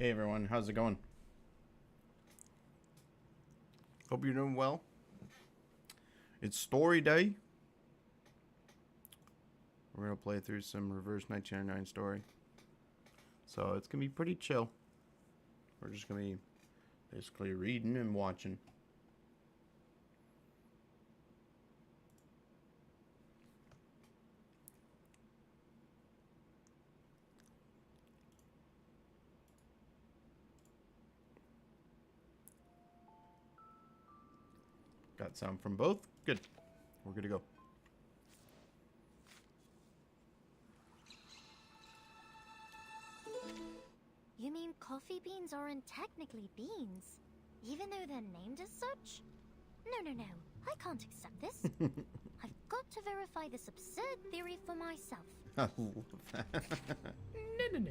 Hey everyone, how's it going? Hope you're doing well. It's story day. We're gonna play through some Reverse 1999 story. So it's gonna be pretty chill. We're just gonna be basically reading and watching. Got sound from both? Good. We're good to go. You mean coffee beans aren't technically beans, even though they're named as such? No. I can't accept this. I've got to verify this absurd theory for myself. I love that. No.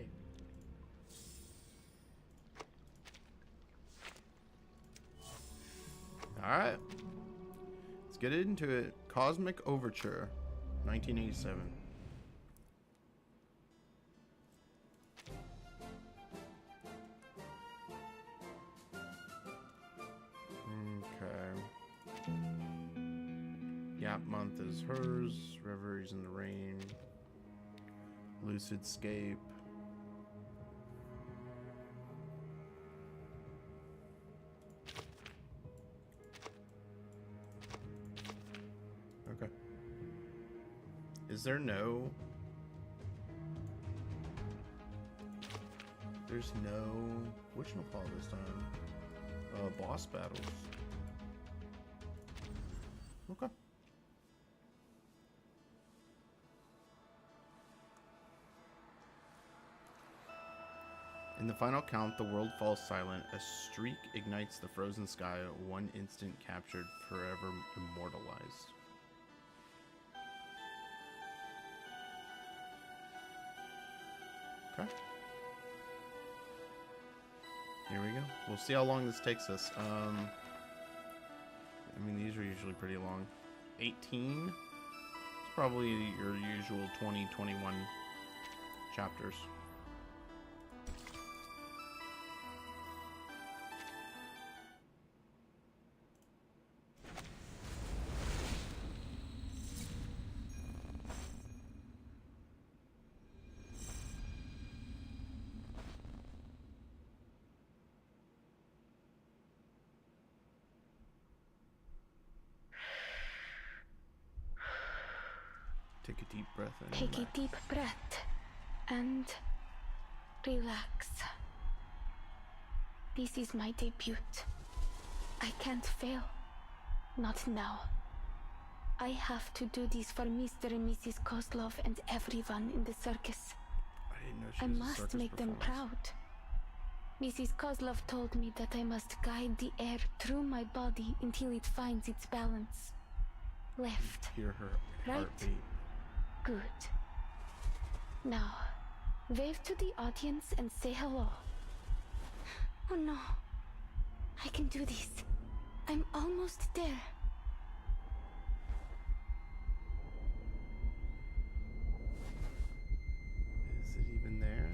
Alright. Let's get into it. Cosmic Overture, 1987. Okay. Yap month is hers. Reveries in the rain. Lucid scape. Okay. Is there no... There's no... Whatchamacallit this time? Boss battles. Okay. In the final count, the world falls silent. A streak ignites the frozen sky, one instant captured, forever immortalized. Okay. Here we go. We'll see how long this takes us. I mean, these are usually pretty long. 18? It's probably your usual 20, 21 chapters. Take a deep breath in. Take a deep breath and relax. This is my debut. I can't fail. Not now. I have to do this for Mr. and Mrs. Kozlov and everyone in the circus. I didn't know she I was a must circus make them performance. proud. Mrs. Kozlov told me that I must guide the air through my body until it finds its balance. Left. Hear her Right. heartbeat. Good. Now, wave to the audience and say hello. Oh no. I can do this. I'm almost there. Is it even there?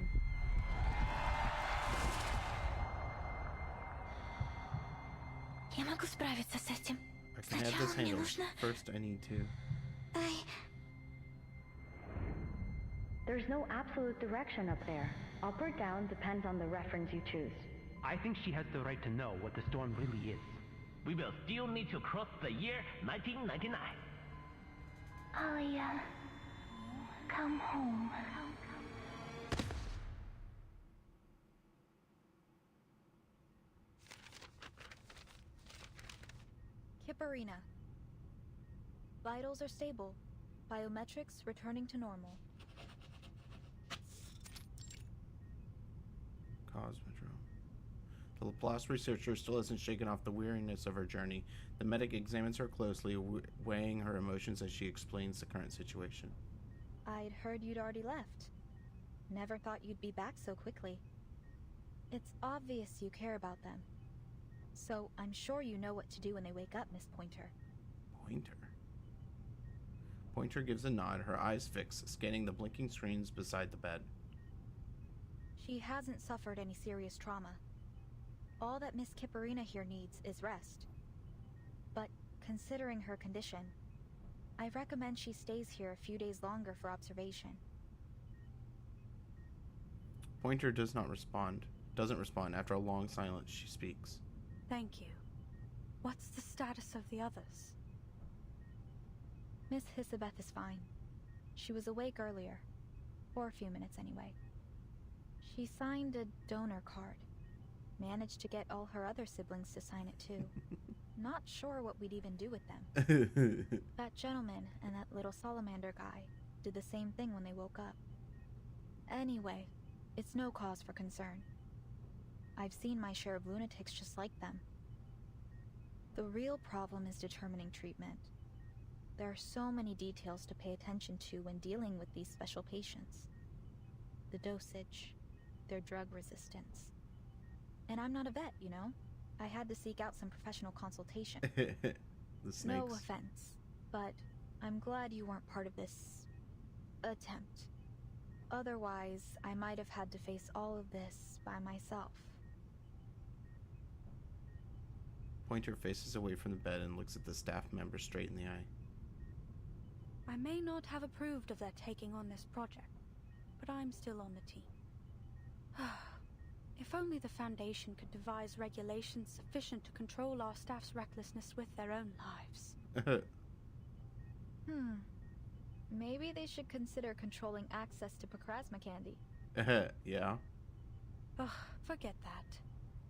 Я могу справиться с этим. I can have this handled. First, I need to. There's no absolute direction up there. Up or down depends on the reference you choose. I think she has the right to know what the storm really is. We will still need to cross the year 1999. Alia, come home. Kipperina. Vitals are stable. Biometrics returning to normal. Cosmodrome. The Laplace researcher still hasn't shaken off the weariness of her journey. The medic examines her closely, weighing her emotions as she explains the current situation. I'd heard you'd already left. Never thought you'd be back so quickly. It's obvious you care about them. So I'm sure you know what to do when they wake up, Miss Pointer. Pointer? Pointer gives a nod, her eyes fixed, scanning the blinking screens beside the bed. She hasn't suffered any serious trauma. All that Miss Kipperina here needs is rest. But considering her condition, I recommend she stays here a few days longer for observation. Pointer doesn't respond. After a long silence, she speaks. Thank you. What's the status of the others? Miss Hisabeth is fine. She was awake earlier. For a few minutes anyway. She signed a donor card. Managed to get all her other siblings to sign it too. Not sure what we'd even do with them. That gentleman and that little salamander guy did the same thing when they woke up. Anyway, it's no cause for concern. I've seen my share of lunatics just like them. The real problem is determining treatment. There are so many details to pay attention to when dealing with these special patients. The dosage, their drug resistance. And I'm not a vet, you know? I had to seek out some professional consultation. The snakes. No offense, but I'm glad you weren't part of this attempt. Otherwise, I might have had to face all of this by myself. Pointer faces away from the bed and looks at the staff member straight in the eye. I may not have approved of their taking on this project, but I'm still on the team. If only the Foundation could devise regulations sufficient to control our staff's recklessness with their own lives. Maybe they should consider controlling access to Pacrasma candy. Yeah. Ugh, forget that.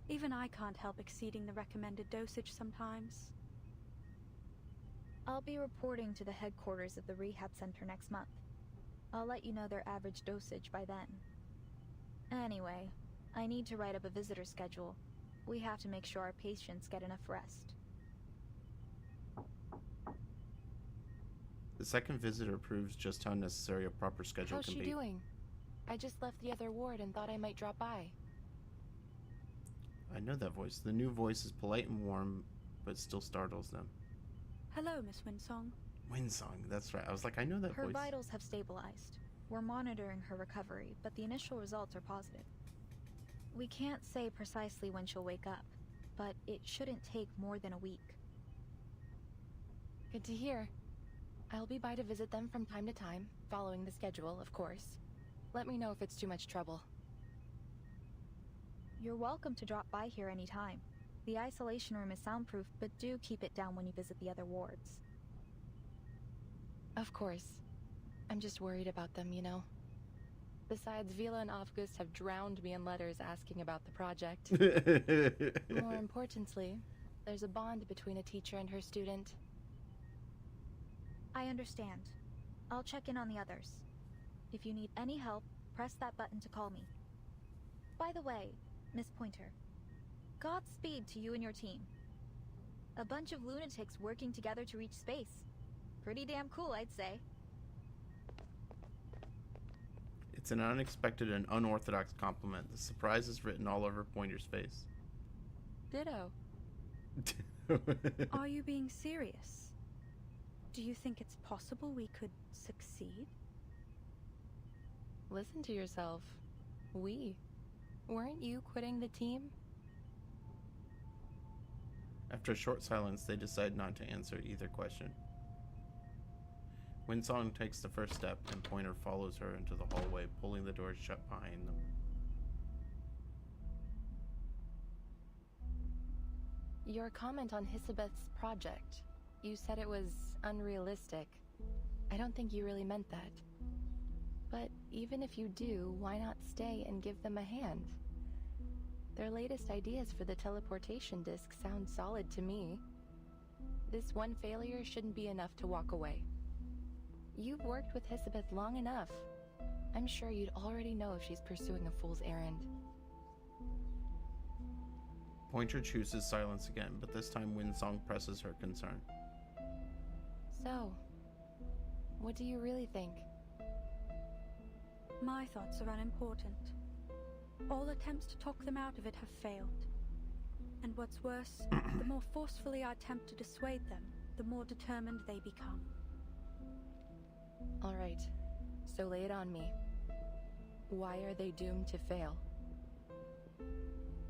Even I can't help exceeding the recommended dosage sometimes. I'll be reporting to the headquarters of the rehab center next month. I'll let you know their average dosage by then. Anyway, I need to write up a visitor schedule. We have to make sure our patients get enough rest. The second visitor proves just how necessary a proper schedule How's can she be. doing? I just left the other ward and thought I might drop by. I know that voice. The new voice is polite and warm, but still startles them. Hello, Miss Winsong. Winsong, that's right. I was like, I know that Her voice. vitals have stabilized. We're monitoring her recovery, but the initial results are positive. We can't say precisely when she'll wake up, but it shouldn't take more than a week. Good to hear. I'll be by to visit them from time to time, following the schedule, of course. Let me know if it's too much trouble. You're welcome to drop by here anytime. The isolation room is soundproof, but do keep it down when you visit the other wards. Of course. I'm just worried about them, you know. Besides, Vila and August have drowned me in letters asking about the project. More importantly, there's a bond between a teacher and her student. I understand. I'll check in on the others. If you need any help, press that button to call me. By the way, Miss Pointer, Godspeed to you and your team. A bunch of lunatics working together to reach space. Pretty damn cool, I'd say. It's an unexpected and unorthodox compliment. The surprise is written all over Pointer's face. Ditto. Are you being serious? Do you think it's possible we could succeed? Listen to yourself. Weren't you quitting the team? After a short silence, they decide not to answer either question. Winsong takes the first step, and Pointer follows her into the hallway, pulling the doors shut behind them. Your comment on Hisabeth's project. You said it was unrealistic. I don't think you really meant that. But even if you do, why not stay and give them a hand? Their latest ideas for the teleportation disc sound solid to me. This one failure shouldn't be enough to walk away. You've worked with Hisabeth long enough. I'm sure you'd already know if she's pursuing a fool's errand. Pointer chooses silence again, but this time Winsong presses her concern. So, what do you really think? My thoughts are unimportant. All attempts to talk them out of it have failed. And what's worse, the more forcefully I attempt to dissuade them, the more determined they become. All right, so lay it on me. Why are they doomed to fail?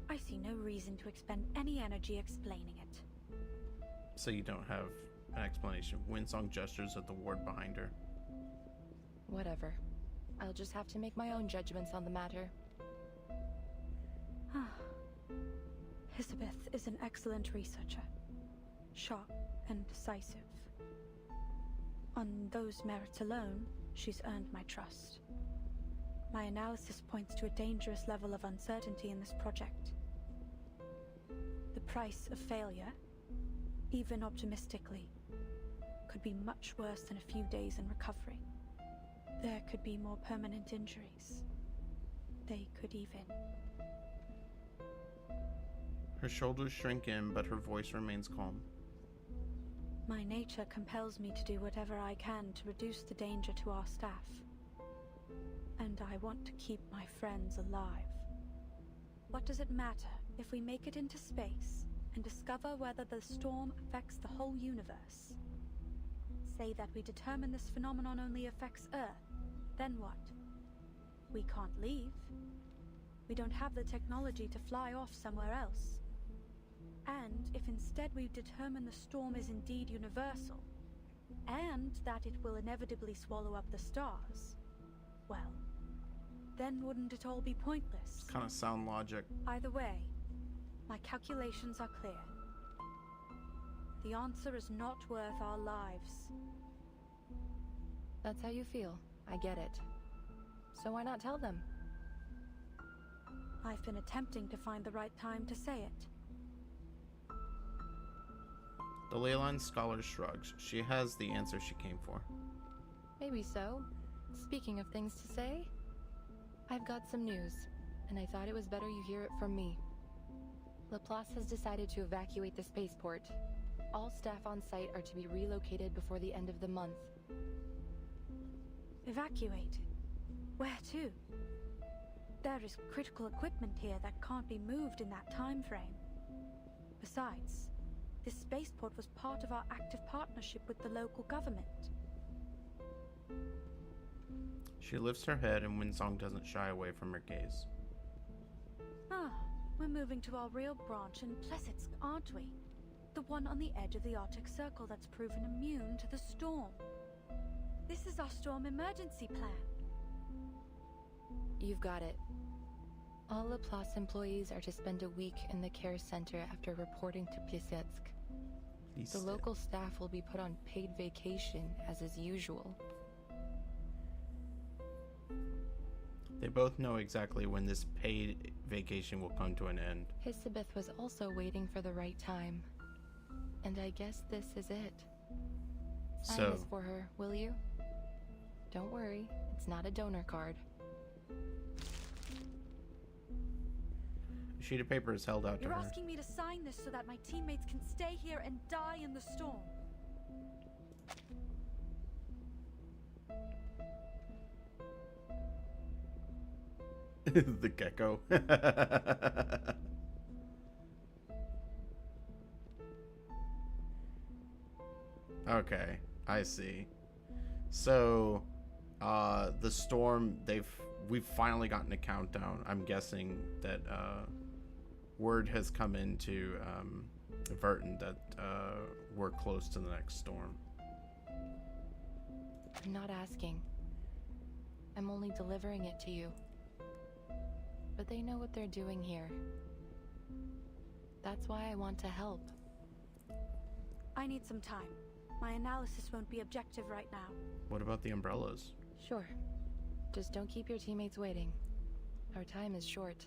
I see no reason to expend any energy explaining it. So you don't have an explanation. Winsong gestures at the ward behind her. Whatever. I'll just have to make my own judgments on the matter. Hisabeth is an excellent researcher. Sharp and decisive. On those merits alone, she's earned my trust. My analysis points to a dangerous level of uncertainty in this project. The price of failure, even optimistically, could be much worse than a few days in recovery. There could be more permanent injuries. They could even... Her shoulders shrink in, but her voice remains calm. My nature compels me to do whatever I can to reduce the danger to our staff. And I want to keep my friends alive. What does it matter if we make it into space and discover whether the storm affects the whole universe? Say that we determine this phenomenon only affects Earth, then what? We can't leave. We don't have the technology to fly off somewhere else. And if instead we determine the storm is indeed universal, and that it will inevitably swallow up the stars, well, then wouldn't it all be pointless? Kind of sound logic. Either way, my calculations are clear. The answer is not worth our lives. That's how you feel. I get it. So why not tell them? I've been attempting to find the right time to say it. The Leyline scholar shrugs. She has the answer she came for. Maybe so. Speaking of things to say, I've got some news, and I thought it was better you hear it from me. Laplace has decided to evacuate the spaceport. All staff on site are to be relocated before the end of the month. Evacuate? Where to? There is critical equipment here that can't be moved in that time frame. Besides, this spaceport was part of our active partnership with the local government. She lifts her head and Winsong doesn't shy away from her gaze. Ah, we're moving to our real branch in Plesetsk, aren't we? The one on the edge of the Arctic Circle that's proven immune to the storm. This is our storm emergency plan. You've got it. All Laplace employees are to spend a week in the care center after reporting to Plesetsk. The local staff will be put on paid vacation, as is usual. They both know exactly when this paid vacation will come to an end. Hisabeth was also waiting for the right time. And I guess this is it. Sign this for her, will you? Don't worry, it's not a donor card. A sheet of paper is held out to You're her. asking me to sign this so that my teammates can stay here and die in the storm. The gecko. Okay, I see. So, the storm, we've finally gotten a countdown. I'm guessing that word has come into Verton that we're close to the next storm. I'm not asking. I'm only delivering it to you. But they know what they're doing here. That's why I want to help. I need some time. My analysis won't be objective right now. What about the umbrellas? Sure. Just don't keep your teammates waiting. Our time is short.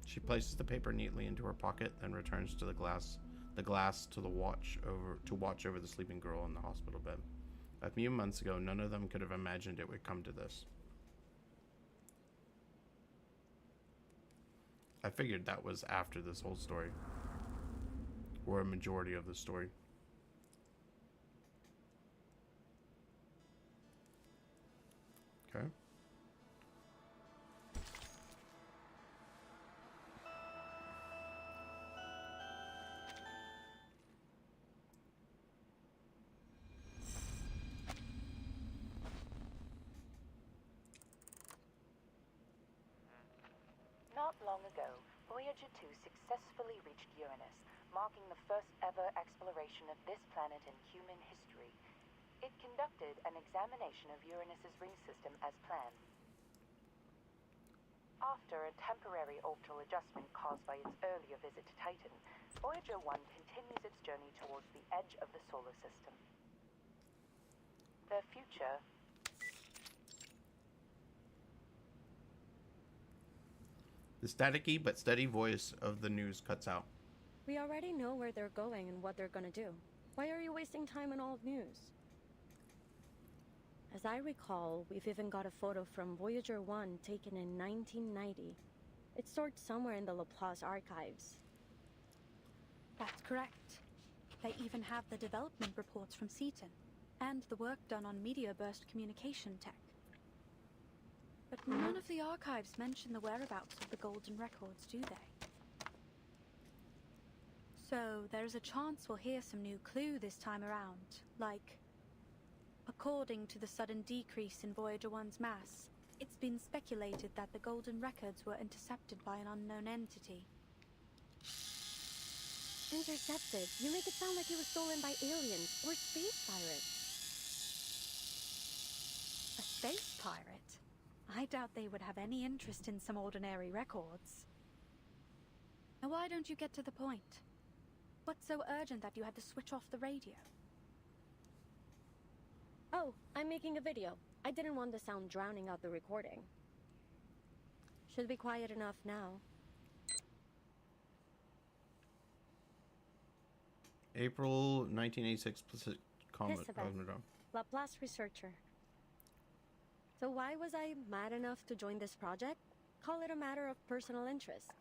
She places the paper neatly into her pocket, then returns to the glass to watch over the sleeping girl in the hospital bed. A few months ago, none of them could have imagined it would come to this. I figured that was after this whole story, or a majority of the story. Okay. long ago, Voyager 2 successfully reached Uranus, marking the first ever exploration of this planet in human history. It conducted an examination of Uranus's ring system as planned. After a temporary orbital adjustment caused by its earlier visit to Titan, Voyager 1 continues its journey towards the edge of the solar system. The future... The staticky but steady voice of the news cuts out. We already know where they're going and what they're gonna do. Why are you wasting time on old news? As I recall, we've even got a photo from Voyager 1 taken in 1990. It's stored somewhere in the Laplace archives. That's correct. They even have the development reports from Seaton, and the work done on meteor burst communication tech. But none of the archives mention the whereabouts of the Golden Records, do they? So there's a chance we'll hear some new clue this time around, like... According to the sudden decrease in Voyager 1's mass, it's been speculated that the Golden Records were intercepted by an unknown entity. Intercepted? You make it sound like it was stolen by aliens or space pirates. A space pirate? I doubt they would have any interest in some ordinary records. Now why don't you get to the point? What's so urgent that you had to switch off the radio? Oh, I'm making a video. I didn't want the sound drowning out the recording. Should be quiet enough now. April 1986 Hisabeth, Laplace researcher. So why was I mad enough to join this project? Call it a matter of personal interest.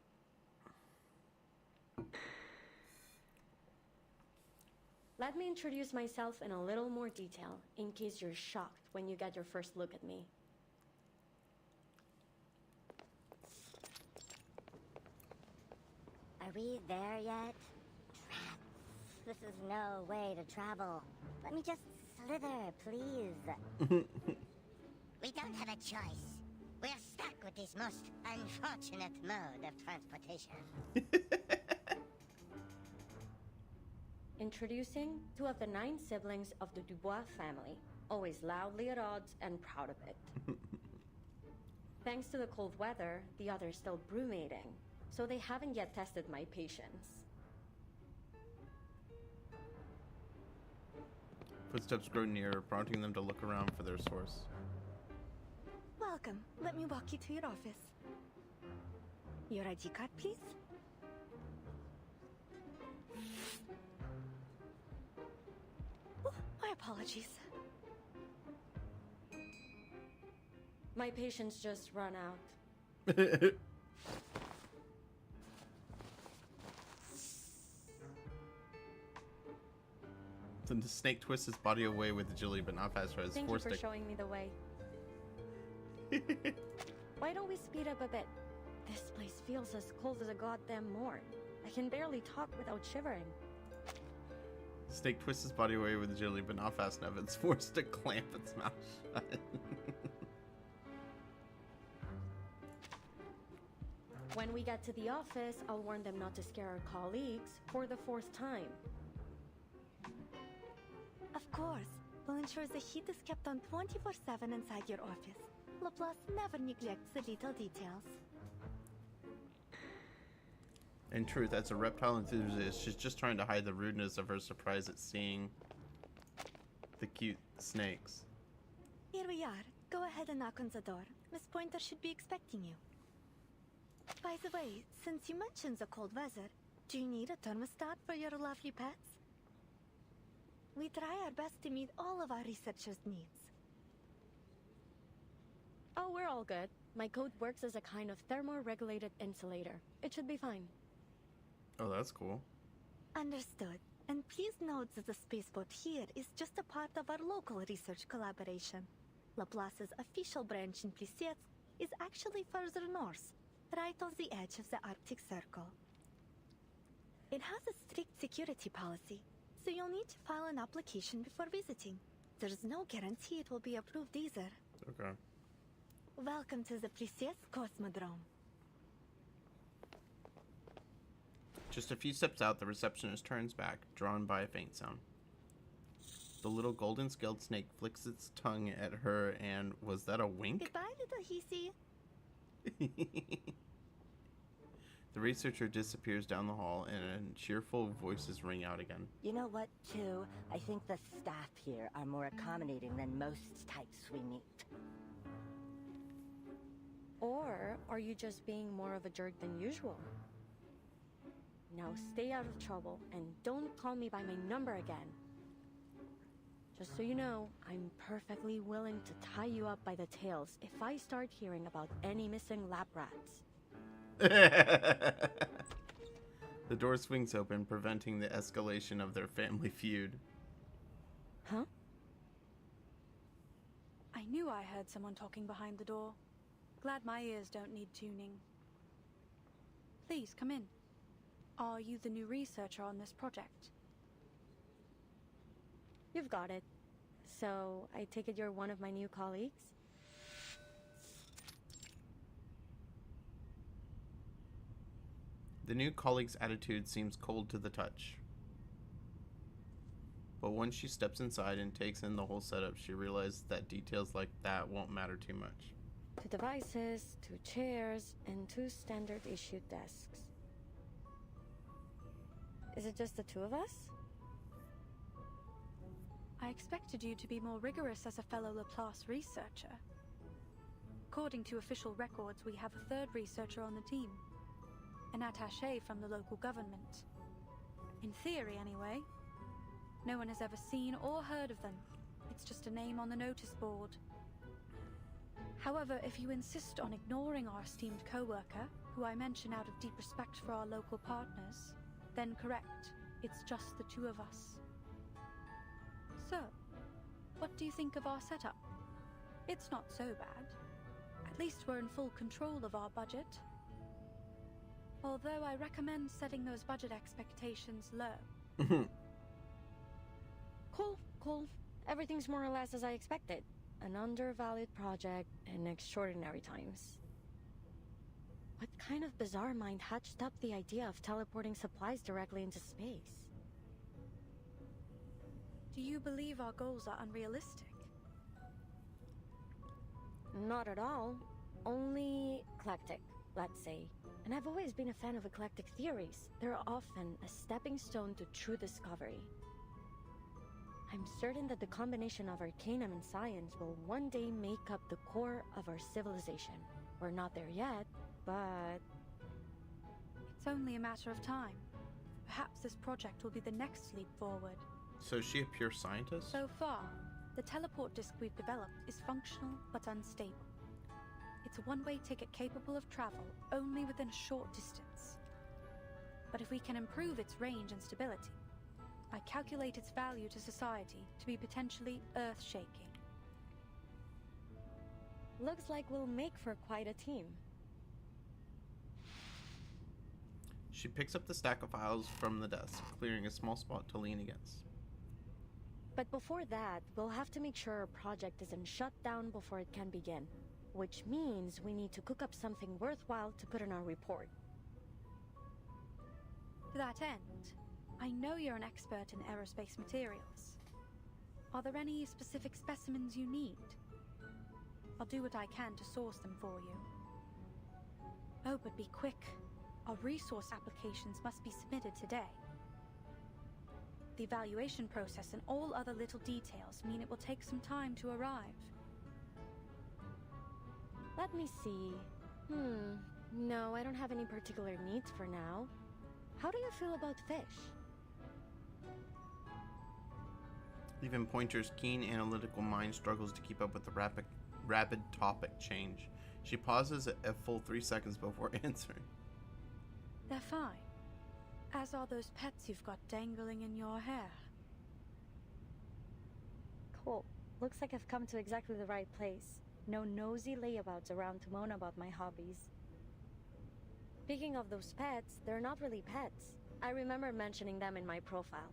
Let me introduce myself in a little more detail, in case you're shocked when you get your first look at me. Are we there yet? This is no way to travel. Let me just slither, please. We don't have a choice. We're stuck with this most unfortunate mode of transportation. Introducing 2 of the 9 siblings of the Dubois family, always loudly at odds and proud of it. Thanks to the cold weather, the others still brewmating, so they haven't yet tested my patience. Footsteps grow nearer, prompting them to look around for their source. Welcome. Let me walk you to your office. Your ID card, please. Oh, my apologies. My patience just run out. Then the snake twists his body away with agility, but not fast as Thank you for showing me the way. Why don't we speed up a bit? This place feels as cold as a goddamn morn. I can barely talk without shivering. Snake twists his body away with agility, but not fast enough. It's forced to clamp its mouth shut. When we get to the office, I'll warn them not to scare our colleagues for the 4th time. Of course. We'll ensure the heat is kept on 24/7 inside your office. Laplace never neglects the little details. In truth, as a reptile enthusiast, she's just trying to hide the rudeness of her surprise at seeing the cute snakes. Here we are. Go ahead and knock on the door. Miss Pointer should be expecting you. By the way, since you mentioned the cold weather, do you need a thermostat for your lovely pets? We try our best to meet all of our researchers' needs. Oh, we're all good. My coat works as a kind of thermoregulated insulator. It should be fine. Oh, that's cool. Understood. And please note that the spaceboat here is just a part of our local research collaboration. Laplace's official branch in Plissets is actually further north, right on the edge of the Arctic Circle. It has a strict security policy, so you'll need to file an application before visiting. There's no guarantee it will be approved either. Okay. Welcome to the Plissets Cosmodrome. Just a few steps out, the receptionist turns back, drawn by a faint sound. The little golden-scaled snake flicks its tongue at her, and was that a wink? Goodbye, little Hisi. The researcher disappears down the hall, and cheerful voices ring out again. You know what, too? I think the staff here are more accommodating than most types we meet. Or are you just being more of a jerk than usual? Now stay out of trouble and don't call me by my number again. Just so you know, I'm perfectly willing to tie you up by the tails if I start hearing about any missing lab rats. The door swings open, preventing the escalation of their family feud. Huh? I knew I heard someone talking behind the door. Glad my ears don't need tuning. Please, come in. Are you the new researcher on this project? You've got it. So, I take it you're one of my new colleagues? The new colleague's attitude seems cold to the touch. But once she steps inside and takes in the whole setup, she realizes that details like that won't matter too much. 2 devices, 2 chairs, and 2 standard issued desks. Is it just the 2 of us? I expected you to be more rigorous as a fellow Laplace researcher. According to official records, we have a 3rd researcher on the team. An attaché from the local government. In theory, anyway. No one has ever seen or heard of them. It's just a name on the notice board. However, if you insist on ignoring our esteemed co-worker, who I mention out of deep respect for our local partners, then correct, it's just the 2 of us. So, what do you think of our setup? It's not so bad. At least we're in full control of our budget. Although I recommend setting those budget expectations low. Cool. Everything's more or less as I expected. An undervalued project in extraordinary times. What kind of bizarre mind hatched up the idea of teleporting supplies directly into space? Do you believe our goals are unrealistic? Not at all. Only eclectic, let's say. And I've always been a fan of eclectic theories. They're often a stepping stone to true discovery. I'm certain that the combination of arcanum and science will one day make up the core of our civilization. We're not there yet, but... It's only a matter of time. Perhaps this project will be the next leap forward. So is she a pure scientist? So far, the teleport disk we've developed is functional but unstable. It's a one-way ticket capable of travel only within a short distance. But if we can improve its range and stability, I calculate its value to society to be potentially earth-shaking. Looks like we'll make for quite a team. She picks up the stack of files from the desk, clearing a small spot to lean against. But before that, we'll have to make sure our project isn't shut down before it can begin. Which means we need to cook up something worthwhile to put in our report. To that end, I know you're an expert in aerospace materials. Are there any specific specimens you need? I'll do what I can to source them for you. Oh, but be quick. Our resource applications must be submitted today. The evaluation process and all other little details mean it will take some time to arrive. Let me see. No, I don't have any particular needs for now. How do you feel about fish? Even Pointer's keen analytical mind struggles to keep up with the rapid topic change. She pauses a full 3 seconds before answering. They're fine. As are those pets you've got dangling in your hair. Cool. Looks like I've come to exactly the right place. No nosy layabouts around to moan about my hobbies. Speaking of those pets, they're not really pets. I remember mentioning them in my profile.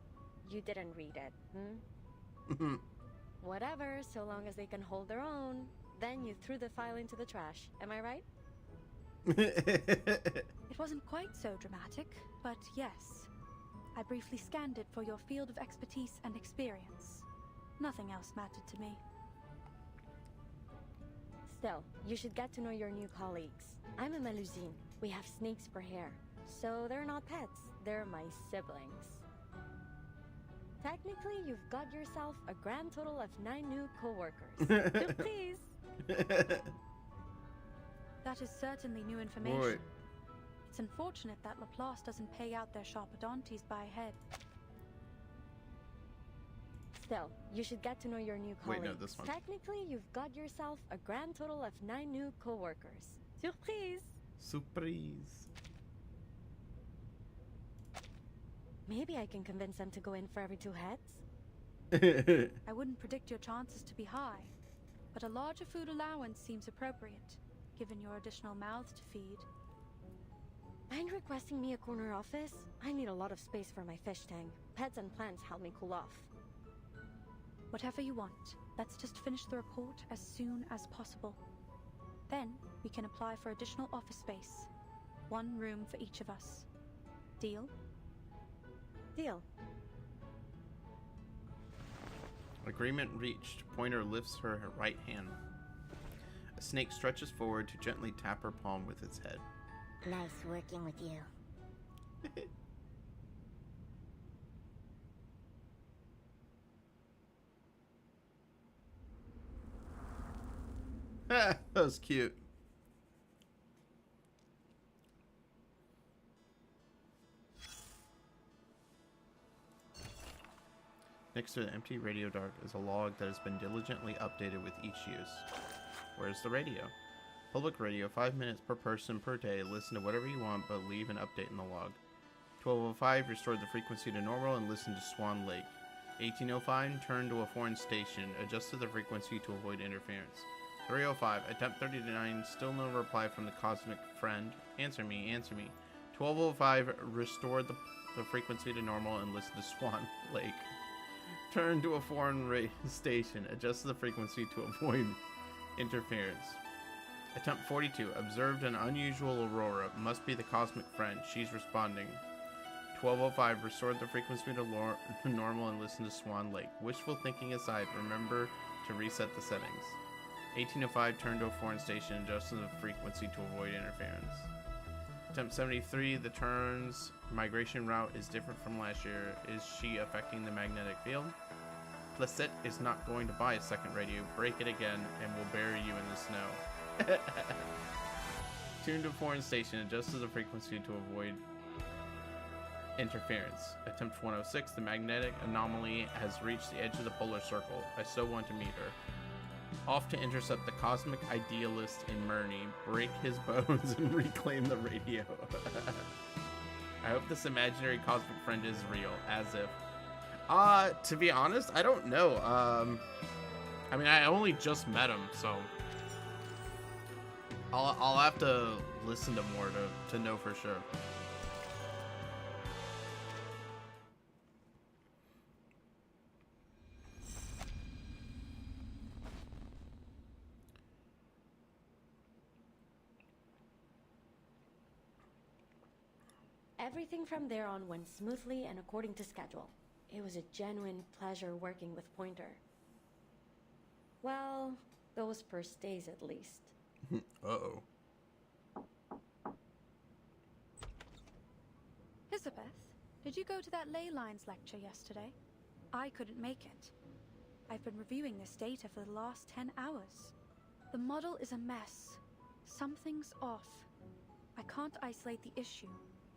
You didn't read it, Whatever, so long as they can hold their own. Then you threw the file into the trash. Am I right? It wasn't quite so dramatic, but yes. I briefly scanned it for your field of expertise and experience. Nothing else mattered to me. Still, you should get to know your new colleagues. I'm a Melusine. We have snakes per hair. So they're not pets, they're my siblings. Technically, you've got yourself a grand total of 9 new co-workers. Please! That is certainly new information. Right. It's unfortunate that Laplace doesn't pay out their Sharpodontes by head. Still, you should get to know your new colleagues. Wait, no, this one. Technically, you've got yourself a grand total of 9 new co-workers. Surprise! Surprise. Maybe I can convince them to go in for every 2 heads. I wouldn't predict your chances to be high, but a larger food allowance seems appropriate, given your additional mouths to feed. Mind requesting me a corner office? I need a lot of space for my fish tank. Pets and plants help me cool off. Whatever you want. Let's just finish the report as soon as possible. Then, we can apply for additional office space. 1 room for each of us. Deal? Deal. Agreement reached. Pointer lifts her right hand. A snake stretches forward to gently tap her palm with its head. Nice working with you. That was cute. Next to the empty radio dart is a log that has been diligently updated with each use. Where's the radio? Public radio, 5 minutes per person per day. Listen to whatever you want, but leave an update in the log. 1205, restored the frequency to normal and listen to Swan Lake. 1805, turn to a foreign station, adjusted the frequency to avoid interference. 305, attempt 39, still no reply from the cosmic friend. Answer me, answer me. 1205, restored the frequency to normal and listen to Swan Lake. Turn to a foreign station, adjusted the frequency to avoid interference. Attempt 42, observed an unusual aurora. Must be the cosmic friend. She's responding. 1205, restored the frequency to normal and listen to Swan Lake. Wishful thinking aside, remember to reset the settings. 1805, turn to a foreign station, adjusted the frequency to avoid interference. Attempt 73, the turn's migration route is different from last year. Is she affecting the magnetic field? Placette is not going to buy a second radio. Break it again, and we'll bury you in the snow. Tune to foreign station, adjusted the frequency to avoid interference. Attempt 106, the magnetic anomaly has reached the edge of the polar circle. I so want to meet her. Off to intercept the cosmic idealist in Murney, break his bones, and reclaim the radio. I hope this imaginary cosmic friend is real, as if. To be honest, I don't know. I mean, I only just met him, so I'll have to listen to more to know for sure. Everything from there on went smoothly and according to schedule. It was a genuine pleasure working with Pointer. Well, those first days at least. Uh-oh. Elizabeth, did you go to that ley lines lecture yesterday? I couldn't make it. I've been reviewing this data for the last 10 hours. The model is a mess. Something's off. I can't isolate the issue.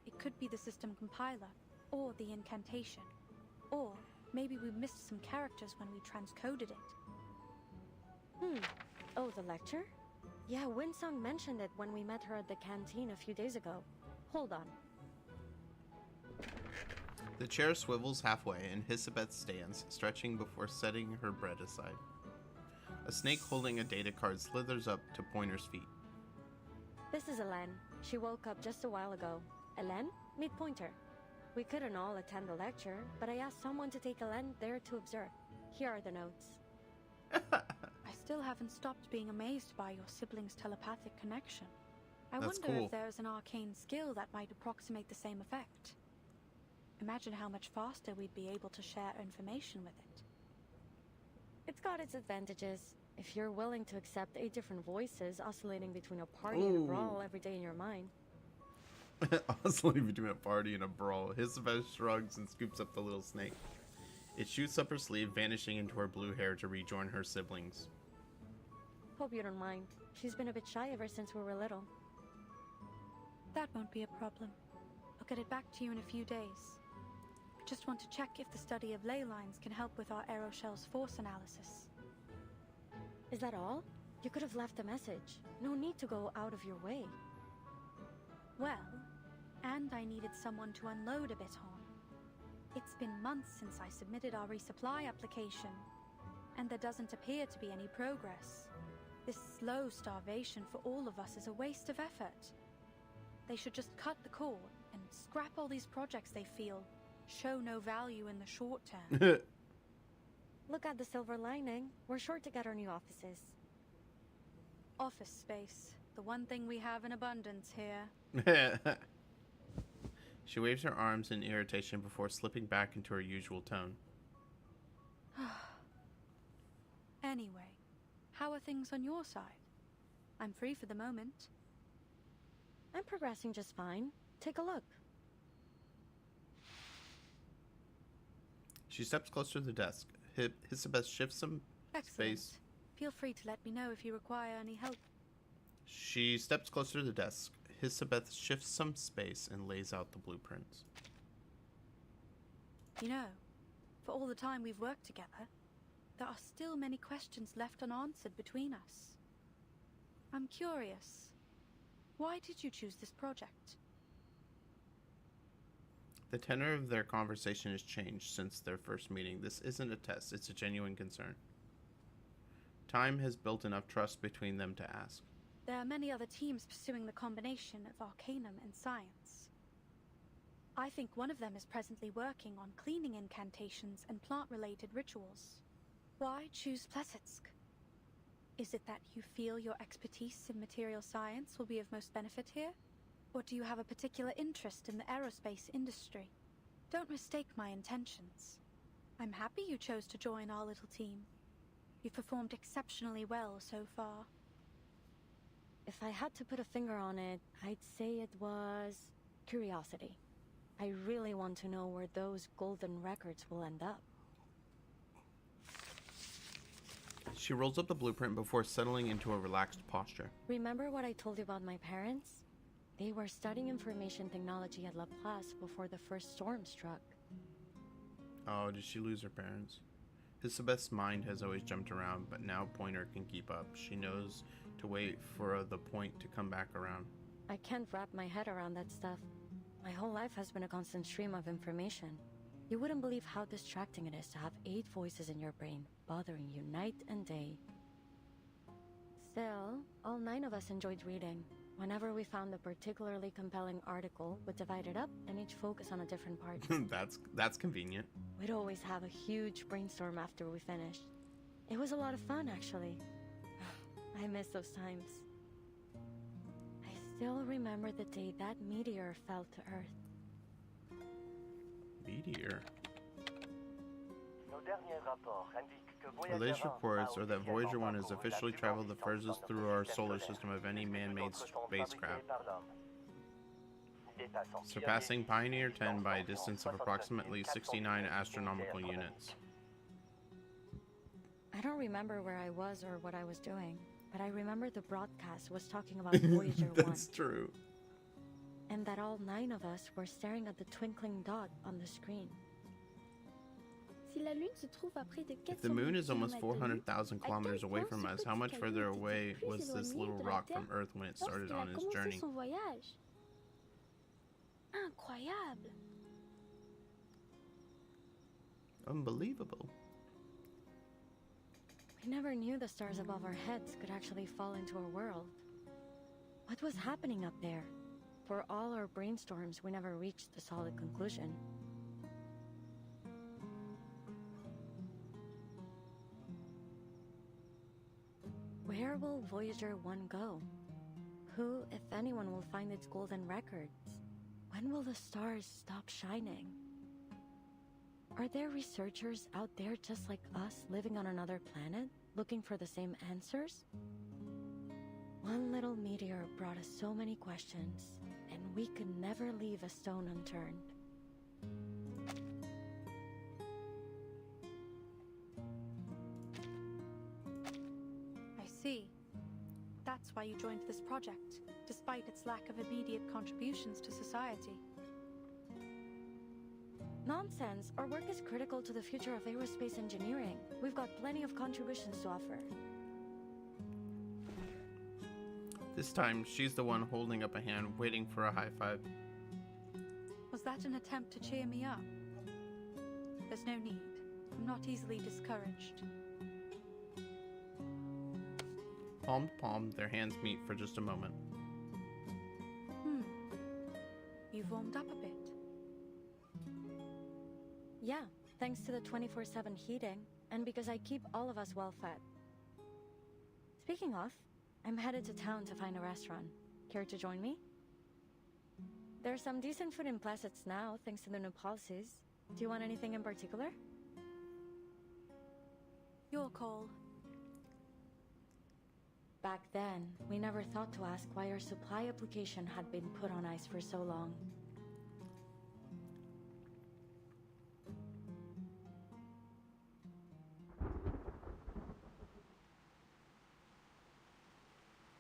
It could be the system compiler, or the incantation. Or maybe we missed some characters when we transcoded it. Oh, the lecture? Yeah, Winsong mentioned it when we met her at the canteen a few days ago. Hold on. The chair swivels halfway and Hisabeth stands, stretching before setting her bread aside. A snake holding a data card slithers up to Pointer's feet. This is Hélène. She woke up just a while ago. Hélène, meet Pointer. We couldn't all attend the lecture, but I asked someone to take Hélène there to observe. Here are the notes. I still haven't stopped being amazed by your siblings' telepathic connection. I That's wonder cool. if there's an arcane skill that might approximate the same effect. Imagine how much faster we'd be able to share information with it. It's got its advantages. If you're willing to accept 8 different voices oscillating between a party and a brawl every day in your mind. Oscillating between a party and a brawl. Hisabeth shrugs and scoops up the little snake. It shoots up her sleeve, vanishing into her blue hair to rejoin her siblings. Hope you don't mind. She's been a bit shy ever since we were little. That won't be a problem. I'll get it back to you in a few days. I just want to check if the study of ley lines can help with our aeroshell's force analysis. Is that all? You could have left a message. No need to go out of your way. Well, and I needed someone to unload a bit on. It's been months since I submitted our resupply application, and there doesn't appear to be any progress. This slow starvation for all of us is a waste of effort. They should just cut the cord and scrap all these projects they feel show no value in the short term. Look at the silver lining. We're sure to get our new offices. Office space. The one thing we have in abundance here. She waves her arms in irritation before slipping back into her usual tone. Anyway, how are things on your side? I'm free for the moment. I'm progressing just fine. Take a look. She steps closer to the desk. Hisabeth shifts some Excellent. space. Feel free to let me know if you require any help. She steps closer to the desk. Hisabeth shifts some space and lays out the blueprints. You know, for all the time we've worked together, there are still many questions left unanswered between us. I'm curious. Why did you choose this project? The tenor of their conversation has changed since their first meeting. This isn't a test, it's a genuine concern. Time has built enough trust between them to ask. There are many other teams pursuing the combination of Arcanum and science. I think one of them is presently working on cleaning incantations and plant-related rituals. Why choose Plesetsk? Is it that you feel your expertise in material science will be of most benefit here? Or do you have a particular interest in the aerospace industry? Don't mistake my intentions. I'm happy you chose to join our little team. You've performed exceptionally well so far. If I had to put a finger on it, I'd say it was curiosity. I really want to know where those golden records will end up. She rolls up the blueprint before settling into a relaxed posture. Remember what I told you about my parents? They were studying information technology at Laplace before the first storm struck. Oh, did she lose her parents? Hisabeth's mind has always jumped around, but now Pointer can keep up. She knows to wait for the point to come back around. I can't wrap my head around that stuff. My whole life has been a constant stream of information. You wouldn't believe how distracting it is to have 8 voices in your brain, bothering you night and day. Still, all 9 of us enjoyed reading. Whenever we found a particularly compelling article, we'd divide it up and each focus on a different part. That's convenient. We'd always have a huge brainstorm after we finished. It was a lot of fun, actually. I miss those times. I still remember the day that meteor fell to Earth. Meteor? Nos derniers rapports indiquent que The latest reports are that Voyager 1 has officially traveled the furthest through our solar system of any man-made spacecraft, surpassing Pioneer 10 by a distance of approximately 69 astronomical units. I don't remember where I was or what I was doing, but I remember the broadcast was talking about Voyager 1. That's true. And that all 9 of us were staring at the twinkling dot on the screen. If the moon is almost 400,000 kilometers away from us, how much further away was this little rock from Earth when it started on its journey? Incroyable. Unbelievable. We never knew the stars above our heads could actually fall into our world. What was happening up there? For all our brainstorms, we never reached a solid conclusion. Where will Voyager 1 go? Who, if anyone, will find its golden records? When will the stars stop shining? Are there researchers out there just like us, living on another planet, looking for the same answers? One little meteor brought us so many questions, and we could never leave a stone unturned. I see. That's why you joined this project, despite its lack of immediate contributions to society. Nonsense. Our work is critical to the future of aerospace engineering. We've got plenty of contributions to offer. This time, she's the one holding up a hand, waiting for a high five. Was that an attempt to cheer me up? There's no need. I'm not easily discouraged. Palm to palm, their hands meet for just a moment. You've warmed up a bit. Yeah, thanks to the 24/7 heating, and because I keep all of us well fed. Speaking of, I'm headed to town to find a restaurant. Care to join me? There's some decent food in Plassets now, thanks to the new policies. Do you want anything in particular? Your call. Back then, we never thought to ask why our supply application had been put on ice for so long.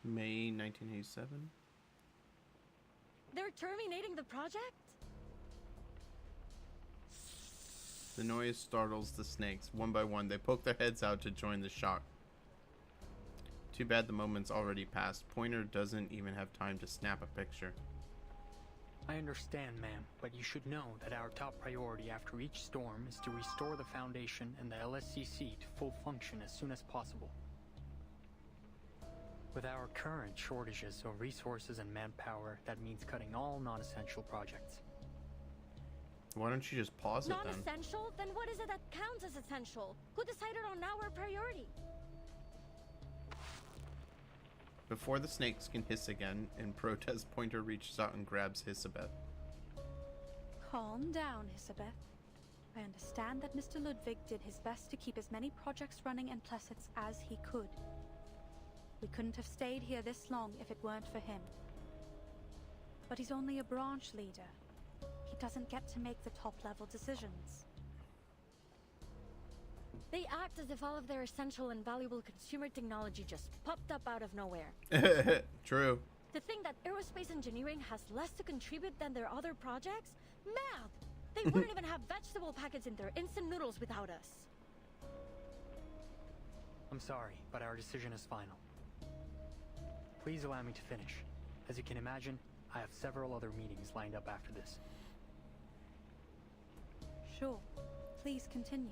May 1987. They're terminating the project? The noise startles the snakes. One by one, they poke their heads out to join the shock. Too bad the moment's already passed. Pointer doesn't even have time to snap a picture. I understand, ma'am, but you should know that our top priority after each storm is to restore the Foundation and the LSCC to full function as soon as possible. With our current shortages of resources and manpower, that means cutting all non-essential projects. Why don't you just pause it then? Non-essential? Then what is it that counts as essential? Who decided on our priority? Before the snakes can hiss again, in protest, Pointer reaches out and grabs Hisabeth. Calm down, Hisabeth. I understand that Mr. Ludwig did his best to keep as many projects running in Plassets as he could. We couldn't have stayed here this long if it weren't for him. But he's only a branch leader. He doesn't get to make the top-level decisions. They act as if all of their essential and valuable consumer technology just popped up out of nowhere. True. To think that aerospace engineering has less to contribute than their other projects? Mad! They wouldn't even have vegetable packets in their instant noodles without us. I'm sorry, but our decision is final. Please allow me to finish. As you can imagine, I have several other meetings lined up after this. Sure. Please continue.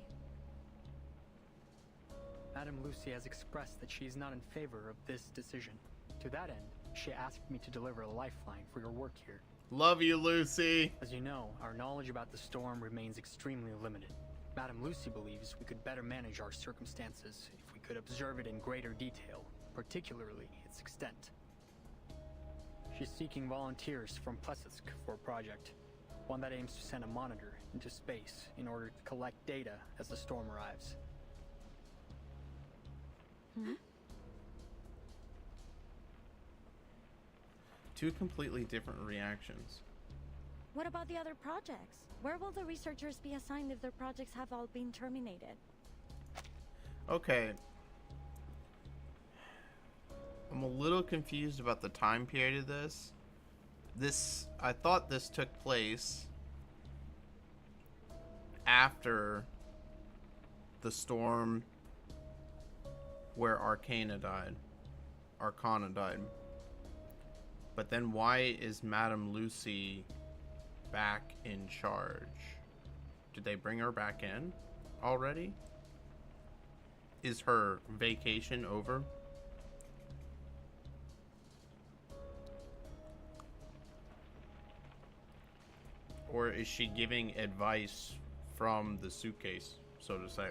Madame Lucy has expressed that she is not in favor of this decision. To that end, she asked me to deliver a lifeline for your work here. Love you, Lucy! As you know, our knowledge about the storm remains extremely limited. Madame Lucy believes we could better manage our circumstances if we could observe it in greater detail, particularly its extent. She's seeking volunteers from Plesetsk for a project, one that aims to send a monitor into space in order to collect data as the storm arrives. Two completely different reactions. What about the other projects? Where will the researchers be assigned if their projects have all been terminated? Okay. I'm a little confused about the time period of this. I thought this took place after the storm where Arcana died. But then why is Madame Lucy back in charge? Did they bring her back in already? Is her vacation over? Or is she giving advice from the suitcase, so to say?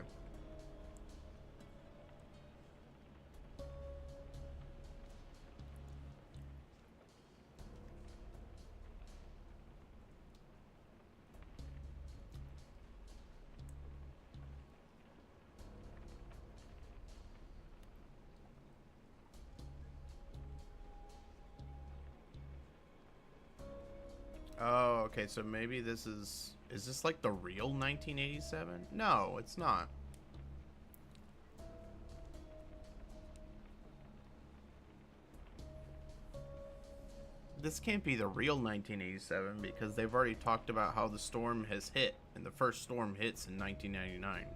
Oh, okay, so maybe this is this like the real 1987? No, it's not. This can't be the real 1987 because they've already talked about how the storm has hit, and the first storm hits in 1999.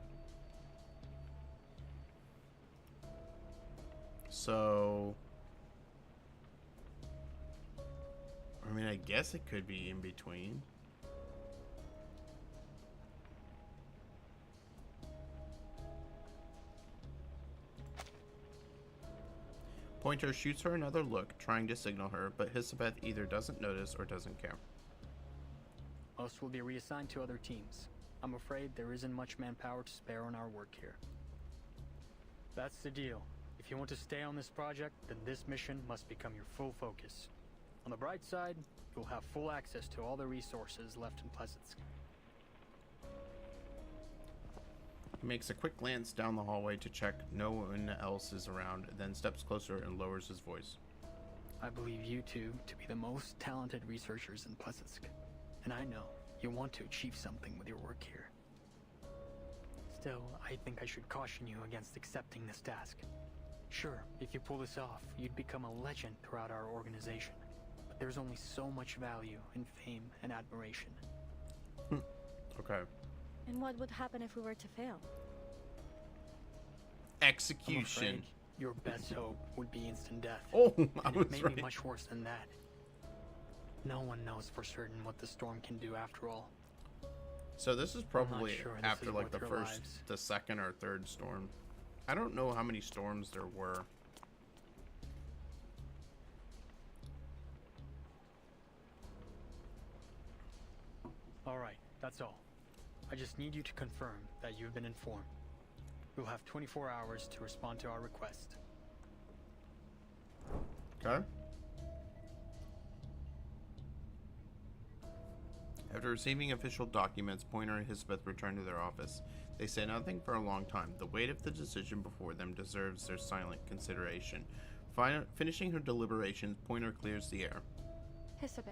So, I mean, I guess it could be in between. Pointer shoots her another look, trying to signal her, but Hisabeth either doesn't notice or doesn't care. Most will be reassigned to other teams. I'm afraid there isn't much manpower to spare on our work here. That's the deal. If you want to stay on this project, then this mission must become your full focus. On the bright side, you'll have full access to all the resources left in Plesetsk. He makes a quick glance down the hallway to check no one else is around, then steps closer and lowers his voice. I believe you two to be the most talented researchers in Plesetsk, and I know you want to achieve something with your work here. Still, I think I should caution you against accepting this task. Sure, if you pull this off, you'd become a legend throughout our organization, but there's only so much value in fame and admiration. Okay. And what would happen if we were to fail? Execution. I'm afraid your best hope would be instant death. Oh, and it may be much worse than that. No one knows for certain what the storm can do after all. So this is probably sure this after is like worth the your first, lives. the second or third storm. I don't know how many storms there were. Alright, that's all. I just need you to confirm that you've been informed. You'll have 24 hours to respond to our request. Okay. After receiving official documents, Pointer and Hisabeth return to their office. They say nothing for a long time. The weight of the decision before them deserves their silent consideration. Finishing her deliberations, Pointer clears the air. Hisabeth,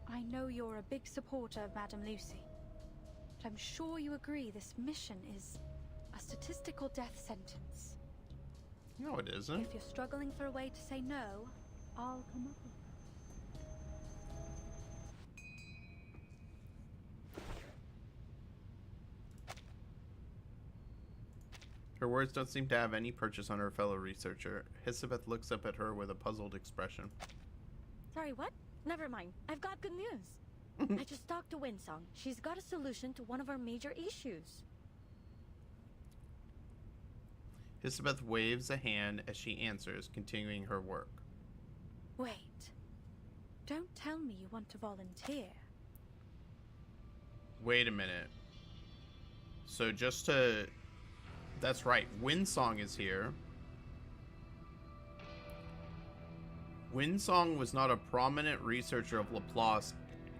I know you're a big supporter of Madame Lucy, but I'm sure you agree this mission is a statistical death sentence. No, it isn't. If you're struggling for a way to say no, I'll come up with it. Her words don't seem to have any purchase on her fellow researcher. Hisabeth looks up at her with a puzzled expression. Sorry, what? Never mind. I've got good news. I just talked to Winsong. She's got a solution to one of our major issues. Hisabeth waves a hand as she answers, continuing her work. Wait. Don't tell me you want to volunteer. Wait a minute. So just to... That's right, Winsong is here. Winsong was not a prominent researcher of Laplace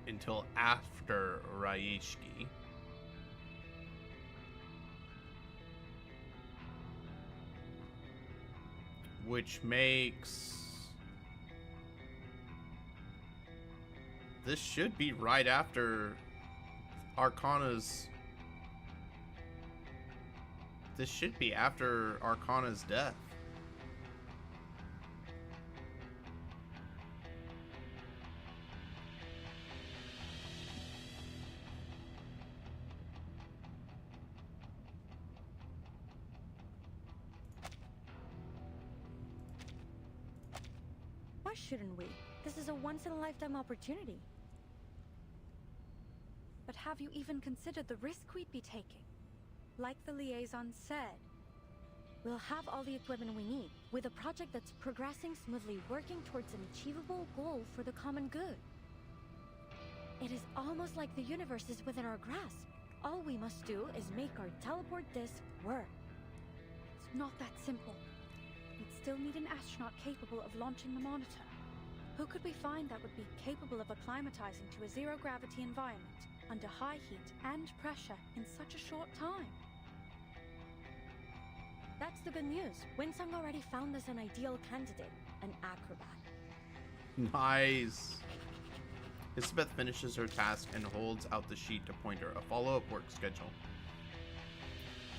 until after Rayishki. Which makes... This should be right after Arcana's... This should be after Arcana's death. Why shouldn't we? This is a once-in-a-lifetime opportunity. But have you even considered the risk we'd be taking? Like the liaison said, We'll have all the equipment we need, with a project that's progressing smoothly, working towards an achievable goal for the common good. It is almost like the universe is within our grasp. All we must do is make our teleport disc work. it's not that simple. We'd still need an astronaut capable of launching the monitor. Who could we find that would be capable of acclimatizing to a zero-gravity environment, under high heat and pressure in such a short time? That's the good news. Winsong already found us an ideal candidate, an acrobat. Nice. Isabeth finishes her task and holds out the sheet to Pointer, a follow-up work schedule.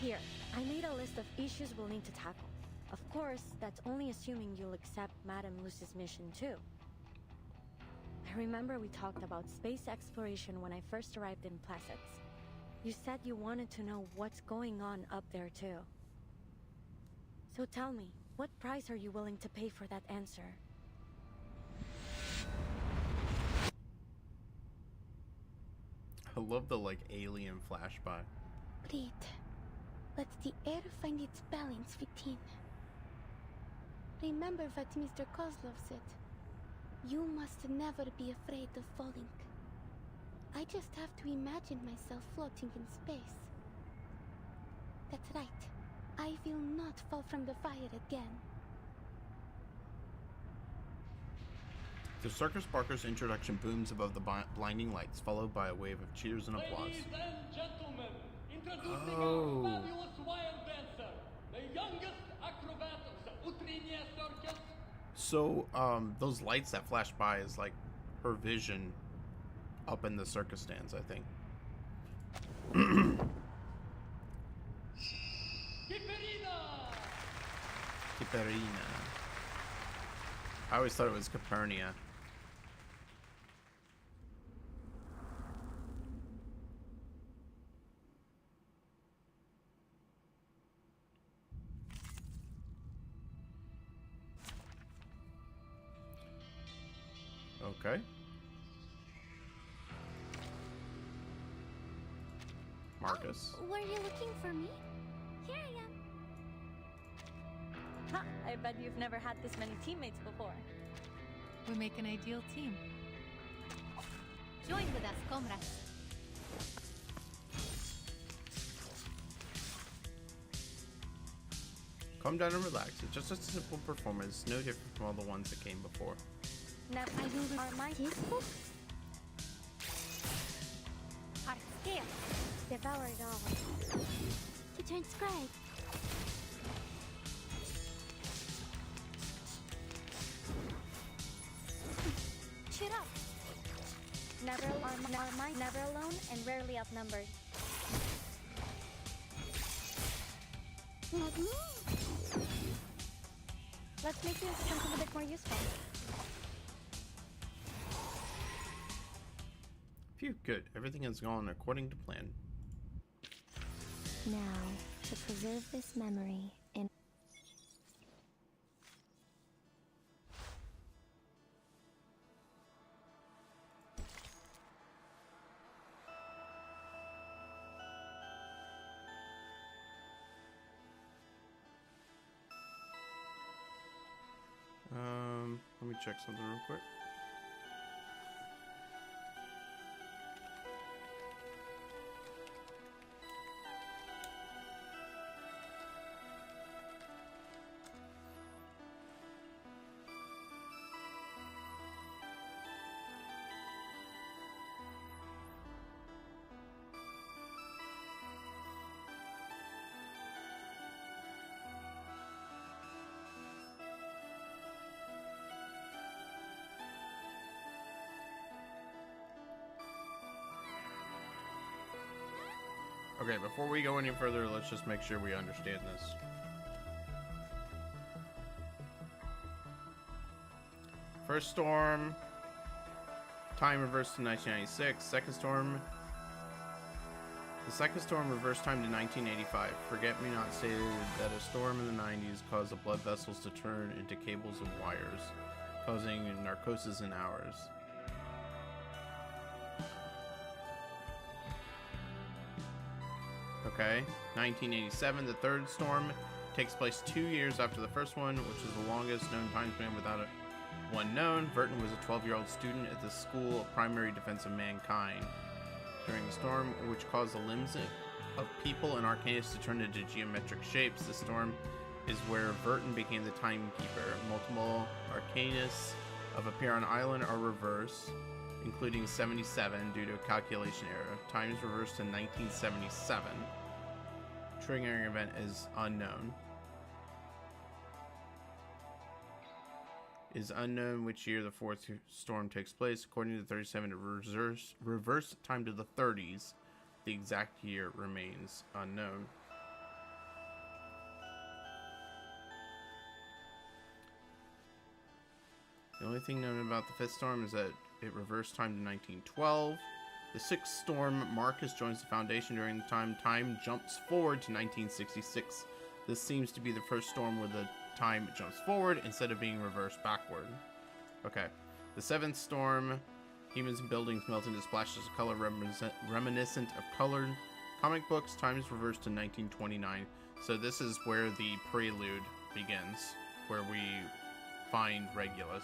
Here, I made a list of issues we'll need to tackle. Of course, that's only assuming you'll accept Madame Lucy's mission too. I remember we talked about space exploration when I first arrived in Plassets. You said you wanted to know what's going on up there too. So tell me, what price are you willing to pay for that answer? I love the, like, alien flashby. Breathe. Let the air find its balance within. Remember what Mr. Kozlov said. You must never be afraid of falling. I just have to imagine myself floating in space. That's right. I will not fall from the fire again. The Circus Barker's introduction booms above the blinding lights, followed by a wave of cheers and applause. Ladies and gentlemen, introducing our fabulous wild dancer, the youngest acrobat of the Utrinia Circus. So, those lights that flash by is like her vision up in the circus stands, I think. Kiperina. I always thought it was Capernia. Okay. Marcus. Were you looking for me? Here I am. Ha! I bet you've never had this many teammates before. We make an ideal team. Join with us, comrades. Calm down and relax. It's just a simple performance, no different from all the ones that came before. Now I will remind you. Our scale. Devour it all. To transcribe. Cheer up. Never never alone and rarely outnumbered. Not me. Let's make you into something a bit more useful. Phew, good. Everything has gone according to plan. Now, to preserve this memory in... Let me check something real quick. Okay, before we go any further, let's just make sure we understand this. First storm, time reversed to 1996. Second storm, the second storm reversed time to 1985. Forget-Me-Not stated that a storm in the 90s caused the blood vessels to turn into cables and wires, causing narcosis in hours. Okay, 1987, the third storm takes place 2 years after the first one, which is the longest known time span without one known. Verton was a 12-year-old student at the School of Primary Defense of Mankind during the storm, which caused the limbs of people and Arcanus to turn into geometric shapes. The storm is where Verton became the timekeeper. Multiple Arcanus of Apiron Island are reversed, including 77 due to a calculation error. Time is reversed to 1977. Triggering event is unknown. It is unknown which year the fourth storm takes place. According to 37, it reverse time to the 30s. The exact year remains unknown. The only thing known about the fifth storm is that it reversed time to 1912. The sixth storm, Marcus joins the Foundation during the time. Time jumps forward to 1966. This seems to be the first storm where the time jumps forward instead of being reversed backward. Okay. The seventh storm, humans and buildings melt into splashes of color reminiscent of colored comic books. Time is reversed to 1929. So this is where the prelude begins, where we find Regulus.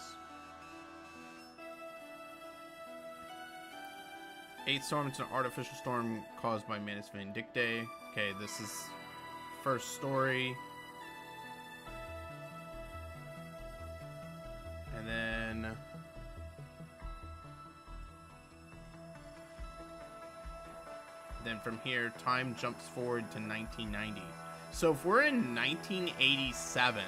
Eighth storm, it's an artificial storm caused by Manus Vindictae. Okay, this is first story. And then from here, time jumps forward to 1990. So if we're in 1987...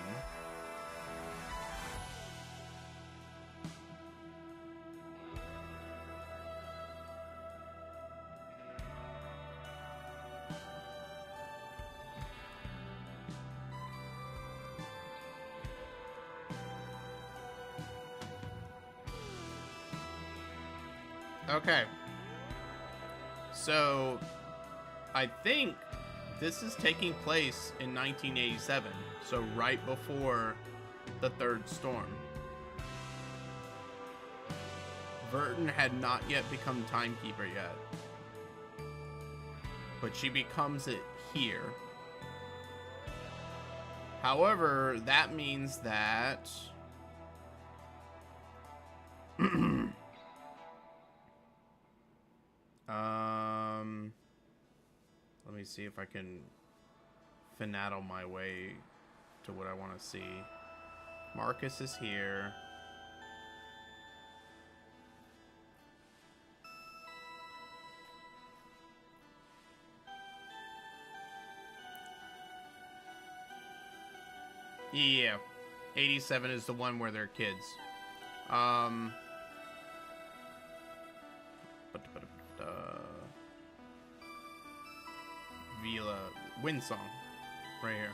Okay. So, I think this is taking place in 1987. So, right before the third storm. Vertin had not yet become Timekeeper yet. But she becomes it here. However, that means that... let me see if I can finagle my way to what I want to see. Marcus is here. Yeah, 87 is the one where they're kids. Vila Wind Song, right here.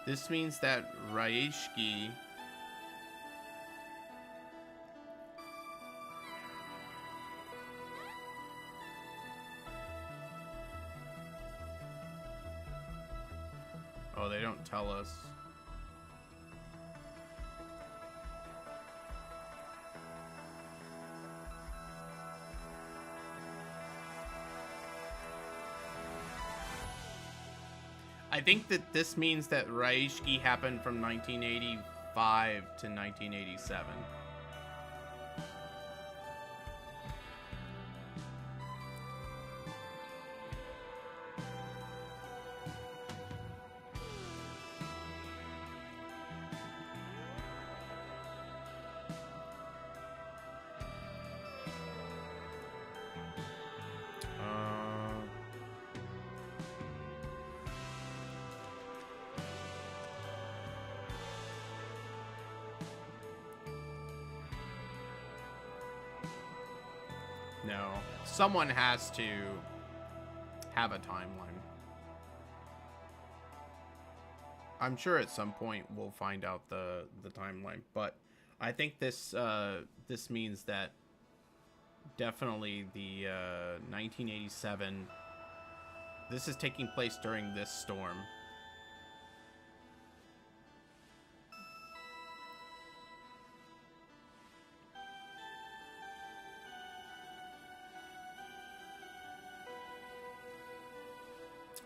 This means that Raishki oh, they don't tell us. I think that this means that Raishki happened from 1985 to 1987. No. Someone has to have a timeline. I'm sure at some point we'll find out the timeline, but I think this this means that definitely the 1987, this is taking place during this storm.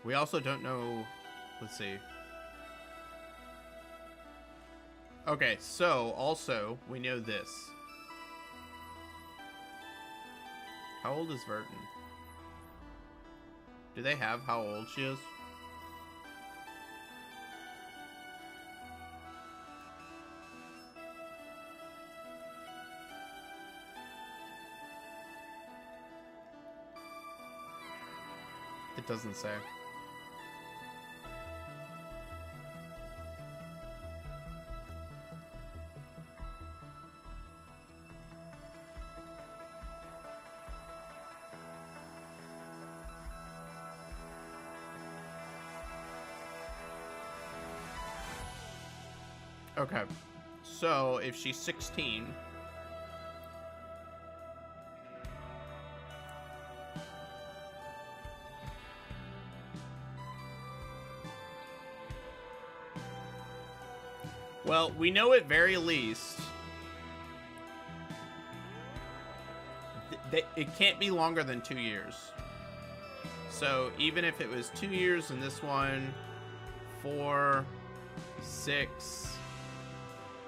We also don't know, let's see. Okay, so also we know this. How old is Vertin? Do they have how old she is? It doesn't say. Okay, so if she's 16, well, we know at very least it can't be longer than 2 years. So even if it was 2 years in this one, 4, 6,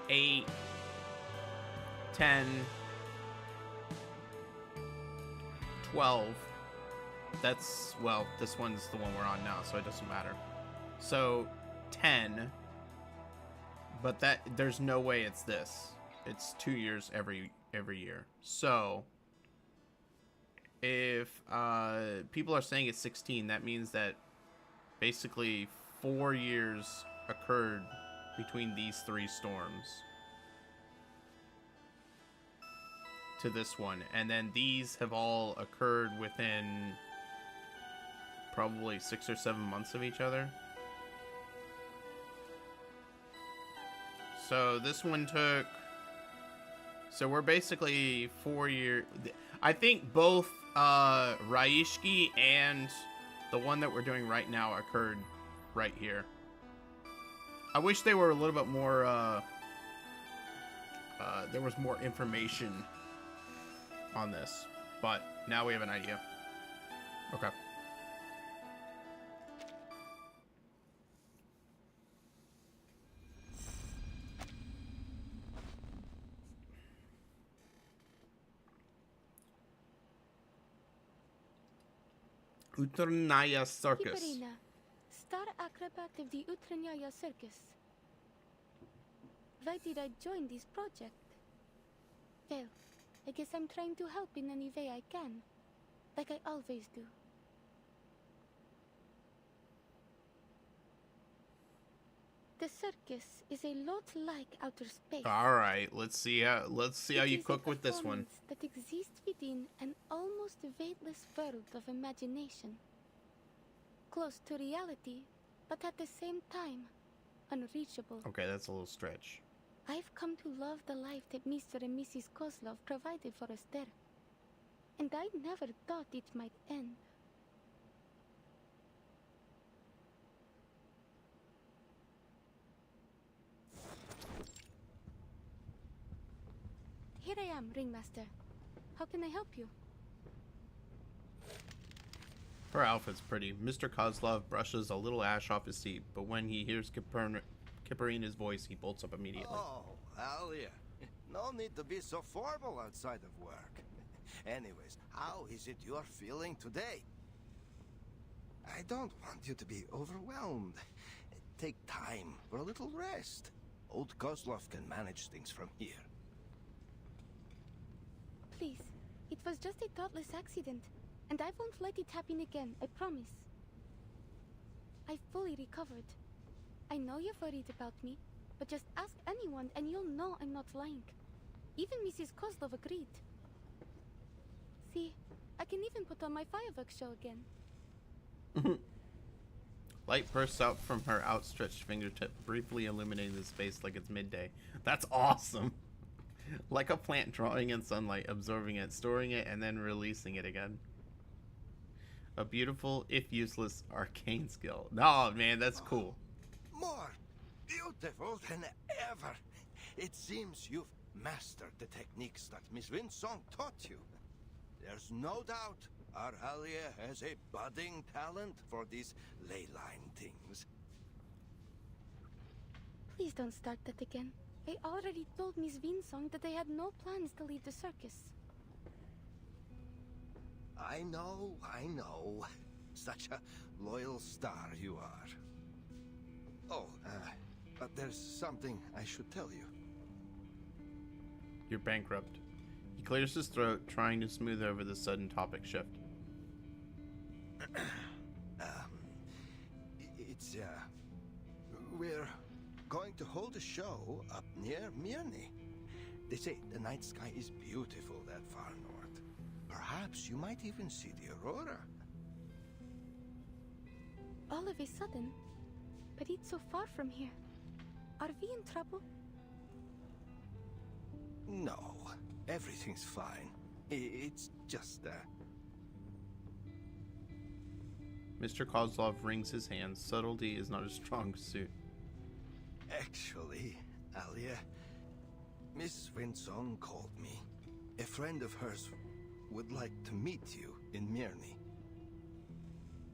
8, 10, 12. That's, well, this one's the one we're on now, so it doesn't matter. So 10, but there's no way it's this. It's 2 years every year. So if people are saying it's 16, that means that basically 4 years occurred between these 3 storms to this one, and then these have all occurred within probably 6 or 7 months of each other. So this one took, so we're basically 4 years. I think both Raishki and the one that we're doing right now occurred right here. I wish they were a little bit more, there was more information on this, but now we have an idea. Okay. Utrnaya Circus. Kiparina, star acrobat of the Utrnaya Circus. Why did I join this project? Well, I guess I'm trying to help in any way I can, like I always do. The circus is a lot like outer space. All right, let's see how you cook with this one. That exists within an almost weightless world of imagination, close to reality, but at the same time, unreachable. Okay, that's a little stretch. I've come to love the life that Mr. and Mrs. Kozlov provided for us there, and I never thought it might end. Here I am, Ringmaster. How can I help you? Her outfit's pretty. Mr. Kozlov brushes a little ash off his seat, but when he hears Kiparina's voice, he bolts up immediately. Oh, Alia. No need to be so formal outside of work. Anyways, how is it you're feeling today? I don't want you to be overwhelmed. Take time for a little rest. Old Kozlov can manage things from here. Please, it was just a thoughtless accident, and I won't let it happen again, I promise. I've fully recovered. I know you're worried about me, but just ask anyone and you'll know I'm not lying. Even Mrs. Kozlov agreed. See, I can even put on my fireworks show again. Light bursts out from her outstretched fingertip, briefly illuminating the space like it's midday. That's awesome! Like a plant drawing in sunlight, absorbing it, storing it, and then releasing it again. A beautiful, if useless, arcane skill. Oh man, that's cool. More beautiful than ever. It seems you've mastered the techniques that Miss Winsong taught you. There's no doubt our Alia has a budding talent for these ley line things. Please don't start that again. I already told Miss Winsong that I had no plans to leave the circus. I know. Such a loyal star you are. Oh, but there's something I should tell you. You're bankrupt. He clears his throat, trying to smooth over the sudden topic shift. It's, we're going to hold a show up near Mirny. They say the night sky is beautiful that far north. Perhaps you might even see the aurora. All of a sudden, but it's so far from here. Are we in trouble? No, everything's fine. It's just, Mr. Kozlov wrings his hands. Subtlety is not a strong suit. Actually, Alia, Miss Winsong called me. A friend of hers would like to meet you in Mirny.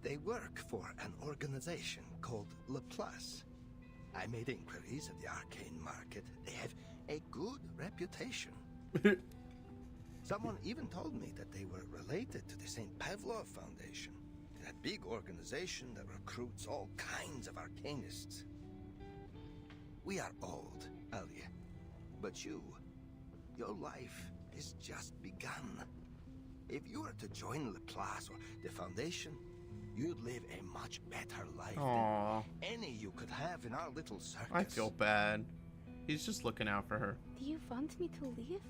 They work for an organization called Laplace. I made inquiries at the arcane market. They have a good reputation. Someone even told me that they were related to the St. Pavlov Foundation, that big organization that recruits all kinds of arcanists. We are old, Alia, but your life is just begun. If you were to join Laplace or the Foundation, you'd live a much better life Aww. than any you could have in our little circus. I feel bad. He's just looking out for her. Do you want me to leave?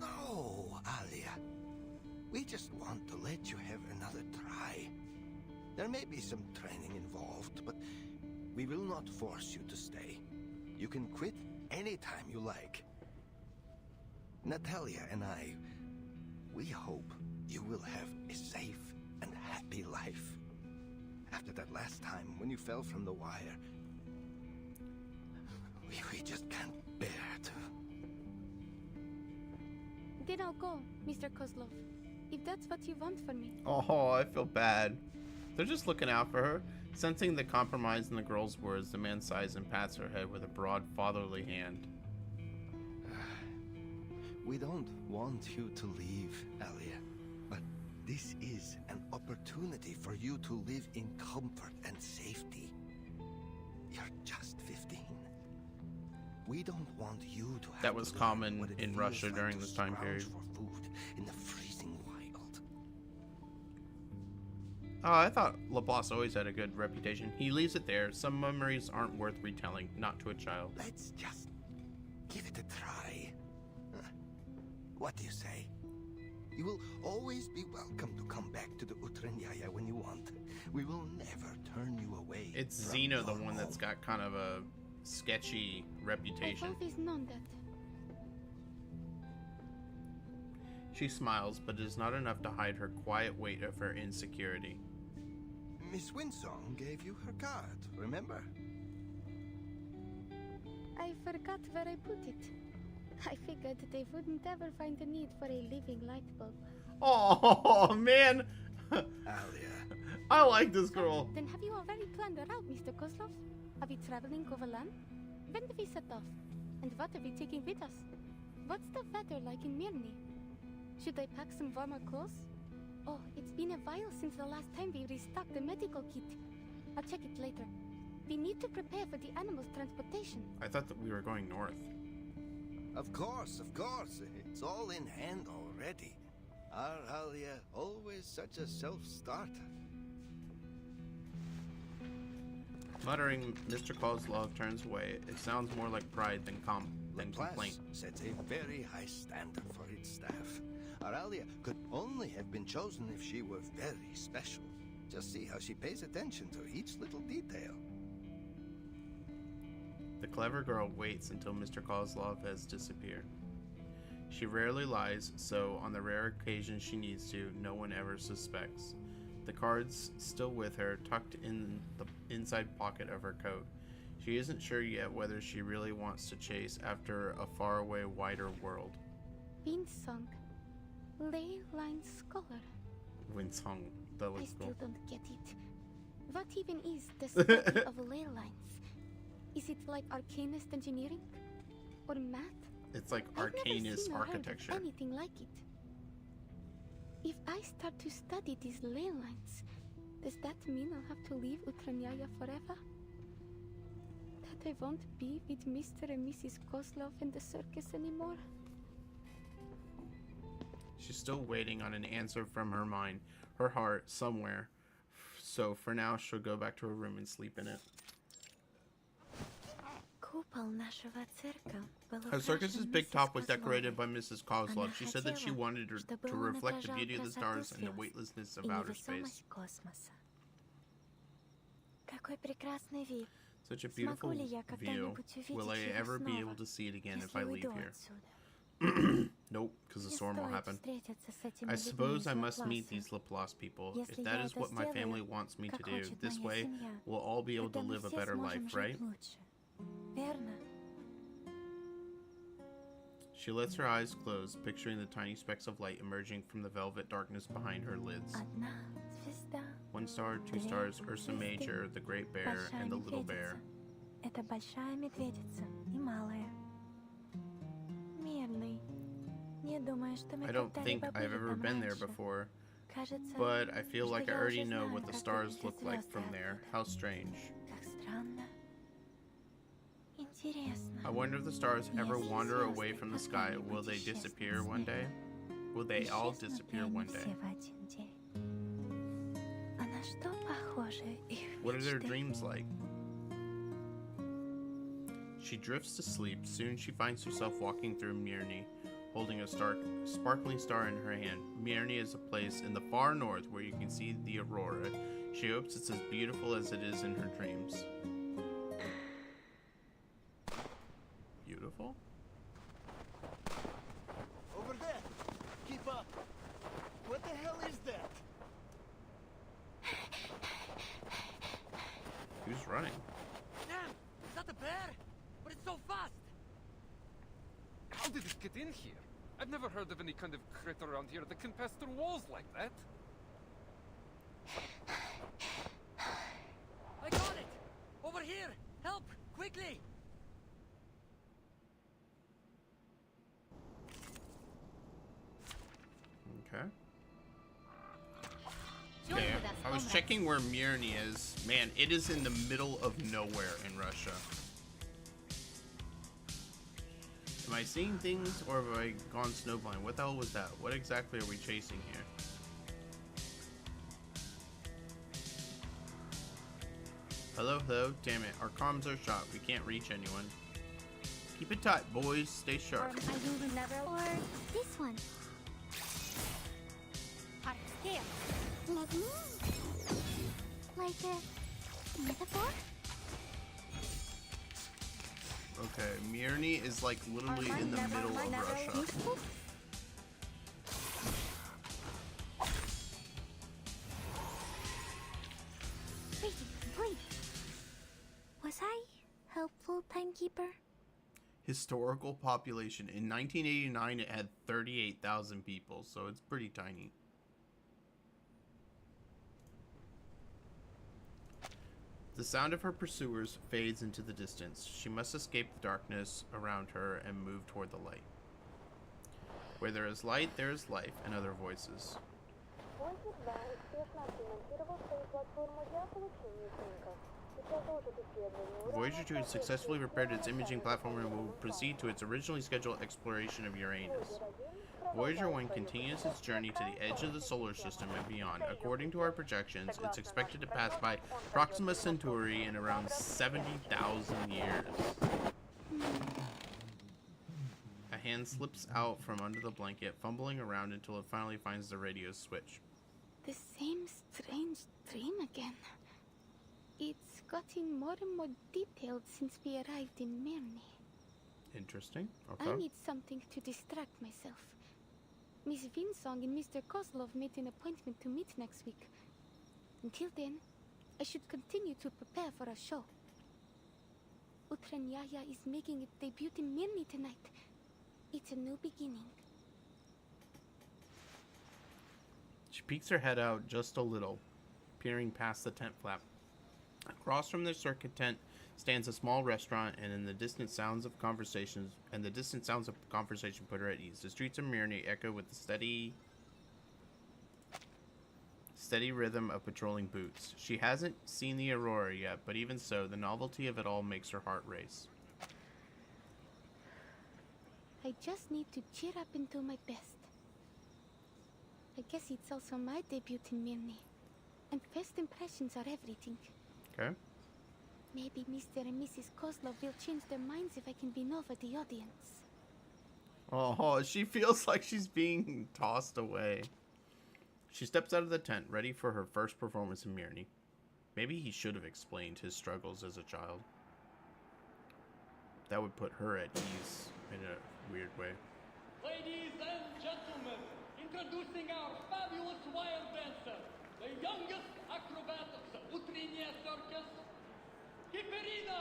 No, Alia. We just want to let you have another try. There may be some training involved, but we will not force you to stay. You can quit anytime you like. Natalia and I, we hope you will have a safe and happy life. After that last time when you fell from the wire, we just can't bear to. Then I'll go, Mr. Kozlov. If that's what you want for me. Oh, I feel bad. They're just looking out for her. Sensing the compromise in the girl's words, the man sighs and pats her head with a broad fatherly hand. We don't want you to leave, Alia, but this is an opportunity for you to live in comfort and safety. You're just 15. We don't want you to have That was to common what it in feels Russia like during to this time scrounge period. for food in the freezing wild. Oh, I thought Laplace always had a good reputation. He leaves it there. Some memories aren't worth retelling, not to a child. Let's just give it a try. What do you say? You will always be welcome to come back to the Utranyaya when you want. We will never turn you away. It's from Xena, the your one that's home. got kind of a sketchy reputation. I've always known that. She smiles, but it is not enough to hide her quiet weight of her insecurity. Miss Winsong gave you her card, remember? I forgot where I put it. I figured they wouldn't ever find the need for a living light bulb. Oh, man! Alia. I like this girl. Then have you already planned a route, Mr. Kozlov? Are we traveling overland? When do we set off? And what are we taking with us? What's the weather like in Mirny? Should I pack some warmer clothes? Oh, it's been a while since the last time we restocked the medical kit. I'll check it later. We need to prepare for the animals' transportation. I thought that we were going north. Of course. It's all in hand already. Our Alia, always such a self-starter. Muttering, Mr. Kozlov turns away. It sounds more like pride than Laplace complaint. sets a very high standard for its staff. Our Alia could only have been chosen if she were very special. Just see how she pays attention to each little detail. The clever girl waits until Mr. Kozlov has disappeared. She rarely lies, so on the rare occasion she needs to, no one ever suspects. The card's still with her, tucked in the inside pocket of her coat. She isn't sure yet whether she really wants to chase after a faraway, wider world. Winsong. Ley line scholar. Winsong, that I looks still cool. don't get it. What even is the study of ley lines? Is it like arcanist engineering? Or math? It's like I've never arcanist seen or heard of architecture. anything like it. If I start to study these ley lines, does that mean I'll have to leave Utranyaya forever? That I won't be with Mr. and Mrs. Kozlov in the circus anymore? She's still waiting on an answer from her mind, her heart, somewhere. So for now, she'll go back to her room and sleep in it. Her circus's big top was decorated by Mrs. Kozlov. She said that she wanted her to reflect the beauty of the stars and the weightlessness of outer space. Such a beautiful view. Will I ever be able to see it again if I leave here? Nope, because the storm will happen. I suppose I must meet these Laplace people. If that is what my family wants me to do, this way we'll all be able to live a better life, right? She lets her eyes close, picturing the tiny specks of light emerging from the velvet darkness behind her lids. 1 star, 2 stars, Ursa Major, the Great Bear, and the Little Bear. I don't think I've ever been there before, but I feel like I already know what the stars look like from there. How strange. I wonder if the stars ever wander away from the sky. Will they disappear one day? Will they all disappear one day? What are their dreams like? She drifts to sleep. Soon she finds herself walking through Mirny, holding a sparkling star in her hand. Mirny is a place in the far north where you can see the aurora. She hopes it's as beautiful as it is in her dreams. Beautiful? Over there! Keep up! What the hell is that? Who's running? Damn! Is that a bear? But it's so fast! How did it get in here? I've never heard of any kind of critter around here that can pass through walls like that. I got it! Over here! Help! Quickly! Okay. Okay, I was checking where Mirny is. Man, it is in the middle of nowhere in Russia. Am I seeing things, or have I gone snowblind? What the hell was that? What exactly are we chasing here? Hello, hello. Damn it, our comms are shot. We can't reach anyone. Keep it tight, boys. Stay sharp. Or this one. Like me. Like a metaphor? Okay, Mirny is like literally in the middle of Russia. Wait. Was I helpful, timekeeper? Historical population. In 1989, it had 38,000 people, so it's pretty tiny. The sound of her pursuers fades into the distance. She must escape the darkness around her and move toward the light. Where there is light, there is life, and other voices. Voyager 2 has successfully repaired its imaging platform and will proceed to its originally scheduled exploration of Uranus. Voyager 1 continues its journey to the edge of the solar system and beyond. According to our projections, it's expected to pass by Proxima Centauri in around 70,000 years. A hand slips out from under the blanket, fumbling around until it finally finds the radio switch. The same strange dream again. It's gotten more and more detailed since we arrived in Mirny. Interesting. Okay. I need something to distract myself. Miss Vinsong and Mr. Kozlov made an appointment to meet next week. Until then, I should continue to prepare for a show. Utranyaya is making its debut in Mirny tonight. It's a new beginning. She peeks her head out just a little, peering past the tent flap. Across from the circuit tent stands a small restaurant, and in the distant sounds of conversation put her at ease. The streets of Mirny echo with the steady rhythm of patrolling boots. She hasn't seen the aurora yet, but even so, the novelty of it all makes her heart race. I just need to cheer up and do my best. I guess it's also my debut in Mirny. And first impressions are everything. Okay. Maybe Mr. and Mrs. Kozlov will change their minds if I can win over the audience. Oh, she feels like she's being tossed away. She steps out of the tent, ready for her first performance in Mirny. Maybe he should have explained his struggles as a child. That would put her at ease in a weird way. Ladies and gentlemen, introducing our fabulous wild dancer, the youngest acrobat of the Utrinia Circus, Kiperina!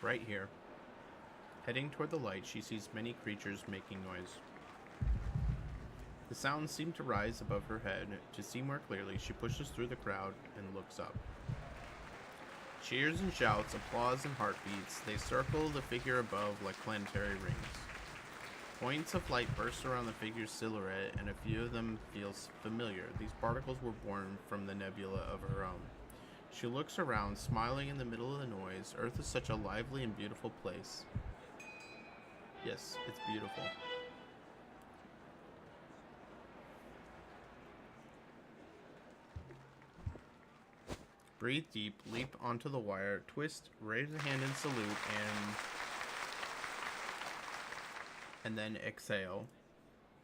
Right here. Heading toward the light, she sees many creatures making noise. The sounds seem to rise above her head. To see more clearly, she pushes through the crowd and looks up. Cheers and shouts, applause and heartbeats, they circle the figure above like planetary rings. Points of light burst around the figure's silhouette, and a few of them feel familiar. These particles were born from the nebula of her own. She looks around, smiling in the middle of the noise. Earth is such a lively and beautiful place. Yes, it's beautiful. Breathe deep, leap onto the wire, twist, raise a hand in salute, and then exhale.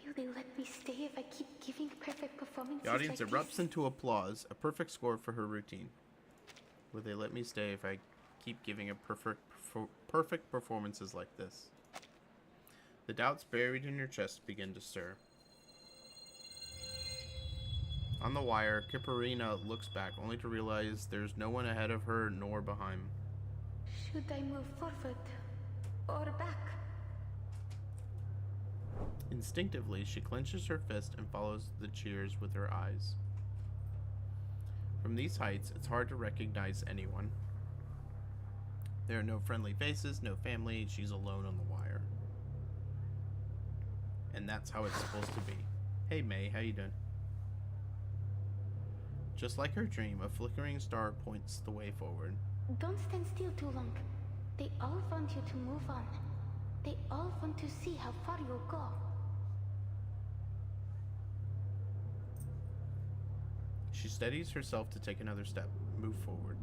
Will they let me stay if I keep giving perfect performances? The audience like erupts this? into applause, a perfect score for her routine. Will they let me stay if I keep giving a perfect performances like this? The doubts buried in your chest begin to stir. On the wire, Kiperina looks back, only to realize there's no one ahead of her nor behind. Should I move forward or back? Instinctively, she clenches her fist and follows the cheers with her eyes. From these heights, it's hard to recognize anyone. There are no friendly faces, no family, she's alone on the wire. And that's how it's supposed to be. Hey May, how you doing? Just like her dream, a flickering star points the way forward. Don't stand still too long. They all want you to move on. They all want to see how far you'll go. She steadies herself to take another step, move forward.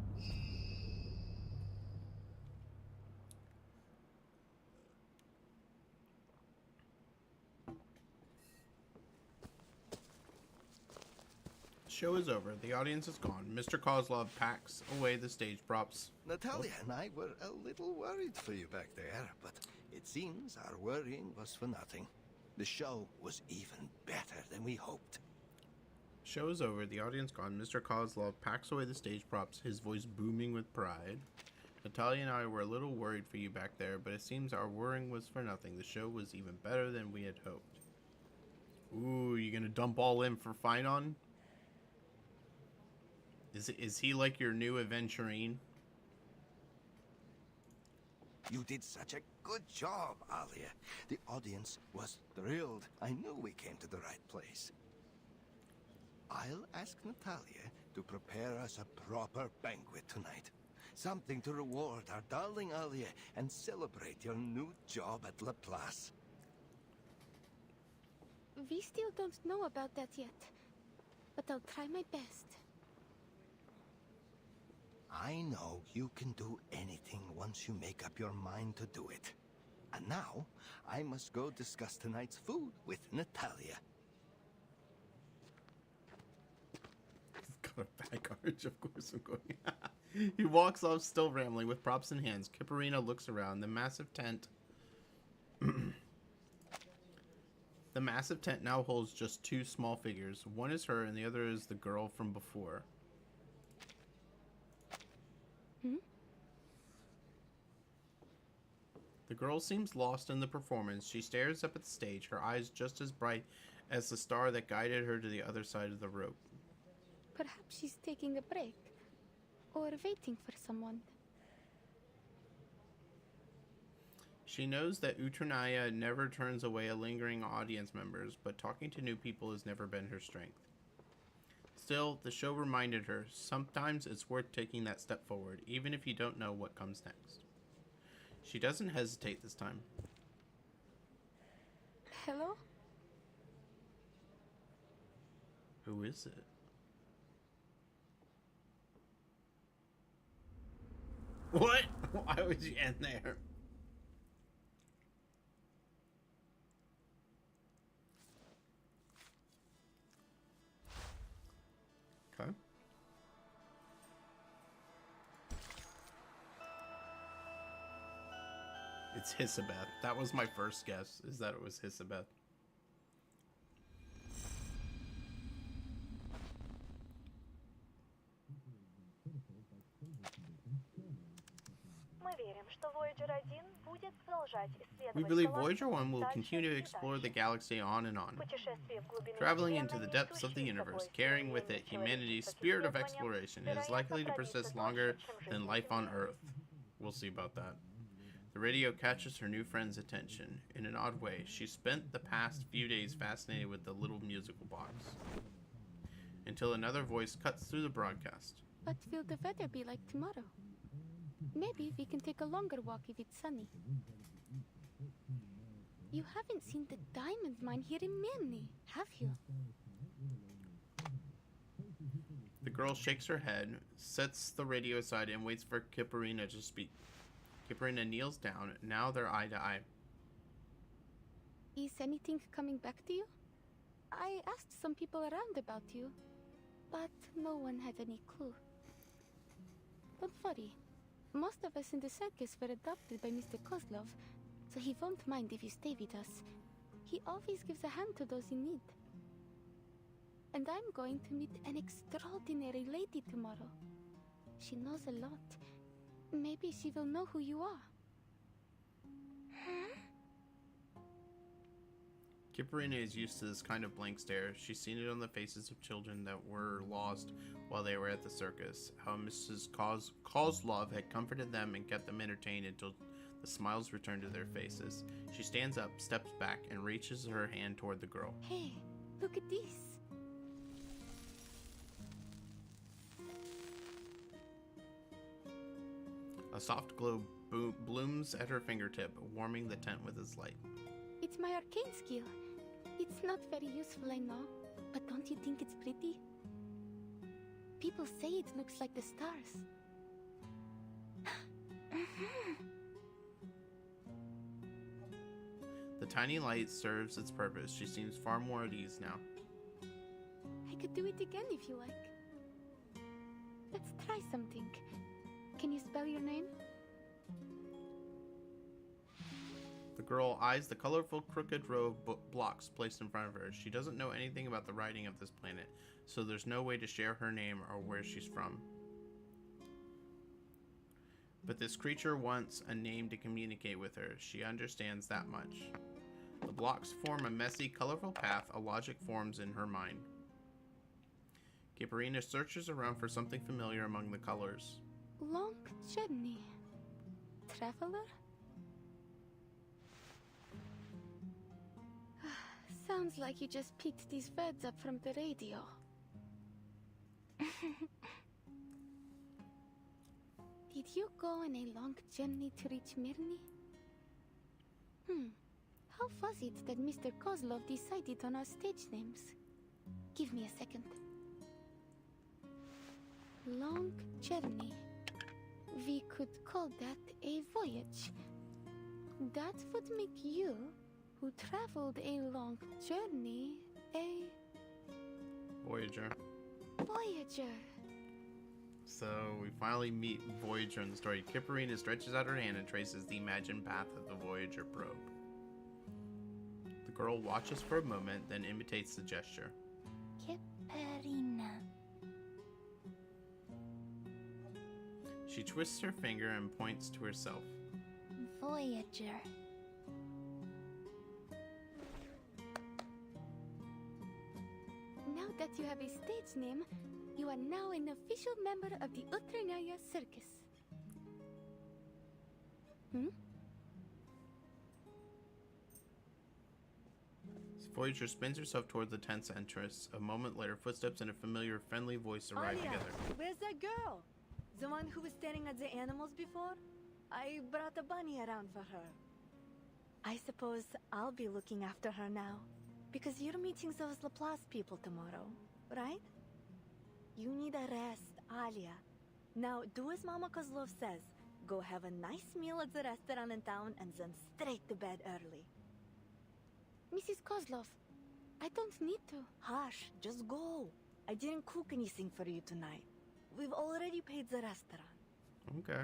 Show is over. The audience is gone. Mr. Kozlov packs away the stage props. Natalia and I were a little worried for you back there, but it seems our worrying was for nothing. The show was even better than we hoped. Show is over. The audience gone. Mr. Kozlov packs away the stage props, his voice booming with pride. Natalia and I were a little worried for you back there, but it seems our worrying was for nothing. The show was even better than we had hoped. Ooh, you gonna dump all in for Finon? Is he like your new Aventurine? You did such a good job, Alia. The audience was thrilled. I knew we came to the right place. I'll ask Natalia to prepare us a proper banquet tonight. Something to reward our darling Alia and celebrate your new job at Laplace. We still don't know about that yet, but I'll try my best. I know you can do anything once you make up your mind to do it. And now, I must go discuss tonight's food with Natalia. Got a bag arch, of course I'm going. He walks off, still rambling, with props in hands. Kiperina looks around. The massive tent... The massive tent now holds just two small figures. One is her, and the other is the girl from before. The girl seems lost in the performance. She stares up at the stage, her eyes just as bright as the star that guided her to the other side of the rope. Perhaps she's taking a break, or waiting for someone. She knows that Uternaya never turns away a lingering audience members, but talking to new people has never been her strength. Still, the show reminded her, sometimes it's worth taking that step forward, even if you don't know what comes next. She doesn't hesitate this time. Hello? Who is it? What? Why would you end there? Okay. It's Hisabeth. That was my first guess, is that it was Hisabeth. We believe Voyager 1 will continue to explore the galaxy on and on, traveling into the depths of the universe, carrying with it humanity's spirit of exploration. It is likely to persist longer than life on Earth. We'll see about that. The radio catches her new friend's attention. In an odd way, she spent the past few days fascinated with the little musical box. Until another voice cuts through the broadcast. What will the weather be like tomorrow? Maybe we can take a longer walk if it's sunny. You haven't seen the diamond mine here in Mirny, have you? The girl shakes her head, sets the radio aside, and waits for Kiparina to speak. Kiparina kneels down. Now they're eye to eye. Is anything coming back to you? I asked some people around about you, but no one had any clue. Don't worry. Most of us in the circus were adopted by Mr. Kozlov, so he won't mind if you stay with us. He always gives a hand to those in need. And I'm going to meet an extraordinary lady tomorrow. She knows a lot. Maybe she will know who you are. Kiparina is used to this kind of blank stare. She's seen it on the faces of children that were lost while they were at the circus. How Mrs. Kozlov had comforted them and kept them entertained until the smiles returned to their faces. She stands up, steps back, and reaches her hand toward the girl. Hey, look at this. A soft glow blooms at her fingertip, warming the tent with its light. It's my arcane skill. It's not very useful, I know, but don't you think it's pretty? People say it looks like the stars. The tiny light serves its purpose. She seems far more at ease now. I could do it again if you like. Let's try something. Can you spell your name? The girl eyes the colorful crooked row of blocks placed in front of her. She doesn't know anything about the writing of this planet, so there's no way to share her name or where she's from. But this creature wants a name to communicate with her. She understands that much. The blocks form a messy, colorful path. A logic forms in her mind. Kiparina searches around for something familiar among the colors. Long journey. Traveler? Sounds like you just picked these words up from the radio. Did you go on a long journey to reach Mirny? How was it that Mr. Kozlov decided on our stage names? Give me a second. Long journey. We could call that a voyage. That would make you, who traveled a long journey, a... Voyager. Voyager. So we finally meet Voyager in the story. Kiparina stretches out her hand and traces the imagined path of the Voyager probe. The girl watches for a moment, then imitates the gesture. Kiparina. She twists her finger and points to herself. Voyager. Now that you have a stage name, you are now an official member of the Utranaya Circus. Voyager spins herself towards the tent's entrance. A moment later, footsteps and a familiar, friendly voice arrive Alia, together. where's that girl? The one who was staring at the animals before? I brought a bunny around for her. I suppose I'll be looking after her now. Because you're meeting those Laplace people tomorrow, right? You need a rest, Alia. Now, do as Mama Kozlov says. Go have a nice meal at the restaurant in town and then straight to bed early. Mrs. Kozlov, I don't need to. Hush, just go. I didn't cook anything for you tonight. We've already paid the restaurant. Okay.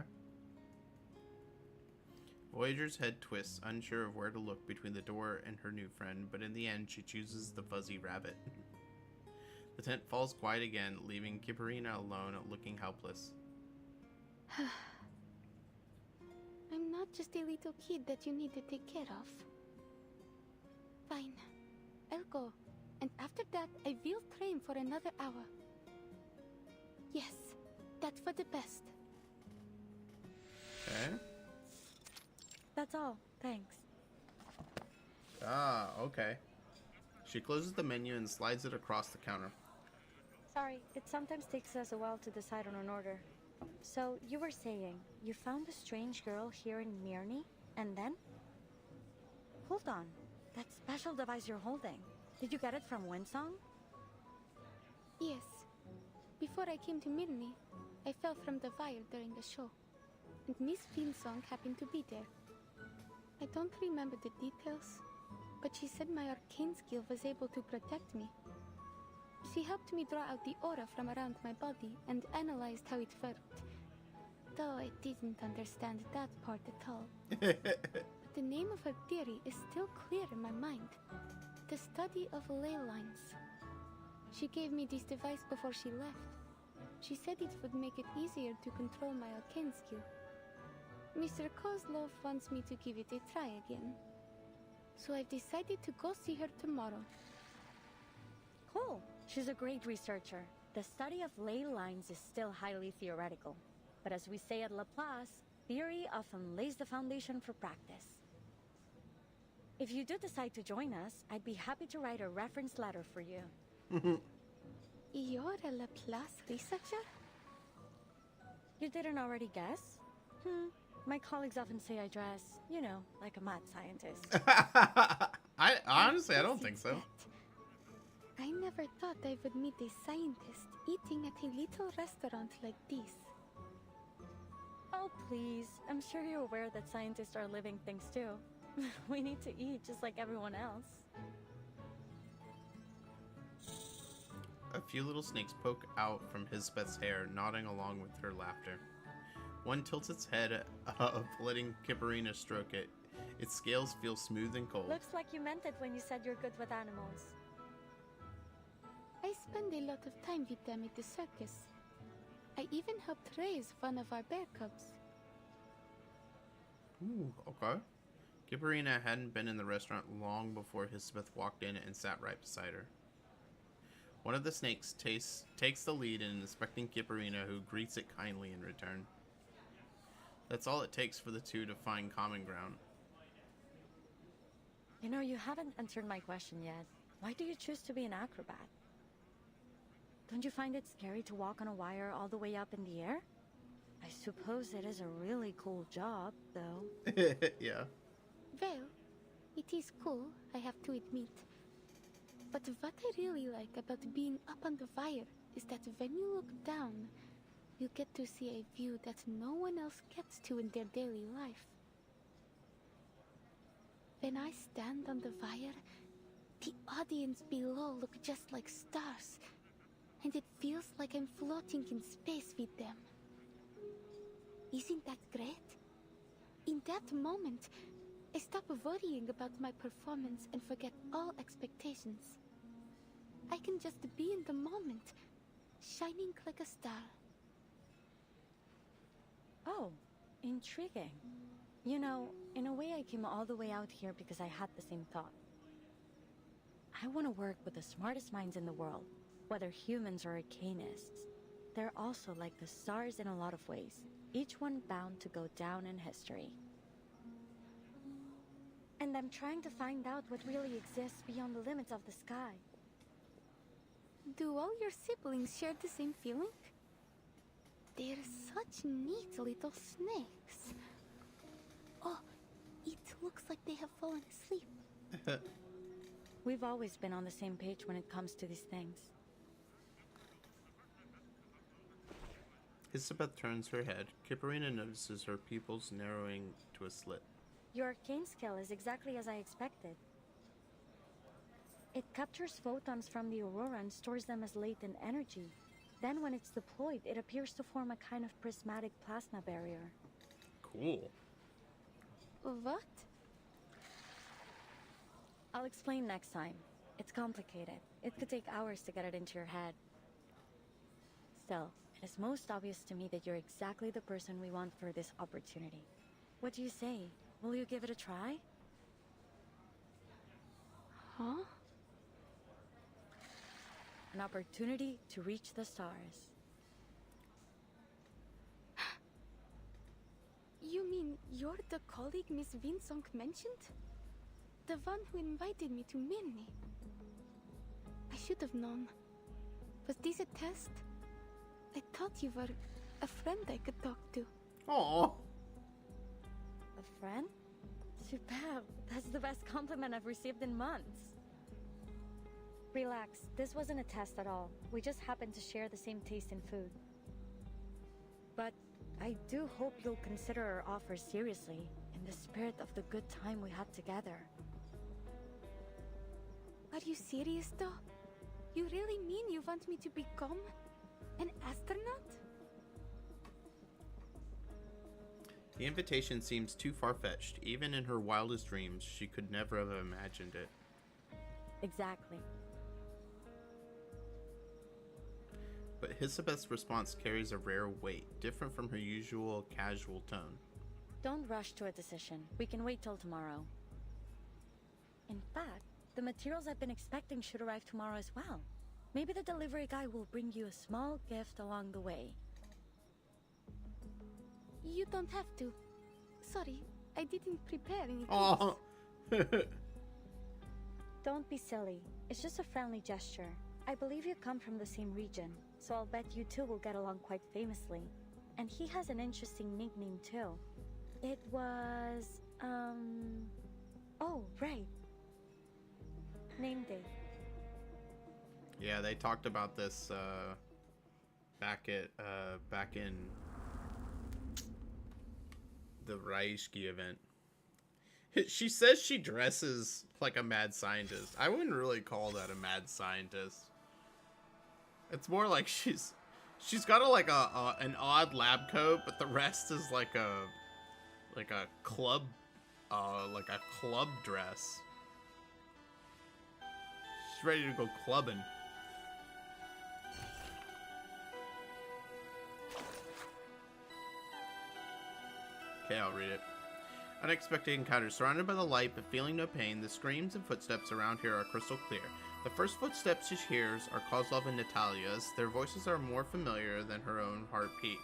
Voyager's head twists, unsure of where to look between the door and her new friend, but in the end, she chooses the fuzzy rabbit. The tent falls quiet again, leaving Kipperina alone, looking helpless. I'm not just a little kid that you need to take care of. Fine. I'll go. And after that, I will train for another hour. Yes, that's for the best. Okay. That's all. Thanks. Ah, okay. She closes the menu and slides it across the counter. Sorry, it sometimes takes us a while to decide on an order. So, you were saying, you found a strange girl here in Mirny, and then? Hold on. That special device you're holding, did you get it from Winsong? Yes. Before I came to Mirny, I fell from the wire during the show. And Miss Winsong happened to be there. I don't remember the details, but she said my arcane skill was able to protect me. She helped me draw out the aura from around my body and analyzed how it worked. Though I didn't understand that part at all. But the name of her theory is still clear in my mind. The study of ley lines. She gave me this device before she left. She said it would make it easier to control my arcane skill. Mr. Kozlov wants me to give it a try again. So I've decided to go see her tomorrow. Cool. She's a great researcher. The study of ley lines is still highly theoretical. But as we say at Laplace, theory often lays the foundation for practice. If you do decide to join us, I'd be happy to write a reference letter for you. You're a Laplace researcher? You didn't already guess? My colleagues often say I dress, you know, like a mad scientist. I honestly, I don't think so. I never thought I would meet a scientist eating at a little restaurant like this. Oh, please. I'm sure you're aware that scientists are living things too. We need to eat just like everyone else. A few little snakes poke out from Hisbeth's hair, nodding along with her laughter. One tilts its head up, letting Kipperina stroke it. Its scales feel smooth and cold. Looks like you meant it when you said you're good with animals. I spend a lot of time with them at the circus. I even helped raise one of our bear cubs. Ooh, okay. Kipperina hadn't been in the restaurant long before Hisbeth walked in and sat right beside her. One of the snakes takes the lead in inspecting Kipperina, who greets it kindly in return. That's all it takes for the two to find common ground. You know, you haven't answered my question yet. Why do you choose to be an acrobat? Don't you find it scary to walk on a wire all the way up in the air? I suppose it is a really cool job, though. Yeah. Well, it is cool, I have to admit. But what I really like about being up on the wire is that when you look down, you get to see a view that no one else gets to in their daily life. When I stand on the wire, the audience below look just like stars, and it feels like I'm floating in space with them. Isn't that great? In that moment, I stop worrying about my performance and forget all expectations. I can just be in the moment, shining like a star. Oh, intriguing. You know, in a way I came all the way out here because I had the same thought. I want to work with the smartest minds in the world, whether humans or arcanists. They're also like the stars in a lot of ways, each one bound to go down in history. And And I'm trying to find out what really exists beyond the limits of the sky. Do all your siblings share the same feeling? They're such neat little snakes. Oh, it looks like they have fallen asleep. We've always been on the same page when it comes to these things. Isabeth turns her head. Kipperina notices her pupils narrowing to a slit. Your arcane skill is exactly as I expected. It captures photons from the aurora and stores them as latent energy. Then when it's deployed, it appears to form a kind of prismatic plasma barrier. Cool. What? I'll explain next time. It's complicated. It could take hours to get it into your head. Still, it is most obvious to me that you're exactly the person we want for this opportunity. What do you say? Will you give it a try? Huh? An opportunity to reach the stars. You mean you're the colleague Miss Vinsong mentioned? The one who invited me to Mirny? I should have known. Was this a test? I thought you were a friend I could talk to. Aww. A friend? Superb. That's the best compliment I've received in months. Relax, this wasn't a test at all. We just happened to share the same taste in food. But I do hope you'll consider our offer seriously, in the spirit of the good time we had together. Are you serious though? You really mean you want me to become an astronaut? The invitation seems too far-fetched. Even in her wildest dreams, she could never have imagined it. Exactly. But Hisabeth's response carries a rare weight, different from her usual casual tone. Don't rush to a decision. We can wait till tomorrow. In fact, the materials I've been expecting should arrive tomorrow as well. Maybe the delivery guy will bring you a small gift along the way. You don't have to. Sorry, I didn't prepare any. Oh. Don't be silly. It's just a friendly gesture. I believe you come from the same region, so I'll bet you two will get along quite famously. And he has an interesting nickname too. It was, oh, right. Name day. Yeah, they talked about this back in the Raishki event. She says she dresses like a mad scientist. I wouldn't really call that a mad scientist. It's more like she's got an odd lab coat, but the rest is like a club dress. She's ready to go clubbing. Okay, I'll read it. Unexpected encounter. Surrounded by the light, but feeling no pain, the screams and footsteps around here are crystal clear. The first footsteps she hears are Kozlov and Natalia's. Their voices are more familiar than her own heartbeat.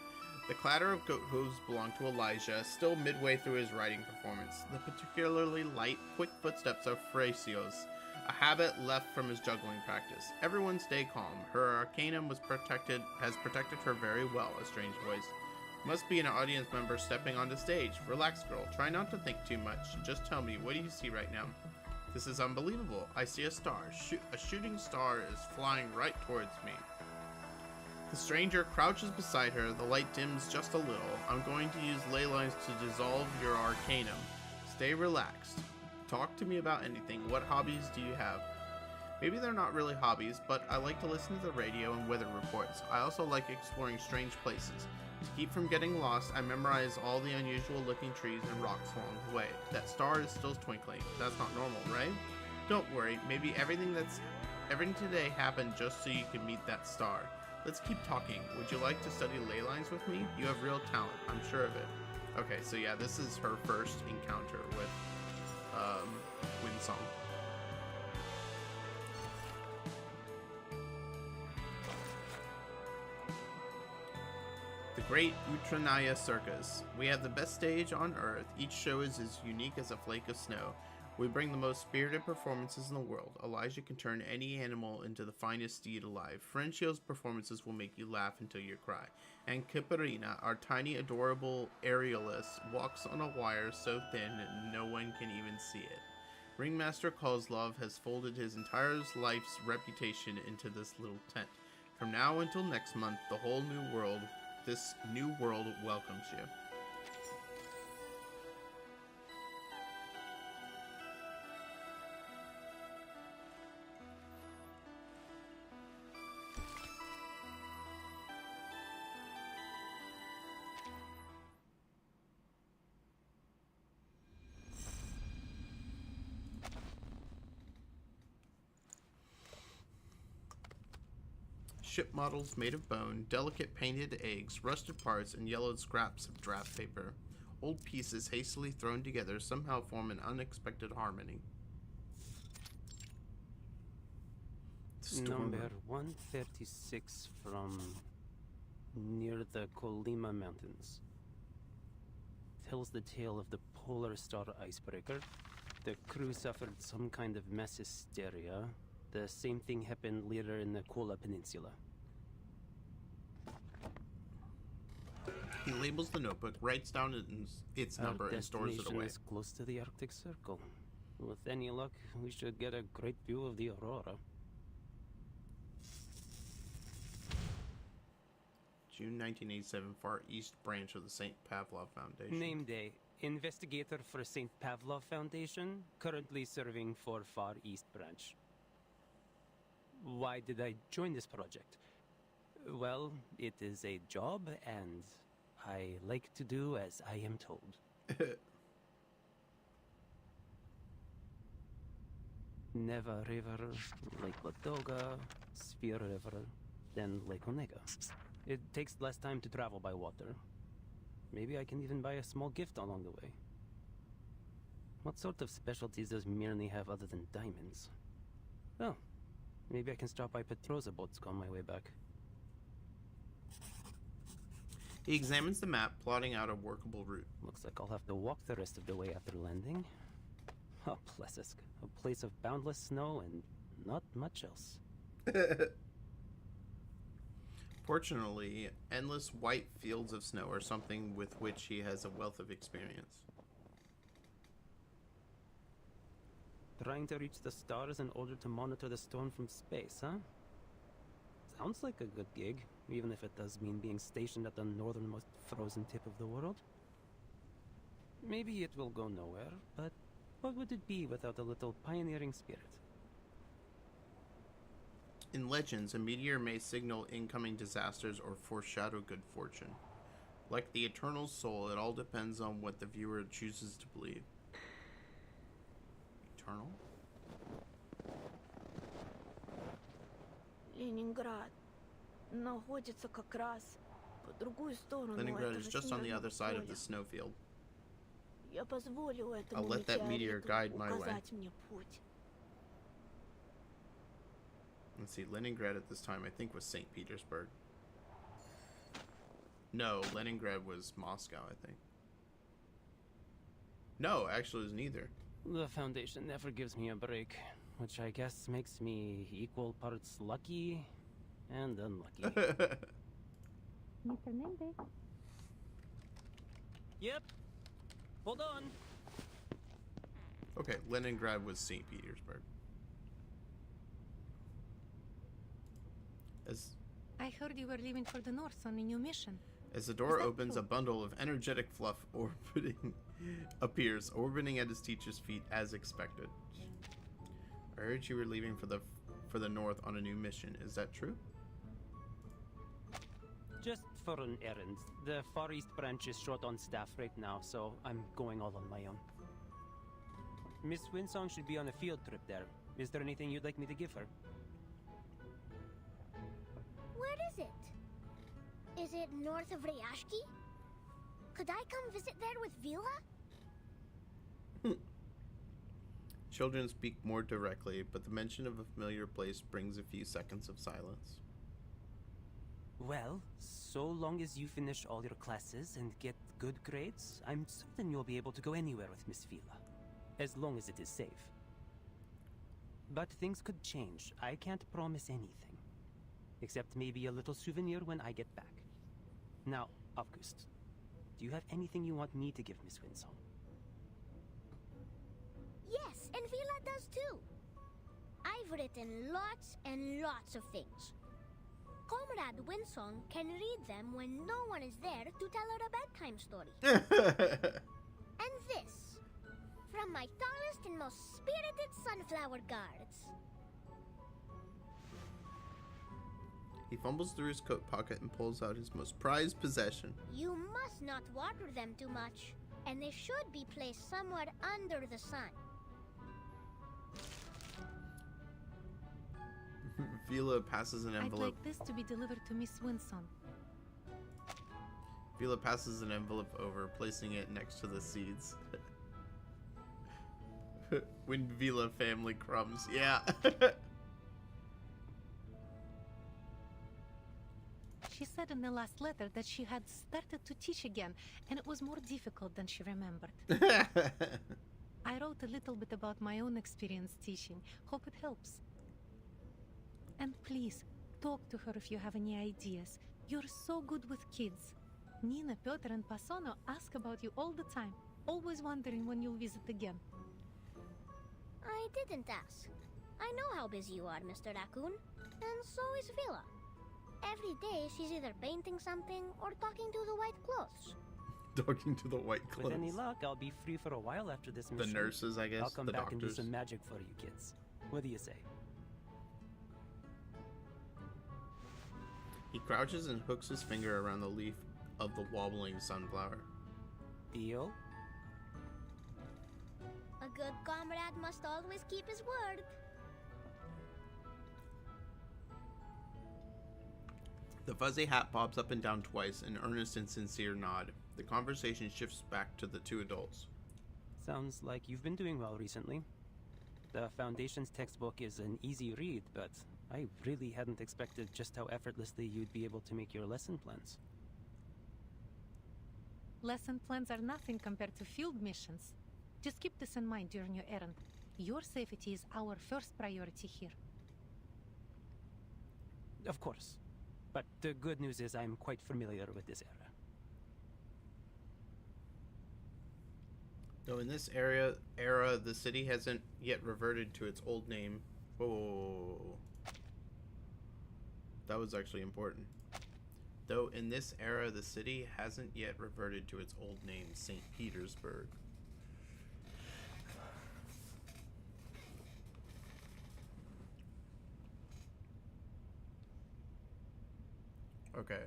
The clatter of goat hooves belong to Elijah, still midway through his writing performance. The particularly light, quick footsteps of Frasios, a habit left from his juggling practice. Everyone stay calm. Her arcanum has protected her very well, a strange voice. Must be an audience member stepping onto stage. Relax, girl. Try not to think too much. Just tell me, what do you see right now? This is unbelievable. I see a star. A shooting star is flying right towards me. The stranger crouches beside her. The light dims just a little. I'm going to use ley lines to dissolve your arcanum. Stay relaxed. Talk to me about anything. What hobbies do you have? Maybe they're not really hobbies, but I like to listen to the radio and weather reports. I also like exploring strange places. To keep from getting lost, I memorize all the unusual looking trees and rocks along the way. That star is still twinkling. That's not normal, right? Don't worry, maybe everything today happened just so you can meet that star. Let's keep talking. Would you like to study ley lines with me? You have real talent, I'm sure of it. Okay, so yeah, this is her first encounter with Winsong. The Great Utranaya Circus. We have the best stage on Earth. Each show is as unique as a flake of snow. We bring the most spirited performances in the world. Elijah can turn any animal into the finest steed alive. Ferencio's performances will make you laugh until you cry. And Kiparina, our tiny, adorable aerialist, walks on a wire so thin no one can even see it. Ringmaster Kozlov has folded his entire life's reputation into this little tent. From now until next month, this new world welcomes you. Ship models made of bone, delicate painted eggs, rusted parts, and yellowed scraps of draft paper. Old pieces hastily thrown together somehow form an unexpected harmony. Number 136 from near the Colima Mountains. Tells the tale of the Polar Star icebreaker. The crew suffered some kind of mass hysteria. The same thing happened later in the Kola Peninsula. He labels the notebook, writes down its number, and stores it away. Is close to the Arctic Circle. With any luck, we should get a great view of the aurora. June 1987, Far East Branch of the St. Pavlov Foundation. Name day. Investigator for St. Pavlov Foundation, currently serving for Far East Branch. Why did I join this project? Well, it is a job, and I like to do as I am told. Neva River, Lake Ladoga, Sphere River, then Lake Onega. It takes less time to travel by water. Maybe I can even buy a small gift along the way. What sort of specialties does Mirny have other than diamonds? Oh, maybe I can stop by Petrozabotsk on my way back. He examines the map, plotting out a workable route. Looks like I'll have to walk the rest of the way after landing. Oh, Plessisk. A place of boundless snow and not much else. Fortunately, endless white fields of snow are something with which he has a wealth of experience. Trying to reach the stars in order to monitor the storm from space, huh? Sounds like a good gig, even if it does mean being stationed at the northernmost frozen tip of the world. Maybe it will go nowhere, but what would it be without a little pioneering spirit? In legends, a meteor may signal incoming disasters or foreshadow good fortune. Like the eternal soul, it all depends on what the viewer chooses to believe. Eternal? Leningrad находится как раз по другую сторону Leningrad этого is just on the other side of поля. the snowfield. Я позволю этому I'll let that meteor метеориту guide my way. указать мне путь. Let's see, Leningrad at this time I think was St. Petersburg. No, Leningrad was Moscow, I think. No, actually it was neither. The Foundation never gives me a break, which I guess makes me equal parts lucky and unlucky. Mr. Nimby. Yep. Hold on. Okay, Leningrad was St. Petersburg. I heard you were leaving for the north on a new mission. As the door Is that opens, true? a bundle of energetic fluff appears, orbiting at his teacher's feet as expected. I heard you were leaving for the north on a new mission. Is that true? Just for an errand. The Far East Branch is short on staff right now, so I'm going all on my own. Miss Winsong should be on a field trip there. Is there anything you'd like me to give her? Where is it? Is it north of Ryashki? Could I come visit there with Vila? Children speak more directly, but the mention of a familiar place brings a few seconds of silence. Well, so long as you finish all your classes and get good grades, I'm certain you'll be able to go anywhere with Miss Vila. as long as it is safe. But things could change. I can't promise anything. Except maybe a little souvenir when I get back. Now, August, do you have anything you want me to give Miss Winsong? Yes, and Vila does too. I've written lots and lots of things. Comrade Winsong can read them when no one is there to tell her a bedtime story. And this, from my tallest and most spirited sunflower guards. He fumbles through his coat pocket and pulls out his most prized possession. You must not water them too much, and they should be placed somewhere under the sun. Vila passes an I'd envelope. like this to be delivered to Miss Winsong. Vila passes an envelope over, placing it next to the seeds. When Vila family crumbs, yeah. She said in the last letter that she had started to teach again, and it was more difficult than she remembered. I wrote a little bit about my own experience teaching. Hope it helps. And please, talk to her if you have any ideas. You're so good with kids. Nina, Piotr, and Pasono ask about you all the time, always wondering when you'll visit again. I didn't ask. I know how busy you are, Mr. Raccoon, and so is Vila. Every day she's either painting something or talking to the white clothes. Talking to the white clothes. With any luck, I'll be free for a while after this The mission. nurses, I guess, I'll come the back and do doctors. some magic for you kids. What do you say? He crouches and hooks his finger around the leaf of the wobbling sunflower. Deal? A good comrade must always keep his word. The fuzzy hat bobs up and down twice, an earnest and sincere nod. The conversation shifts back to the two adults. Sounds like you've been doing well recently. The Foundation's textbook is an easy read, but I really hadn't expected just how effortlessly you'd be able to make your lesson plans. Lesson plans are nothing compared to field missions. Just keep this in mind during your errand. Your safety is our first priority here. Of course. But the good news is I'm quite familiar with this era. Though in this era, the city hasn't yet reverted to its old name. Whoa. That was actually important. Though in this era, the city hasn't yet reverted to its old name, St. Petersburg. Okay.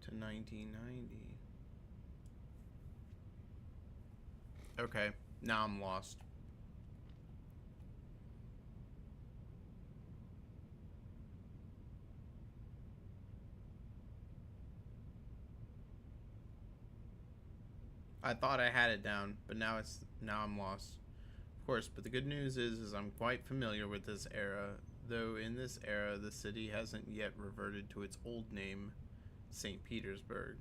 To 1990. Okay, now I'm lost. I thought I had it down, but now I'm lost. Of course, but the good news is I'm quite familiar with this era, though in this era the city hasn't yet reverted to its old name, St. Petersburg.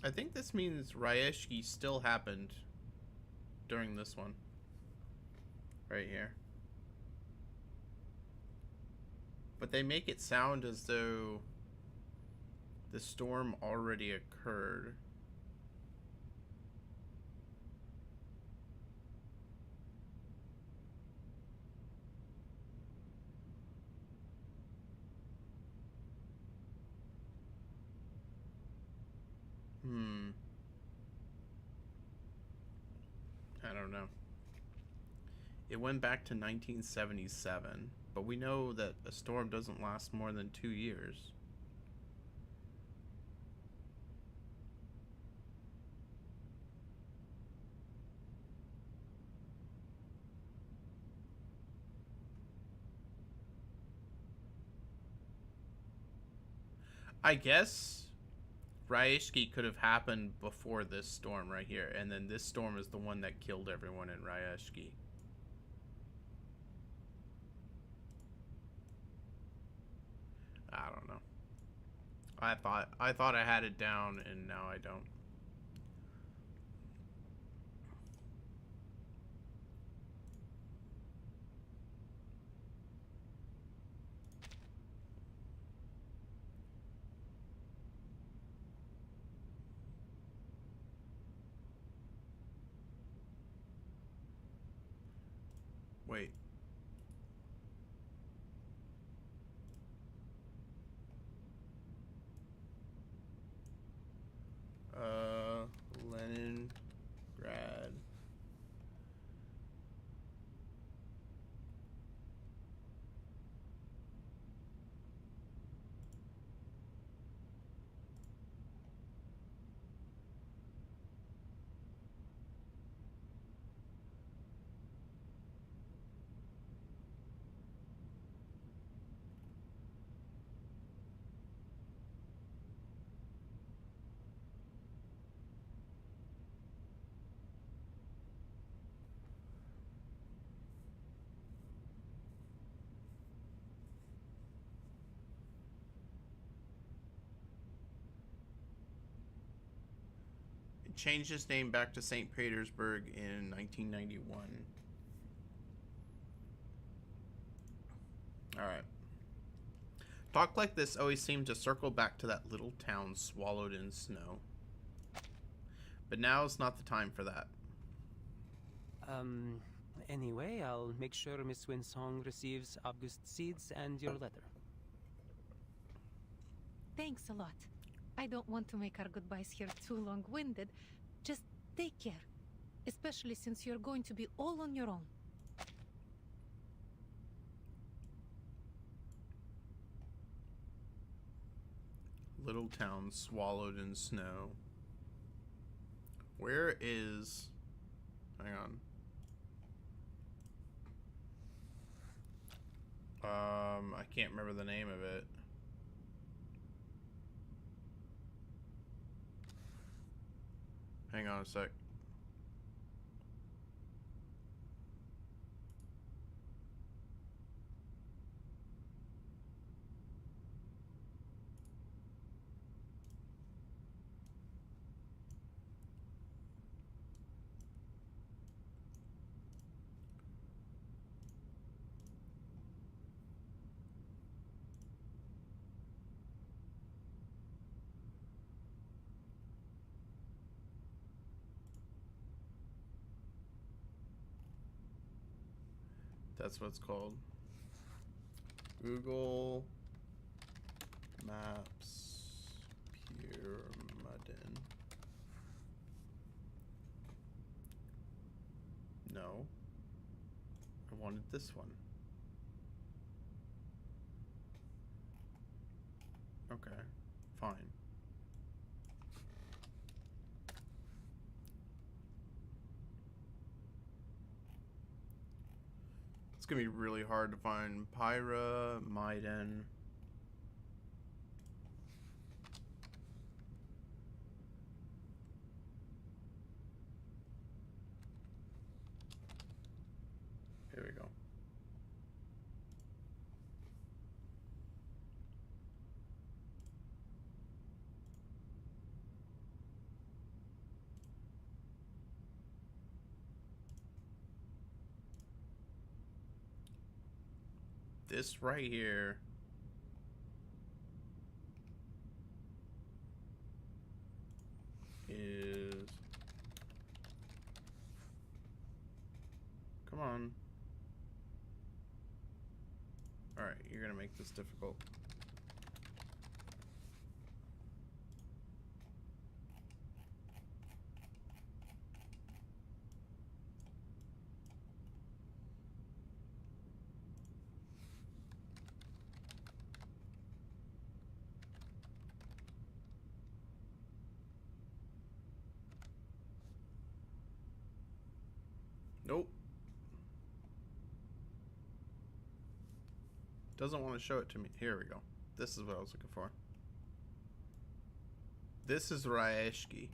I think this means Raishki still happened during this one. Right here. But they make it sound as though the storm already occurred. I don't know. It went back to 1977, but we know that a storm doesn't last more than 2 years. I guess Rayashki could have happened before this storm right here, and then this storm is the one that killed everyone in Rayashki. I don't know. I thought I had it down, and now I don't. Wait. Leningrad. Changed its name back to St. Petersburg in 1991. Alright. Talk like this always seemed to circle back to that little town swallowed in snow. But now's not the time for that. Anyway, I'll make sure Miss Winsong receives August seeds and your letter. Thanks a lot. I don't want to make our goodbyes here too long-winded. Just take care. Especially since you're going to be all on your own. Little town swallowed in snow. Where is... Hang on. I can't remember the name of it. Hang on a sec. That's what it's called. Google Maps Pyramiden. No. I wanted this one. Okay, fine. It's gonna be really hard to find Pyramiden. Here we go. This right here is... Come on. Alright, you're gonna make this difficult. Doesn't want to show it to me. Here we go. This is what I was looking for. This is Rayashki.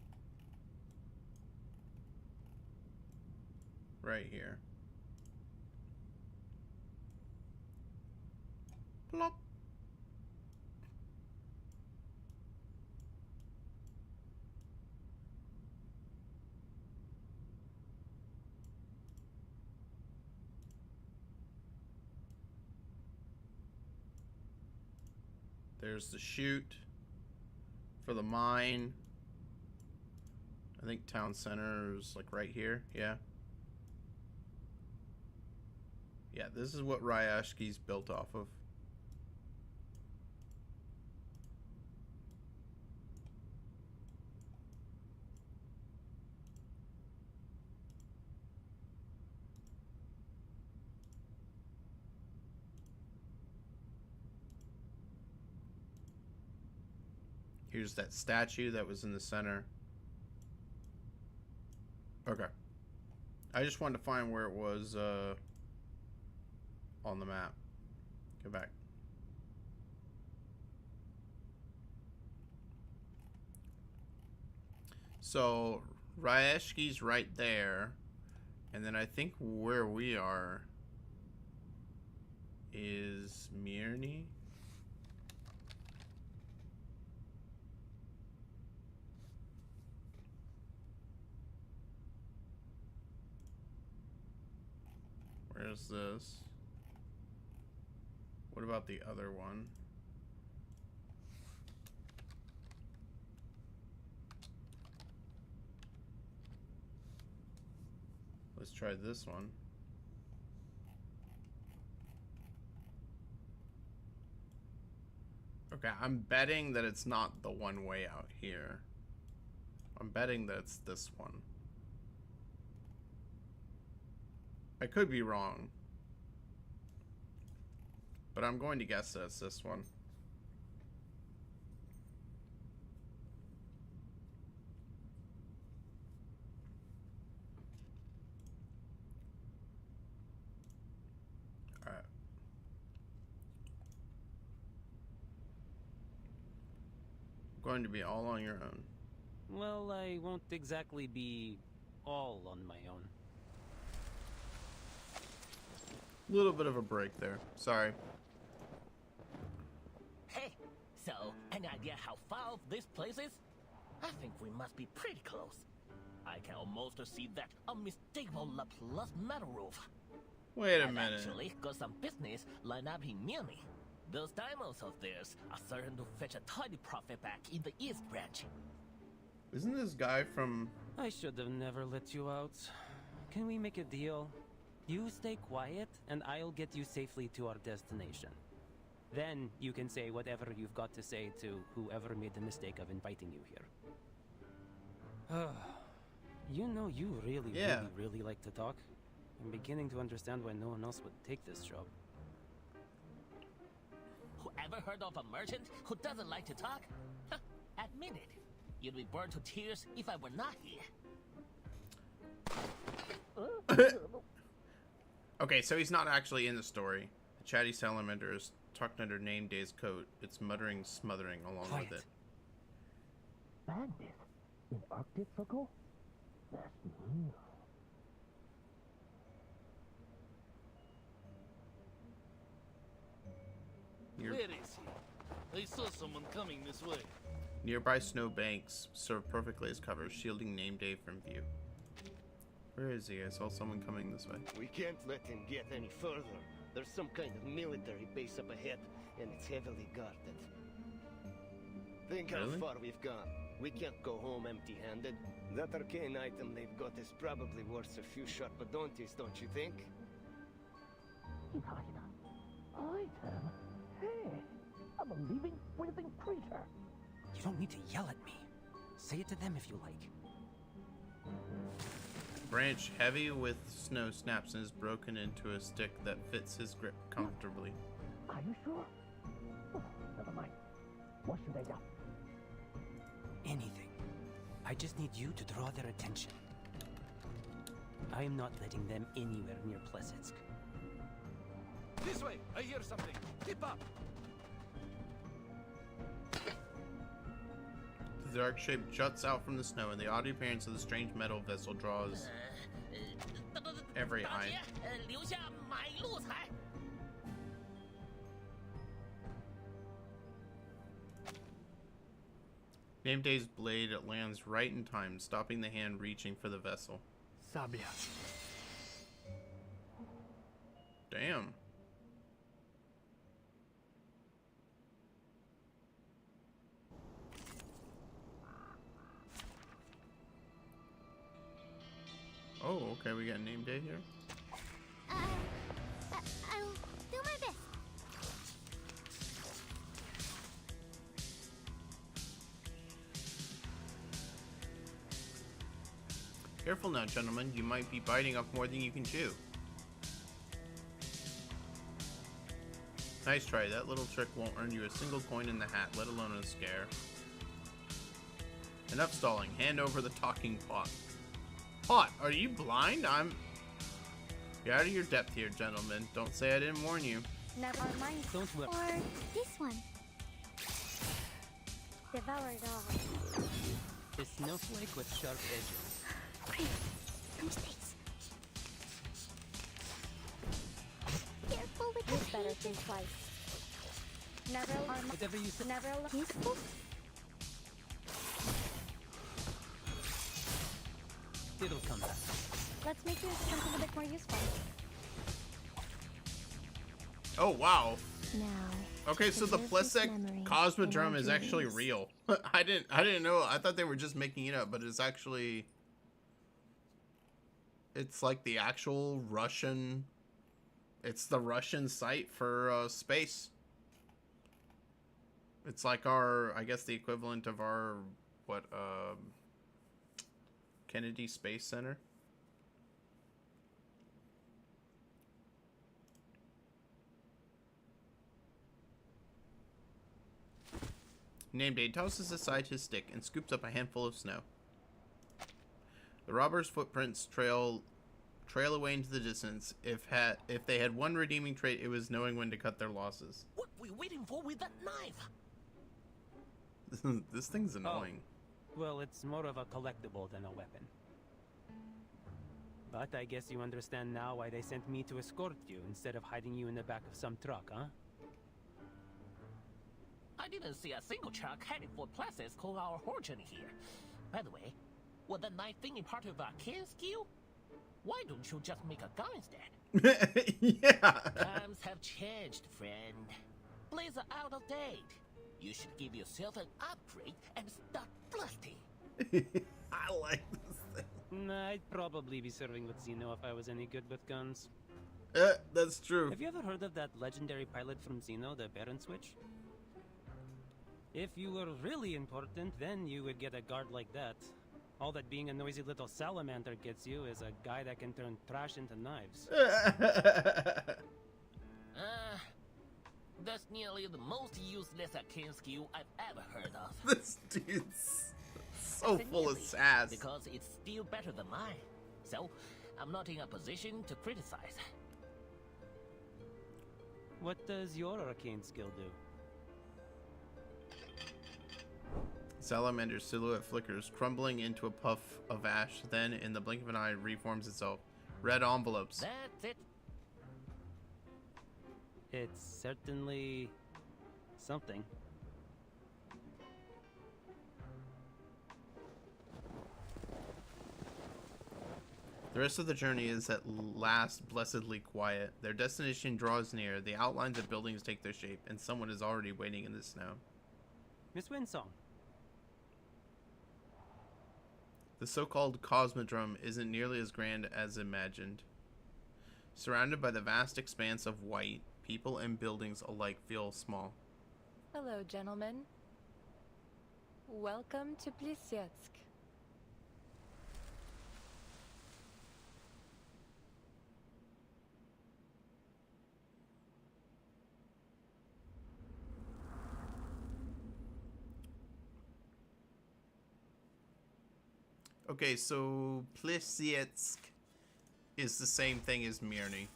Right here. Plop. There's the chute for the mine. I think town center is like right here. Yeah. Yeah, this is what Rayashki's built off of. Here's that statue that was in the center. Okay. I just wanted to find where it was on the map. Go back. So Rayashki's right there. And then I think where we are is Mirny. Where's this? What about the other one? Let's try this one. Okay, I'm betting that it's not the one way out here. I'm betting that it's this one. I could be wrong, but I'm going to guess that it's this one. All right. Going to be all on your own. Well, I won't exactly be all on my own. Little bit of a break there. Sorry. Hey, so any idea how far off this place is? I think we must be pretty close. I can almost see that unmistakable Laplace metal roof. Wait a I've minute. actually got some business lined up in Mirny. Those diamonds of theirs are certain to fetch a tidy profit back in the East Branch. Isn't this guy from... I should have never let you out. Can we make a deal? You stay quiet, and I'll get you safely to our destination. Then you can say whatever you've got to say to whoever made the mistake of inviting you here. You know you really like to talk. I'm beginning to understand why no one else would take this job. Whoever heard of a merchant who doesn't like to talk? Huh, admit it. You'd be burned to tears if I were not here. Okay, so he's not actually in the story. The chatty salamander is tucked under Name Day's coat. It's muttering, smothering along with it. Bandit in Arctic Circle? That's new. Where is he? I saw someone coming this way. Nearby snow banks serve perfectly as cover, shielding Name Day from view. Where is he? I saw someone coming this way. We can't let him get any further. There's some kind of military base up ahead, and it's heavily guarded. Think how far we've gone. We can't go home empty-handed. That arcane item they've got is probably worth a few sharpadontes, don't you think? Item? Hey, I'm a living, breathing creature. You don't need to yell at me. Say it to them if you like. Branch heavy with snow snaps and is broken into a stick that fits his grip comfortably. Are you sure? Oh, never mind. What should I do? Anything. I just need you to draw their attention. I am not letting them anywhere near Plesetsk. This way! I hear something. Keep up! The dark shape juts out from the snow, and the odd appearance of the strange metal vessel draws every eye. 留下买路财。 Name Day's blade lands right in time, stopping the hand reaching for the vessel. Sabia. Damn. Oh, okay, we got Name Day here. I'll do my best. Careful now, gentlemen. You might be biting off more than you can chew. Nice try. That little trick won't earn you a single coin in the hat, let alone a scare. Enough stalling. Hand over the talking pot. Pot, are you blind? You're out of your depth here, gentlemen. Don't say I didn't warn you. Never mind. Don't worry. Or this one. Devour it all. A snowflake with sharp edges. Great. No mistakes. Careful with You'd the better pages. think twice. Never Whatever you say. Never Useful? It'll come back. Let's make you something a bit more useful. Oh, wow. Now. Okay, so the preserve this Plesek memory Cosmodrome in is our actually dreams. real. I didn't know. I thought they were just making it up, but it's actually... It's like the actual Russian... It's the Russian site for space. It's like our, I guess the equivalent of our, Kennedy Space Center. Name Day tosses aside his stick and scoops up a handful of snow. The robbers' footprints trail away into the distance. If they had one redeeming trait, it was knowing when to cut their losses. What we waiting for with that knife? This thing's annoying. Oh. Well, it's more of a collectible than a weapon. But I guess you understand now why they sent me to escort you instead of hiding you in the back of some truck, huh? I didn't see a single truck heading for places called our origin here. By the way, was that knife thingy part of our kin skill? Why don't you just make a gun instead? Yeah. Times have changed, friend. Blades are out of date. You should give yourself an upgrade and start blasting. I like this thing. Nah, I'd probably be serving with Xeno if I was any good with guns. That's true. Have you ever heard of that legendary pilot from Xeno, the Baron Switch? If you were really important, then you would get a guard like that. All that being a noisy little salamander gets you is a guy that can turn trash into knives. That's nearly the most useless kin skill I've ever heard of. This dude's so full of sass. Because it's still better than mine. So, I'm not in a position to criticize. What does your arcane skill do? Salamander's silhouette flickers, crumbling into a puff of ash, then, in the blink of an eye, reforms itself. Red envelopes. That's it. It's certainly something. The rest of the journey is at last blessedly quiet. Their destination draws near, the outlines of buildings take their shape, and someone is already waiting in the snow. Miss Winsong. The so-called Cosmodrome isn't nearly as grand as imagined. Surrounded by the vast expanse of white, people and buildings alike feel small. Hello, gentlemen. Welcome to Plisetsk. Okay, so Plisetsk is the same thing as Mirny.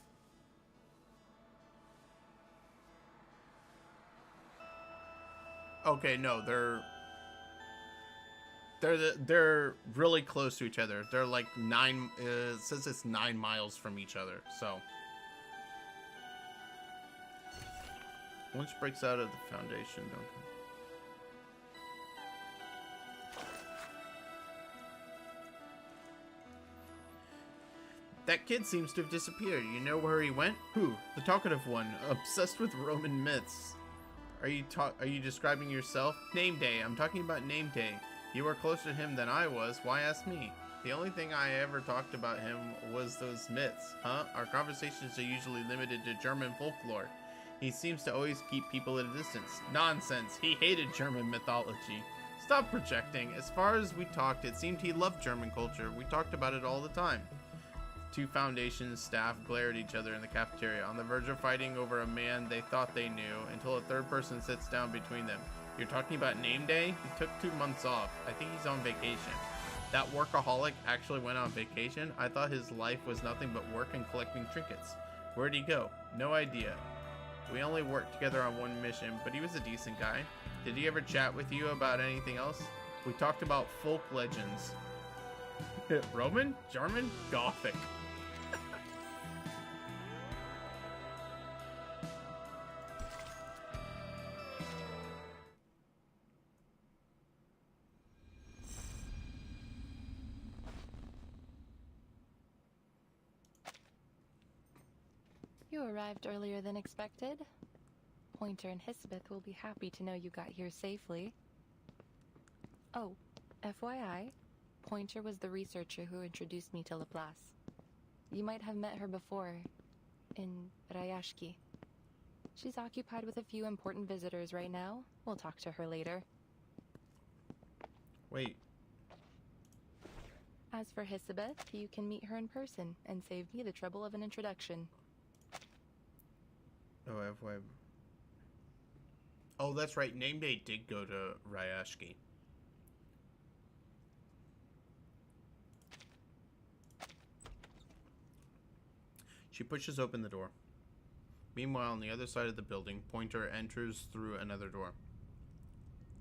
Okay, no, they're really close to each other. They're like it says it's 9 miles from each other. So once breaks out of the Foundation, don't. That kid seems to have disappeared. You know where he went? Who? The talkative one, obsessed with Roman myths. Are you describing yourself? Name Day. I'm talking about Name Day. You were closer to him than I was. Why ask me? The only thing I ever talked about him was those myths. Huh? Our conversations are usually limited to German folklore. He seems to always keep people at a distance. Nonsense. He hated German mythology. Stop projecting. As far as we talked, it seemed he loved German culture. We talked about it all the time. 2 Foundation staff glare at each other in the cafeteria, on the verge of fighting over a man they thought they knew, until a third person sits down between them. You're talking about Name Day? He took 2 months off. I think he's on vacation. That workaholic actually went on vacation? I thought his life was nothing but work and collecting trinkets. Where'd he go? No idea. We only worked together on one mission, but he was a decent guy. Did he ever chat with you about anything else? We talked about folk legends. Roman? German? Gothic. You arrived earlier than expected. Pointer and Hisabeth will be happy to know you got here safely. Oh, FYI, Pointer was the researcher who introduced me to Laplace. You might have met her before, in Rayashki. She's occupied with a few important visitors right now. We'll talk to her later. Wait. As for Hisabeth, you can meet her in person and save me the trouble of an introduction. Oh, that's right. Name Day did go to Rayashki. She pushes open the door. Meanwhile, on the other side of the building, Pointer enters through another door.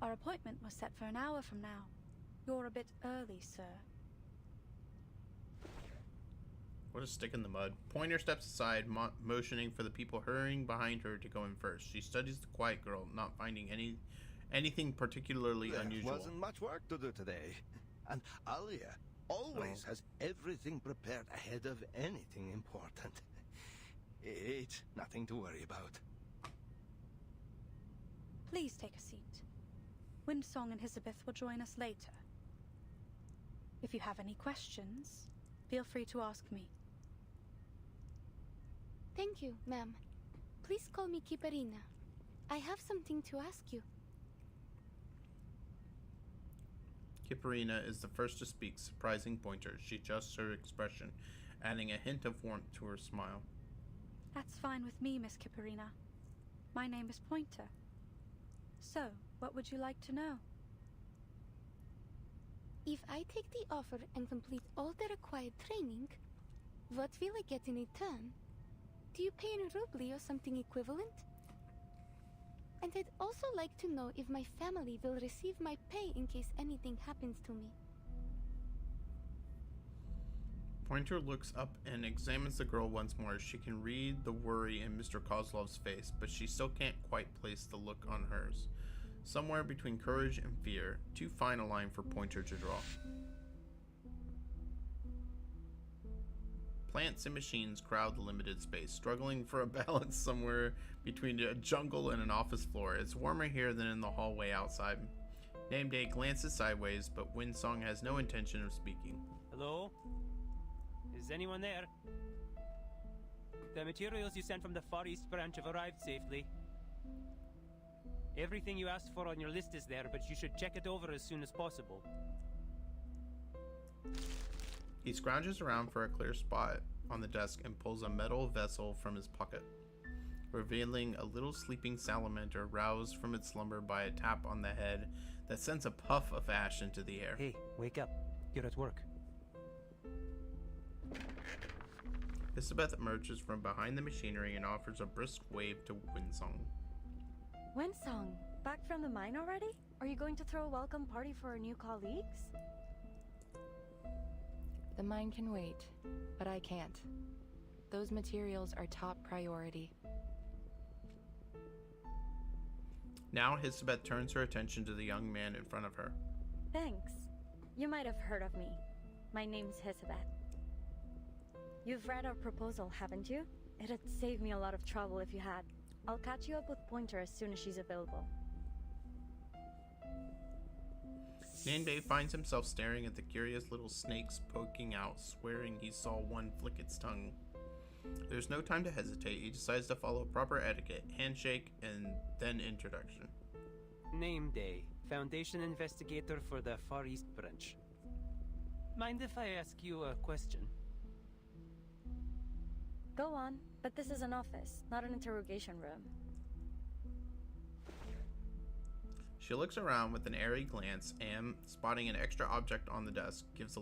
Our appointment was set for an hour from now. You're a bit early, sir. What a stick in the mud. Pointer steps aside, motioning for the people hurrying behind her to go in first. She studies the quiet girl, not finding anything particularly unusual. There wasn't much work to do today. And Alia always has everything prepared ahead of anything important. It's nothing to worry about. Please take a seat. Windsong and Hisabeth will join us later. If you have any questions, feel free to ask me. Thank you, ma'am. Please call me Kiparina. I have something to ask you. Kiparina is the first to speak, surprising Pointer. She adjusts her expression, adding a hint of warmth to her smile. That's fine with me, Miss Kiparina. My name is Pointer. So, what would you like to know? If I take the offer and complete all the required training, what will I get in return? Do you pay in rubli or something equivalent? And I'd also like to know if my family will receive my pay in case anything happens to me. Pointer looks up and examines the girl once more. She can read the worry in Mr. Kozlov's face, but she still can't quite place the look on hers. Somewhere between courage and fear, too fine a line for Pointer to draw. Plants and machines crowd the limited space, struggling for a balance somewhere between a jungle and an office floor. It's warmer here than in the hallway outside. Name Day glances sideways, but Windsong has no intention of speaking. Hello? Is anyone there? The materials you sent from the Far East branch have arrived safely. Everything you asked for on your list is there, but you should check it over as soon as possible. He scrounges around for a clear spot on the desk and pulls a metal vessel from his pocket, revealing a little sleeping salamander roused from its slumber by a tap on the head that sends a puff of ash into the air. Hey, wake up. You're at work. Hisabeth emerges from behind the machinery and offers a brisk wave to Windsong. Windsong, Back from the mine already? Are you going to throw a welcome party for our new colleagues? The mine can wait, but I can't. Those materials are top priority. Now Hisabeth turns her attention to the young man in front of her. Thanks. You might have heard of me. My name's Hisabeth. You've read our proposal, haven't you? It'd save me a lot of trouble if you had. I'll catch you up with Pointer as soon as she's available. Nameday finds himself staring at the curious little snakes poking out, swearing he saw one flick its tongue. There's no time to hesitate. He decides to follow proper etiquette, handshake, and then introduction. Nameday, Foundation Investigator for the Far East Branch. Mind if I ask you a question? Go on, but this is an office, not an interrogation room. She looks around with an airy glance and, spotting an extra object on the desk, gives the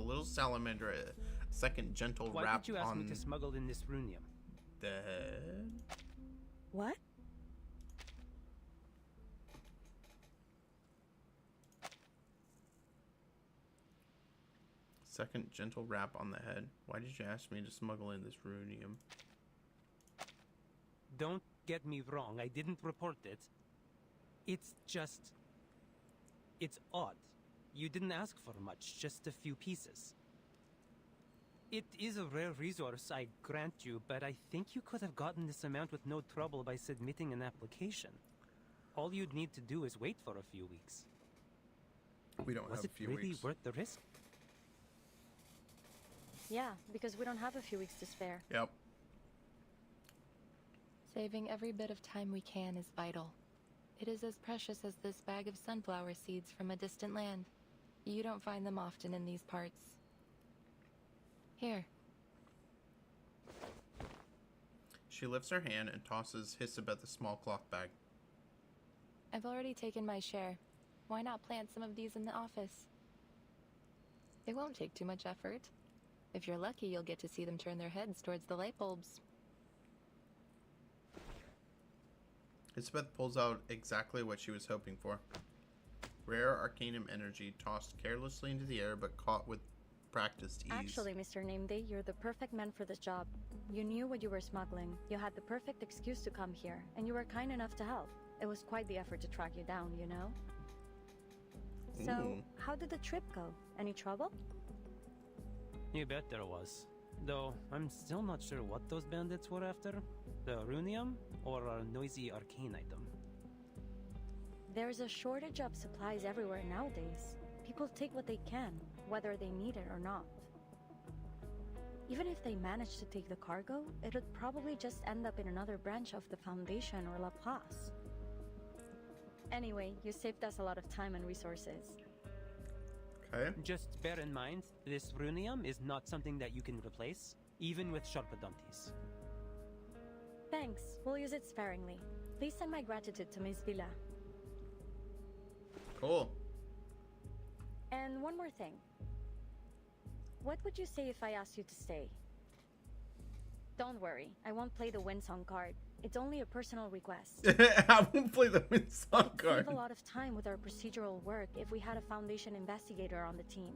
little salamander a second gentle Why rap did you ask on me to smuggle in this runium? the head. What? Second gentle rap on the head. Why did you ask me to smuggle in this runium? Don't get me wrong, I didn't report it. It's just... it's odd. You didn't ask for much, just a few pieces. It is a rare resource, I grant you, but I think you could have gotten this amount with no trouble by submitting an application. All you'd need to do is wait for a few weeks. We don't have a few weeks. Was it really worth the risk? Yeah, because we don't have a few weeks to spare. Yep. Saving every bit of time we can is vital. It is as precious as this bag of sunflower seeds from a distant land. You don't find them often in these parts. Here. She lifts her hand and tosses Hisabeth a small cloth bag. I've already taken my share. Why not plant some of these in the office? It won't take too much effort. If you're lucky, you'll get to see them turn their heads towards the light bulbs. Hisabeth pulls out exactly what she was hoping for. Rare arcanum energy tossed carelessly into the air but caught with practiced ease. Actually, Mr. Nameday, you're the perfect man for this job. You knew what you were smuggling. You had the perfect excuse to come here, and you were kind enough to help. It was quite the effort to track you down, you know? So, Ooh. how did the trip go? Any trouble? You bet there was. Though, I'm still not sure what those bandits were after. The runium, or a noisy arcane item. There's a shortage of supplies everywhere nowadays. People take what they can, whether they need it or not. Even if they manage to take the cargo, it would probably just end up in another branch of the Foundation or La Paz. Anyway, you saved us a lot of time and resources. Okay. Just bear in mind, this runium is not something that you can replace, even with Sharpadontis. Thanks, we'll use it sparingly. Please send my gratitude to Miss Villa. Cool. And one more thing. What would you say if I asked you to stay? Don't worry, I won't play the Windsong card. It's only a personal request. I won't play the Windsong card. Save a lot of time with our procedural work if we had a Foundation investigator on the team.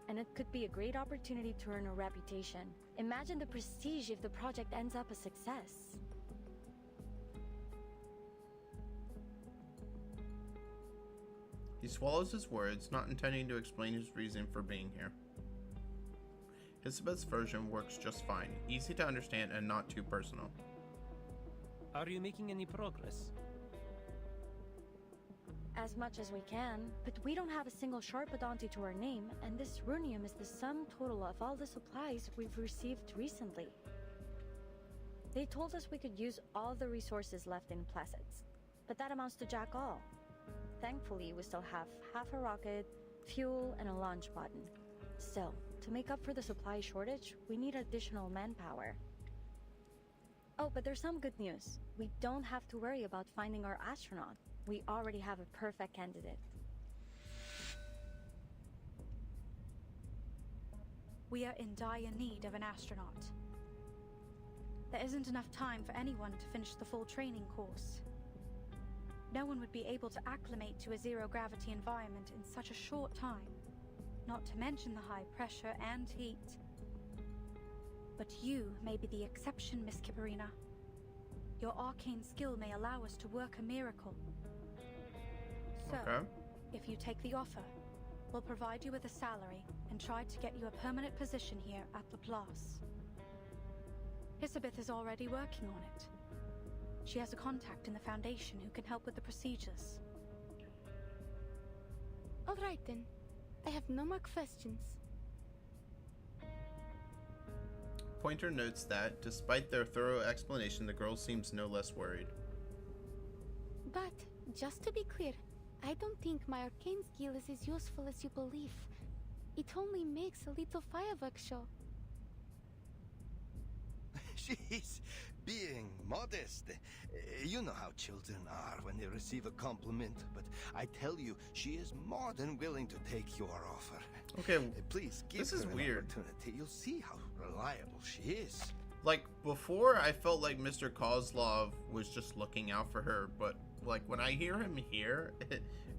And it could be a great opportunity to earn a reputation. Imagine the prestige if the project ends up a success. He swallows his words, not intending to explain his reason for being here. Hisabeth's version works just fine, easy to understand and not too personal. Are you making any progress? As much as we can, but we don't have a single Sharpadonti to our name, and this runium is the sum total of all the supplies we've received recently. They told us we could use all the resources left in Placids, but that amounts to jack all. Thankfully, we still have half a rocket, fuel, and a launch button. Still, to make up for the supply shortage, we need additional manpower. Oh, but there's some good news. We don't have to worry about finding our astronaut. We already have a perfect candidate. We are in dire need of an astronaut. There isn't enough time for anyone to finish the full training course. No one would be able to acclimate to a zero-gravity environment in such a short time, not to mention the high pressure and heat. But you may be the exception, Miss Kipperina. Your arcane skill may allow us to work a miracle. So, Okay. if you take the offer, we'll provide you with a salary and try to get you a permanent position here at Laplace. Hisabeth is already working on it. She has a contact in the Foundation who can help with the procedures. All right then. I have no more questions. Pointer notes that, despite their thorough explanation, the girl seems no less worried. But, just to be clear, I don't think my arcane skill is as useful as you believe. It only makes a little fireworks show. She's being modest. You know how children are when they receive a compliment, but I tell you, she is more than willing to take your offer. Okay, please give this is her an weird. opportunity. You'll see how reliable she is. Like, before, I felt like Mr. Kozlov was just looking out for her, but, like, when I hear him here,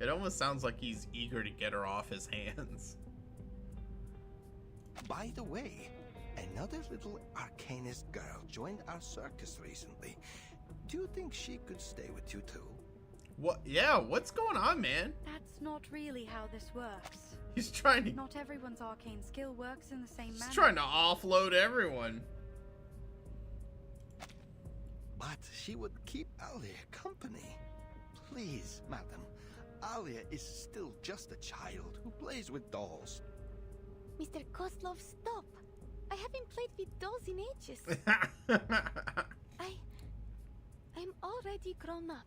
it almost sounds like he's eager to get her off his hands. By the way, another little arcanist girl joined our circus recently. Do you think she could stay with you too? What? Yeah, what's going on, man? That's not really how this works. He's trying to... Not everyone's arcane skill works in the same manner. He's trying to offload everyone. But she would keep Alia company. Please, madam. Alia is still just a child who plays with dolls. Mr. Kozlov, stop! I haven't played with dolls in ages. I'm already grown up.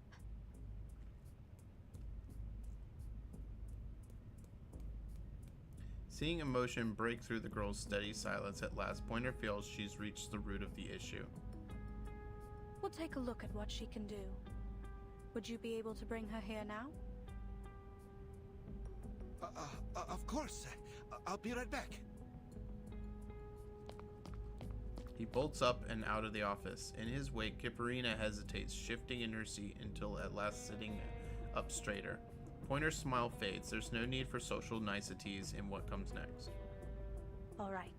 Seeing emotion break through the girl's steady silence at last, Pointer feels she's reached the root of the issue. We'll take a look at what she can do. Would you be able to bring her here now? Of course. I'll be right back. He bolts up and out of the office. In his wake, Kipperina hesitates, shifting in her seat until at last sitting up straighter. Pointer's smile fades. There's no need for social niceties in what comes next. All right.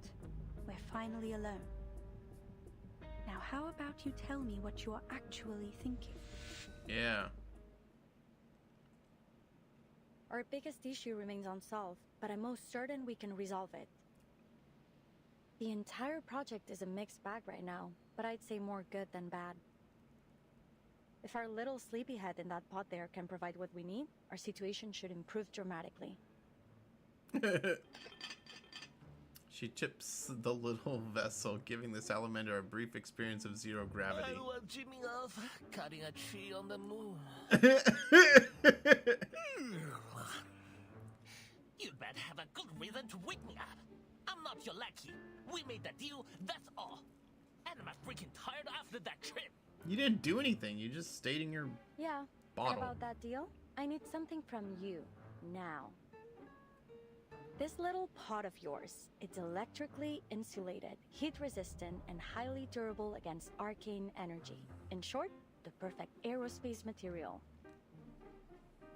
We're finally alone. Now, how about you tell me what you are actually thinking? Yeah. Our biggest issue remains unsolved, but I'm most certain we can resolve it. The entire project is a mixed bag right now, but I'd say more good than bad. If our little sleepyhead in that pot there can provide what we need, our situation should improve dramatically. She tips the little vessel, giving the salamander a brief experience of zero gravity. I was dreaming of cutting a tree on the moon. You'd better have a good reason to wake me up. I'm not your lackey. We made the deal, that's all. And I'm freaking tired after that trip. You didn't do anything. You just stayed in your bottle. About that deal, I need something from you, now. This little pot of yours, it's electrically insulated, heat-resistant, and highly durable against arcane energy. In short, the perfect aerospace material.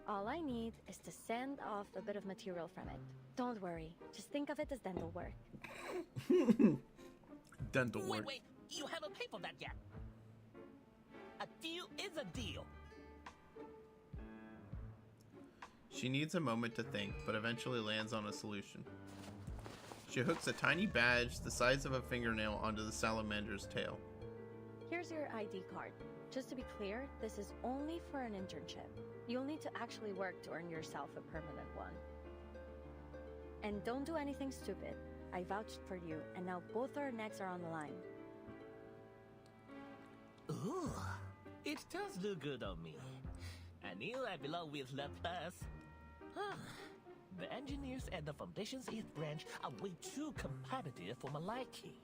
All I need is to send off a bit of material from it. Don't worry, just think of it as dental work. Dental work. Wait, you haven't paid for that yet. A deal is a deal. She needs a moment to think, but eventually lands on a solution. She hooks a tiny badge the size of a fingernail onto the salamander's tail. Here's your ID card. Just to be clear, this is only for an internship. You'll need to actually work to earn yourself a permanent one. And don't do anything stupid. I vouched for you, and now both our necks are on the line. Ooh, it does look good on me. I knew I belong with Laplace. The engineers at the Foundation's East Branch are way too competitive for my liking.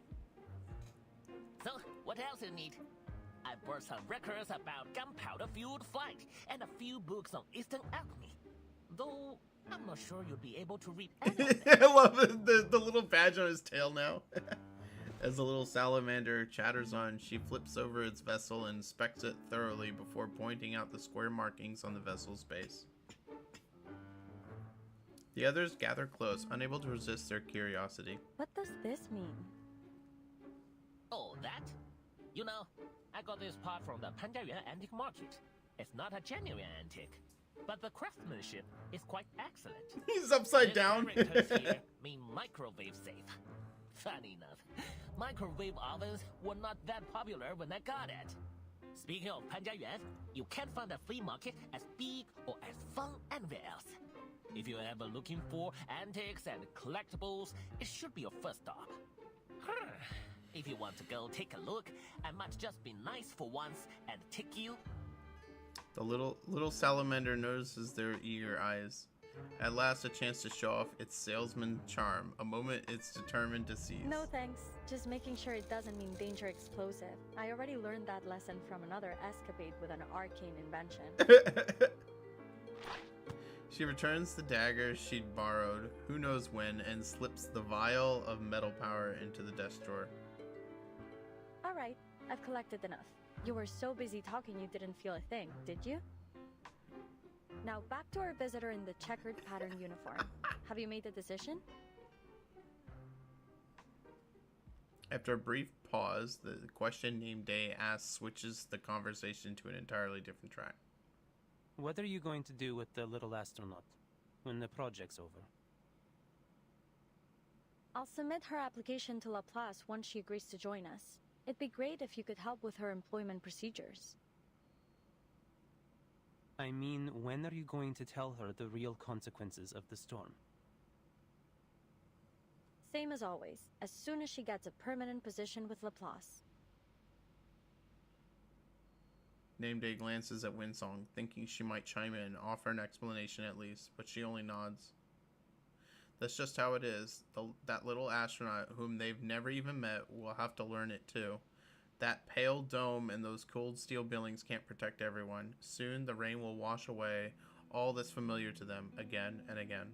So, what else you need? I brought some records about gunpowder-fueled flight and a few books on Eastern alchemy. Though, I'm not sure you'll be able to read any of them. I love the little badge on his tail now. As the little salamander chatters on, she flips over its vessel and inspects it thoroughly before pointing out the square markings on the vessel's base. The others gather close, unable to resist their curiosity. What does this mean? Oh, that? You know, I got this part from the Panjiayuan Antique Market. It's not a genuine antique, but the craftsmanship is quite excellent. He's upside down. Characters here mean microwave safe. Funny enough, microwave ovens were not that popular when I got it. Speaking of Panjiayuan, you can't find a flea market as big or as fun anywhere else. If you're ever looking for antiques and collectibles, it should be your first stop. If you want to go take a look, I might just be nice for once and take you. The little salamander notices their eager eyes. At last, a chance to show off its salesman charm, a moment it's determined to seize. No thanks. Just making sure it doesn't mean danger explosive. I already learned that lesson from another escapade with an arcane invention. She returns the dagger she'd borrowed, who knows when, and slips the vial of metal power into the desk drawer. Alright, I've collected enough. You were so busy talking you didn't feel a thing, did you? Now back to our visitor in the checkered pattern uniform. Have you made a decision? After a brief pause, the question named Day asks switches the conversation to an entirely different track. What are you going to do with the little astronaut when the project's over? I'll submit her application to Laplace once she agrees to join us. It'd be great if you could help with her employment procedures. I mean, when are you going to tell her the real consequences of the storm? Same as always, as soon as she gets a permanent position with Laplace. Nameday glances at Winsong, thinking she might chime in, offer an explanation at least, but she only nods. That's just how it is. That little astronaut, whom they've never even met, will have to learn it too. That pale dome and those cold steel buildings can't protect everyone. Soon the rain will wash away all that's familiar to them, again and again.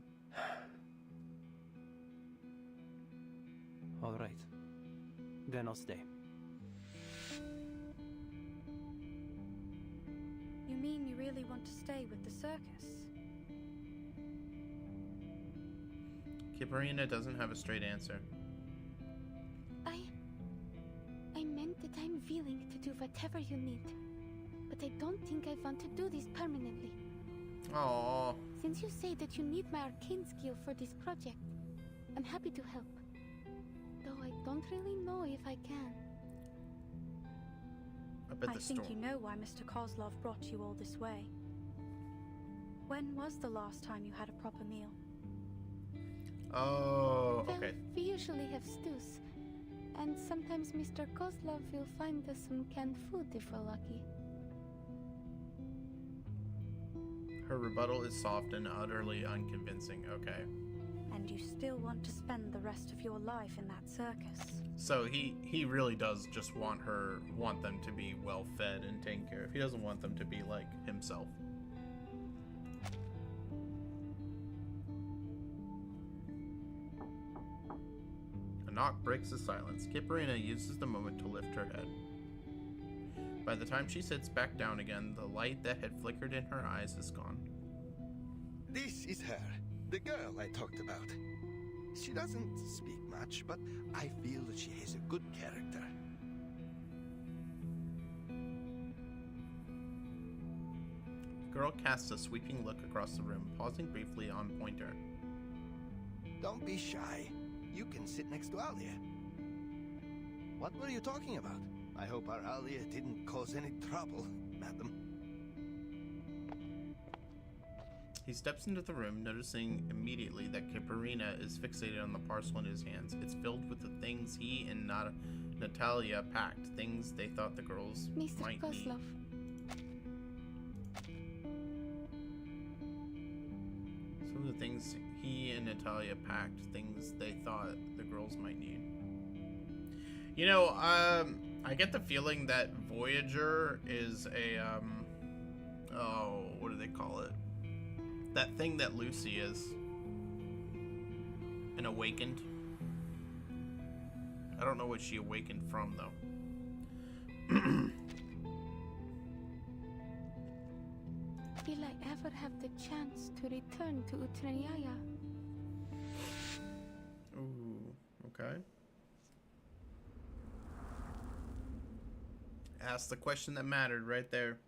All right. Then I'll stay. You mean you really want to stay with the circus? Kiparina doesn't have a straight answer. I meant that I'm willing to do whatever you need. But I don't think I want to do this permanently. Aww. Since you say that you need my arcane skill for this project, I'm happy to help. Though I don't really know if I can. I think you know why Mr. Kozlov brought you all this way. When was the last time you had a proper meal? Oh, okay. Well, we usually have stews. And sometimes Mr. Kozlov will find us some canned food if we're lucky. Her rebuttal is soft and utterly unconvincing, okay. And you still want to spend the rest of your life in that circus? So he really does just want them to be well fed and taken care of. He doesn't want them to be like himself. A knock breaks the silence. Kiparina uses the moment to lift her head. By the time she sits back down again, the light that had flickered in her eyes is gone. This is her, the girl I talked about. She doesn't speak much, but I feel that she has a good character. The girl casts a sweeping look across the room, pausing briefly on Pointer. Don't be shy. You can sit next to Alia. What were you talking about? I hope our Alia didn't cause any trouble, madam. He steps into the room, noticing immediately that Kiparina is fixated on the parcel in his hands. It's filled with the things he and Natalia packed, things they thought the girls might need. Some of the things he and Natalia packed, things they thought the girls might need. You know, I get the feeling that Voyager is a, oh, what do they call it? That thing that Lucy is. An Awakened. I don't know what she awakened from, though. Will I ever have the chance to return to Utreniaya? Ooh, okay. Ask the question that mattered right there.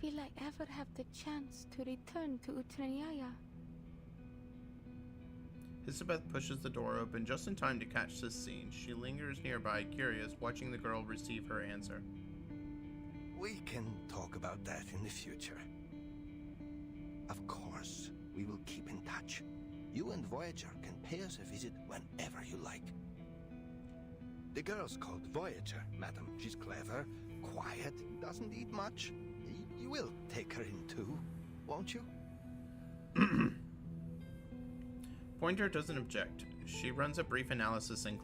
Will I ever have the chance to return to Utreniaya? Isabeth pushes the door open just in time to catch this scene. She lingers nearby, curious, watching the girl receive her answer. We can talk about that in the future. Of course, we will keep in touch. You and Voyager can pay us a visit whenever you like. The girl's called Voyager, madam. She's clever, quiet, doesn't eat much. You will take her in too, won't you? Pointer doesn't object. She runs a brief analysis and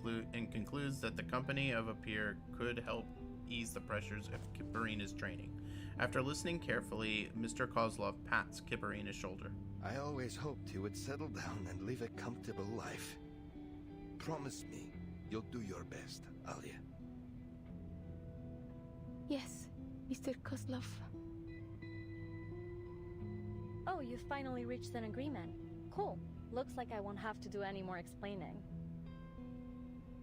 concludes that the company of a peer could help ease the pressures of Kipperina's training. After listening carefully, Mr. Kozlov pats Kipperina's shoulder. I always hoped you would settle down and live a comfortable life. Promise me you'll do your best, Alia. Yes, Mr. Kozlov. Oh, you finally reached an agreement. Cool. Looks like I won't have to do any more explaining.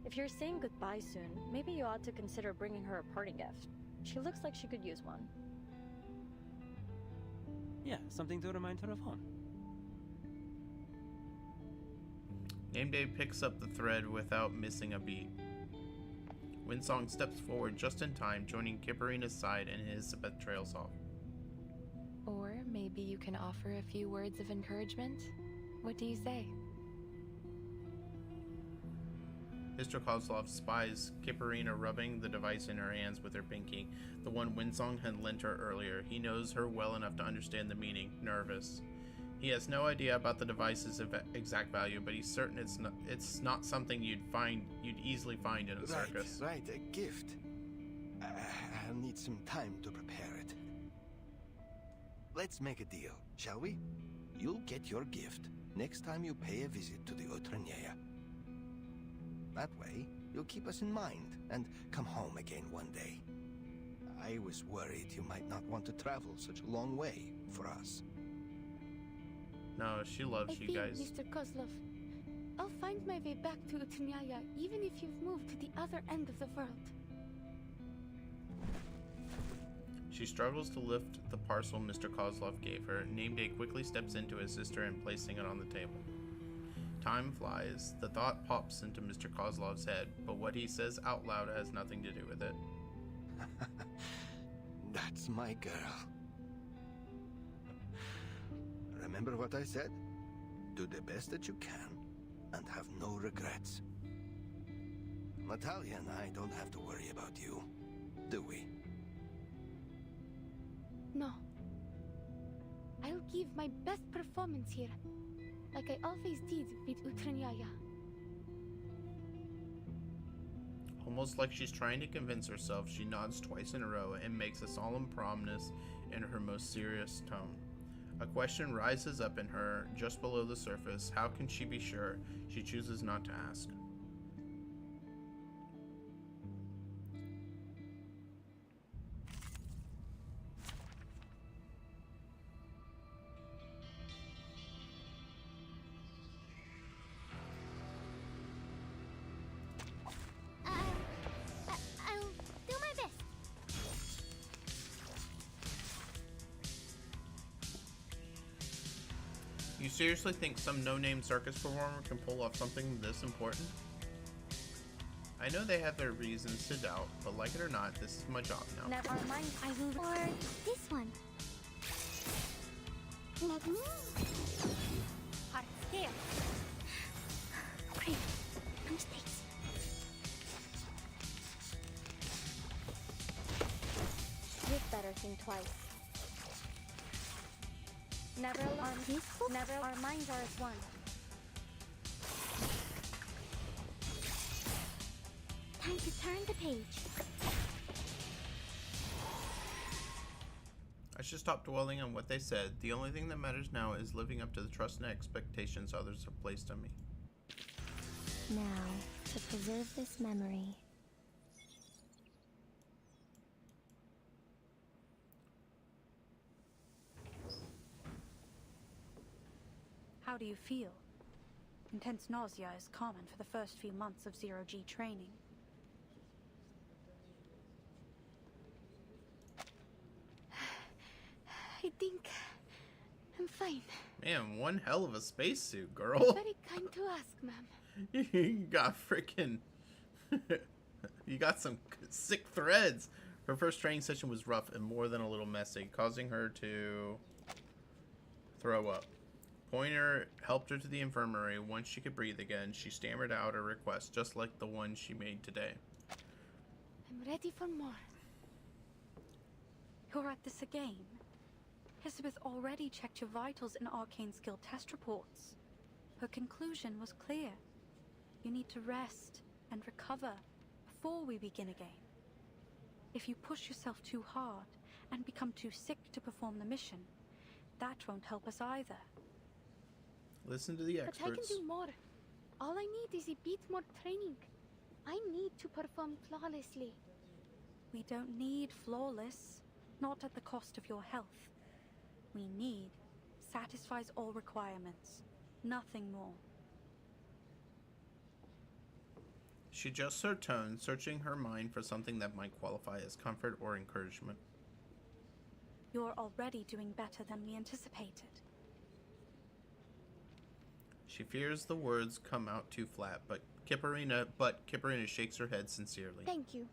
If you're saying goodbye soon, maybe you ought to consider bringing her a parting gift. She looks like she could use one. Yeah, something to remind her of home. Nameday picks up the thread without missing a beat. Winsong steps forward just in time, joining Kipperina's side, and Elizabeth trails off. Or maybe you can offer a few words of encouragement? What do you say? Mr. Kozlov spies Kipperina rubbing the device in her hands with her pinky, the one Winsong had lent her earlier. He knows her well enough to understand the meaning, nervous. He has no idea about the device's exact value, but he's certain it's not something you'd easily find in a circus. Right, a gift. I'll need some time to prepare it. Let's make a deal, shall we? You'll get your gift next time you pay a visit to the Utreniaya. That way, you'll keep us in mind and come home again one day. I was worried you might not want to travel such a long way for us. No, she loves you guys. Mr. Kozlov, I'll find my way back to Utreniaya even if you've moved to the other end of the world. She struggles to lift the parcel Mr. Kozlov gave her. Nameday quickly steps into his sister and placing it on the table. Time flies. The thought pops into Mr. Kozlov's head, but what he says out loud has nothing to do with it. That's my girl. Remember what I said? Do the best that you can and have no regrets. Natalia and I don't have to worry about you, do we? No. I'll give my best performance here, like I always did with Utreniaya. Almost like she's trying to convince herself, she nods twice in a row and makes a solemn promise in her most serious tone. A question rises up in her just below the surface. How can she be sure? She chooses not to ask. I'll do my best. You seriously think some no-name circus performer can pull off something this important? I know they have their reasons to doubt, but like it or not, this is my job now. Never mind, I will. Or this one. Let me. Heart here. Great. No mistakes. You'd better think twice. Never our minds are as one. Time to turn the page. I should stop dwelling on what they said. The only thing that matters now is living up to the trust and expectations others have placed on me. Now, to preserve this memory. How do you feel? Intense nausea is common for the first few months of zero-G training. I think I'm fine. Man, one hell of a spacesuit, girl. Very kind to ask, ma'am. You got freaking... you got some sick threads. Her first training session was rough and more than a little messy, causing her to throw up. Pointer helped her to the infirmary. Once she could breathe again, she stammered out a request, just like the one she made today. I'm ready for more. You're at this again? Elizabeth already checked your vitals in arcane skill test reports. Her conclusion was clear. You need to rest and recover before we begin again. If you push yourself too hard and become too sick to perform the mission, that won't help us either. Listen to the experts. But I can do more. All I need is a bit more training. I need to perform flawlessly. We don't need flawless, not at the cost of your health. We need satisfies all requirements, nothing more. She adjusts her tone, searching her mind for something that might qualify as comfort or encouragement. You're already doing better than we anticipated. She fears the words come out too flat, but Kipperina shakes her head sincerely. Thank you.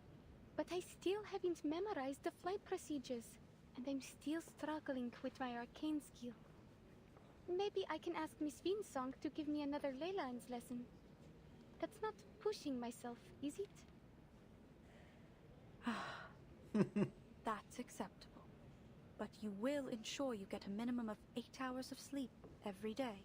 But I still haven't memorized the flight procedures, and I'm still struggling with my arcane skill. Maybe I can ask Miss Vinsong to give me another ley lines lesson. That's not pushing myself, is it? That's acceptable. But you will ensure you get a minimum of 8 hours of sleep every day.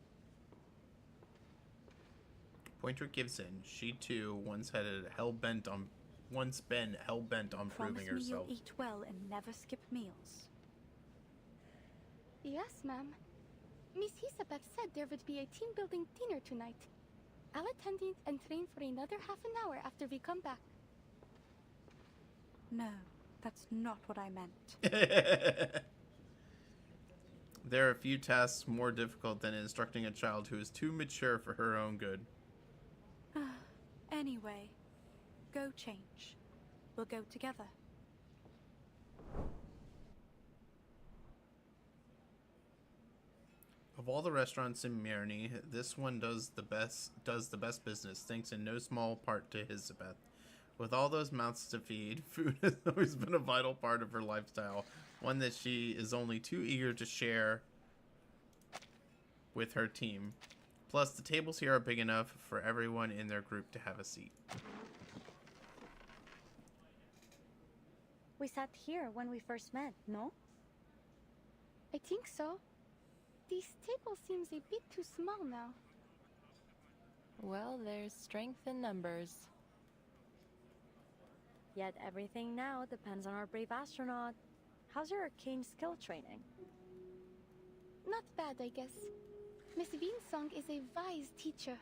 Pointer gives in. She too once been hell-bent on proving herself. Promise me you'll eat well and never skip meals. Yes, ma'am. Miss Elizabeth said there would be a team-building dinner tonight. I'll attend it and train for another half an hour after we come back. No, that's not what I meant. There are few tasks more difficult than instructing a child who is too mature for her own good. Anyway, go change. We'll go together. Of all the restaurants in Mirny, this one does the best business, thanks in no small part to Elizabeth. With all those mouths to feed, food has always been a vital part of her lifestyle, one that she is only too eager to share with her team. Plus, the tables here are big enough for everyone in their group to have a seat. We sat here when we first met, no? I think so. This table seems a bit too small now. Well, there's strength in numbers. Yet everything now depends on our brave astronaut. How's your arcane skill training? Not bad, I guess. Miss Vinsong is a wise teacher.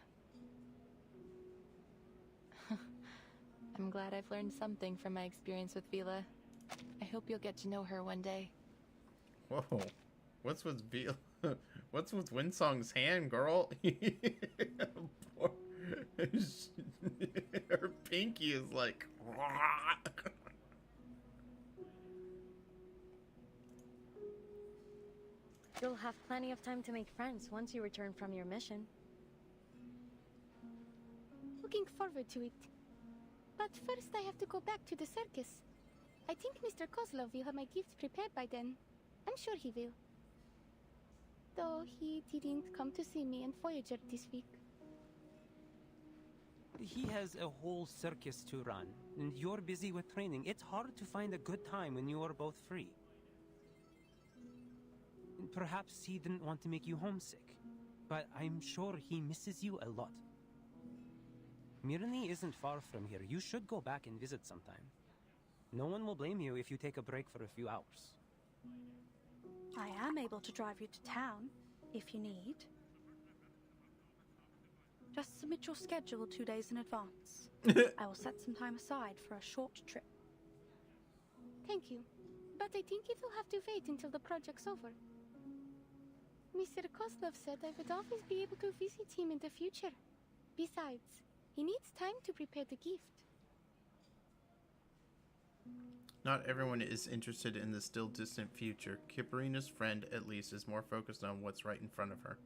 I'm glad I've learned something from my experience with Vila. I hope you'll get to know her one day. Whoa. What's with Vila? What's with Winsong's hand, girl? Her pinky is like... You'll have plenty of time to make friends once you return from your mission. Looking forward to it. But first I have to go back to the circus. I think Mr. Kozlov will have my gifts prepared by then. I'm sure he will. Though he didn't come to see me in Voyager this week. He has a whole circus to run, and you're busy with training. It's hard to find a good time when you are both free. Perhaps he didn't want to make you homesick, but I'm sure he misses you a lot. Mirny isn't far from here. You should go back and visit sometime. No one will blame you if you take a break for a few hours. I am able to drive you to town, if you need. Just submit your schedule 2 days in advance. I will set some time aside for a short trip. Thank you, but I think it will have to wait until the project's over. Mr. Kozlov said I would always be able to visit him in the future. Besides, he needs time to prepare the gift. Not everyone is interested in the still distant future. Kipperina's friend, at least, is more focused on what's right in front of her.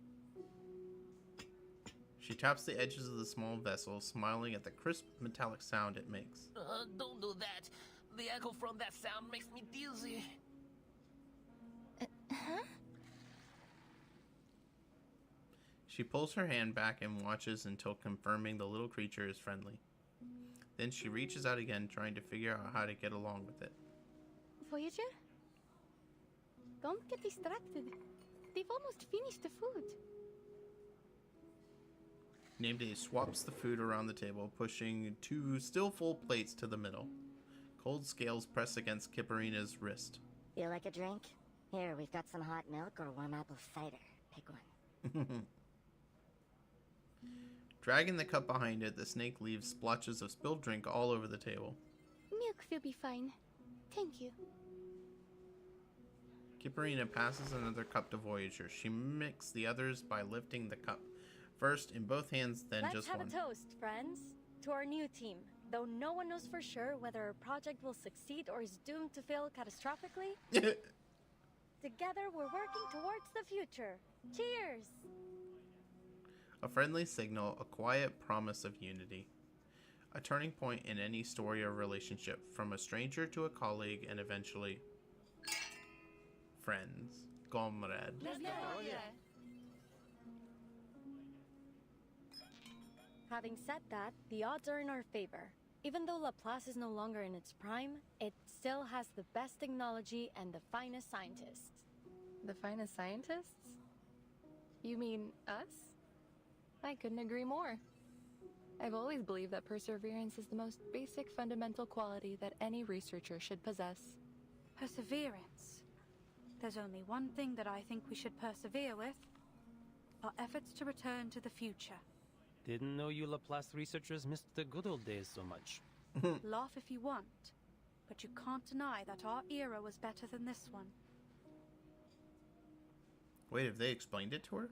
She taps the edges of the small vessel, smiling at the crisp metallic sound it makes. Don't do that. The echo from that sound makes me dizzy. Huh? She pulls her hand back and watches until confirming the little creature is friendly. Then she reaches out again, trying to figure out how to get along with it. Voyager? Don't get distracted. They've almost finished the food. Nameday swaps the food around the table, pushing 2 still full plates to the middle. Cold scales press against Kipperina's wrist. Feel like a drink? Here, we've got some hot milk or warm apple cider. Pick one. Dragging the cup behind it, the snake leaves splotches of spilled drink all over the table. Milk will be fine. Thank you. Kipperina passes another cup to Voyager. She mixes the others by lifting the cup. First in both hands, then Let's just have one. a toast, friends, to our new team. Though no one knows for sure whether our project will succeed or is doomed to fail catastrophically, together we're working towards the future. Cheers! A friendly signal, a quiet promise of unity. A turning point in any story or relationship, from a stranger to a colleague and eventually friends. Comrade. Having said that, the odds are in our favor. Even though Laplace is no longer in its prime, it still has the best technology and the finest scientists. The finest scientists? You mean us? I couldn't agree more. I've always believed that perseverance is the most basic fundamental quality that any researcher should possess. Perseverance. There's only one thing that I think we should persevere with. Our efforts to return to the future. Didn't know you Laplace researchers missed the good old days so much. Laugh if you want, but you can't deny that our era was better than this one. Wait, have they explained it to her?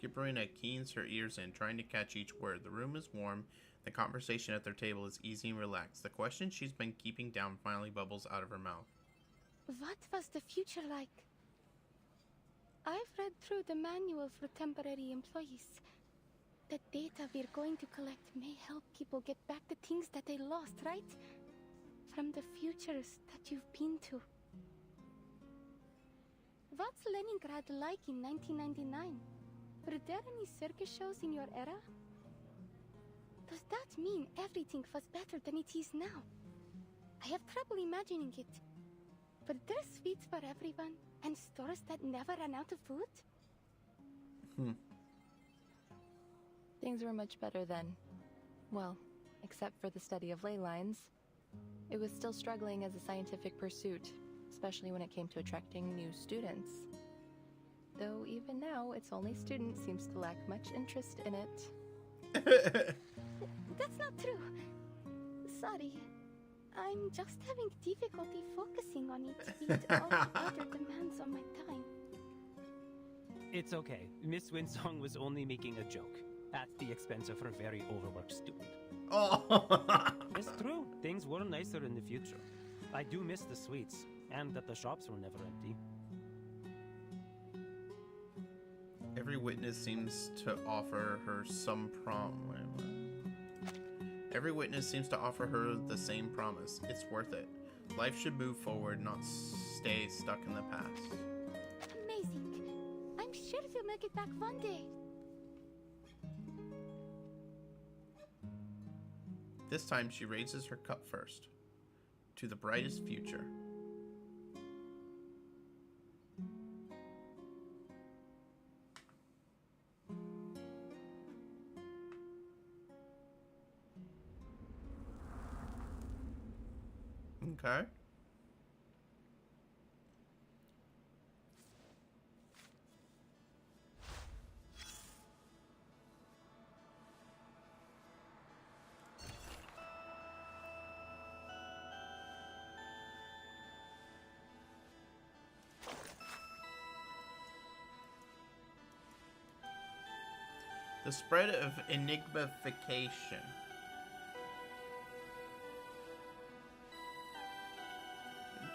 Kipperina keens her ears in, trying to catch each word. The room is warm. The conversation at their table is easy and relaxed. The question she's been keeping down finally bubbles out of her mouth. What was the future like? I've read through the manual for temporary employees. The data we're going to collect may help people get back the things that they lost, right? From the futures that you've been to. What's Leningrad like in 1999? Were there any circus shows in your era? Does that mean everything was better than it is now? I have trouble imagining it. Were there sweets for everyone and stores that never ran out of food? Things were much better then. Well, except for the study of ley lines. It was still struggling as a scientific pursuit, especially when it came to attracting new students. Though even now, its only student seems to lack much interest in it. That's not true. Sorry. I'm just having difficulty focusing on it with all the other demands on my time. It's okay. Miss Winsong was only making a joke. At the expense of her very overworked student. Oh! It's true. Things were nicer in the future. I do miss the sweets, and that the shops were never empty. Every witness seems to offer her some Every witness seems to offer her the same promise. It's worth it. Life should move forward, not stay stuck in the past. Amazing. I'm sure we'll make it back one day. This time she raises her cup first. To the brightest future. Okay. The spread of enigmification.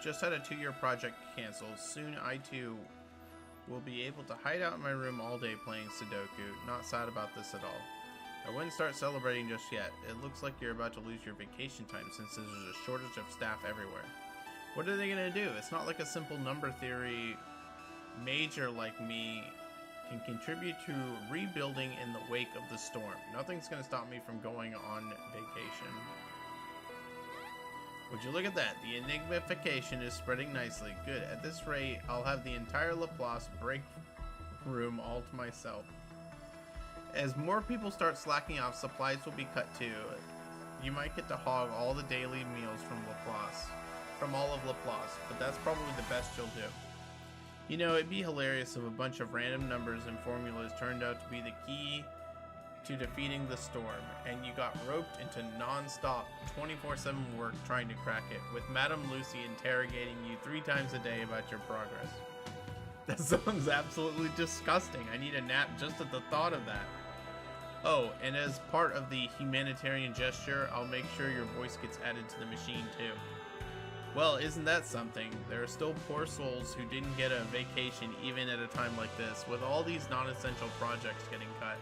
Just had a 2-year project canceled. Soon I too will be able to hide out in my room all day playing Sudoku. Not sad about this at all. I wouldn't start celebrating just yet. It looks like you're about to lose your vacation time since there's a shortage of staff everywhere. What are they gonna do? It's not like a simple number theory major like me can contribute to rebuilding in the wake of the storm. Nothing's gonna stop me from going on vacation. Would you look at that? The enigmification is spreading nicely. Good. At this rate, I'll have the entire Laplace break room all to myself. As more people start slacking off, supplies will be cut too. You might get to hog all the daily meals from Laplace. From all of Laplace, but that's probably the best you'll do. You know, it'd be hilarious if a bunch of random numbers and formulas turned out to be the key to defeating the storm, and you got roped into non-stop 24/7 work trying to crack it, with Madame Lucy interrogating you 3 times a day about your progress. That sounds absolutely disgusting. I need a nap just at the thought of that. Oh, and as part of the humanitarian gesture, I'll make sure your voice gets added to the machine too. Well, isn't that something? There are still poor souls who didn't get a vacation even at a time like this, with all these non-essential projects getting cut.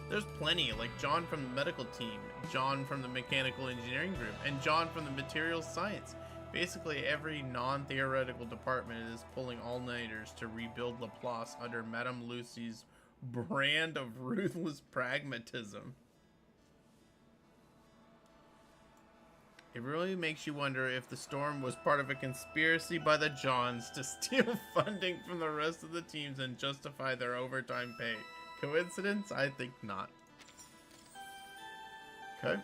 There's plenty, like John from the medical team, John from the mechanical engineering group, and John from the materials science. Basically, every non-theoretical department is pulling all-nighters to rebuild Laplace under Madame Lucy's brand of ruthless pragmatism. It really makes you wonder if the storm was part of a conspiracy by the Johns to steal funding from the rest of the teams and justify their overtime pay. Coincidence? I think not. Okay.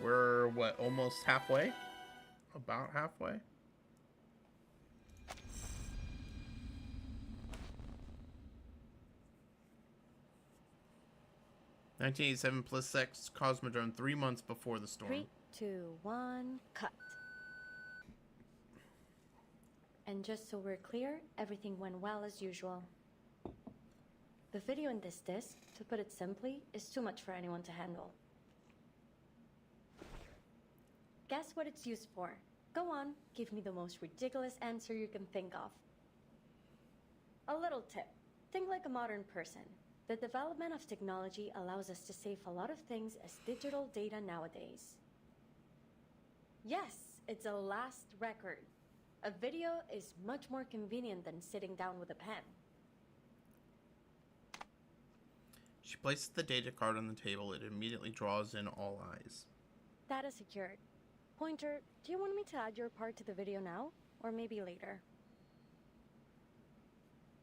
We're, what, almost halfway? About halfway? (1987) plus 6 Cosmodrome 3 months before the storm. 3, 2, 1, cut. And just so we're clear, everything went well as usual. The video in this disc, to put it simply, is too much for anyone to handle. Guess what it's used for? Go on, give me the most ridiculous answer you can think of. A little tip. Think like a modern person. The development of technology allows us to save a lot of things as digital data nowadays. Yes, it's a last record. A video is much more convenient than sitting down with a pen. She places the data card on the table. It immediately draws in all eyes. Data secured. Pointer, do you want me to add your part to the video now? Or maybe later?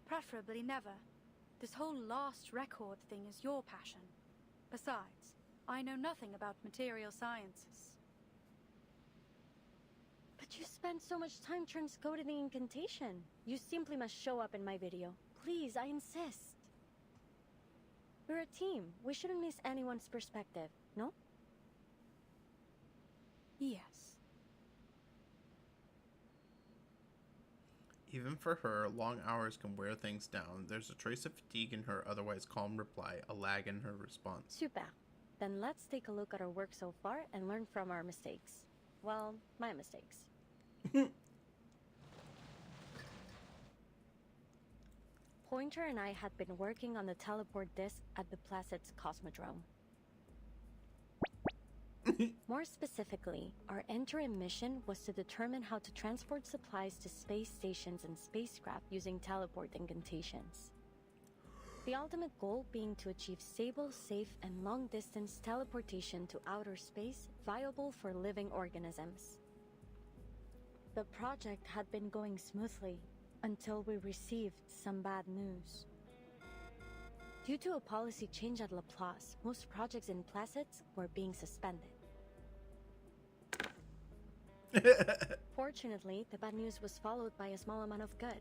Preferably never. This whole lost record thing is your passion. Besides, I know nothing about material sciences. But you spent so much time transcoding the incantation. You simply must show up in my video. Please, I insist. We're a team. We shouldn't miss anyone's perspective, no? Yes. Even for her, long hours can wear things down. There's a trace of fatigue in her otherwise calm reply, a lag in her response. Super. Then let's take a look at our work so far and learn from our mistakes. Well, my mistakes. Pointer and I had been working on the teleport disc at the Placid's Cosmodrome. More specifically, our interim mission was to determine how to transport supplies to space stations and spacecraft using teleport incantations. The ultimate goal being to achieve stable, safe, and long-distance teleportation to outer space viable for living organisms. The project had been going smoothly until we received some bad news. Due to a policy change at Laplace, most projects in Placets were being suspended. Fortunately, the bad news was followed by a small amount of good.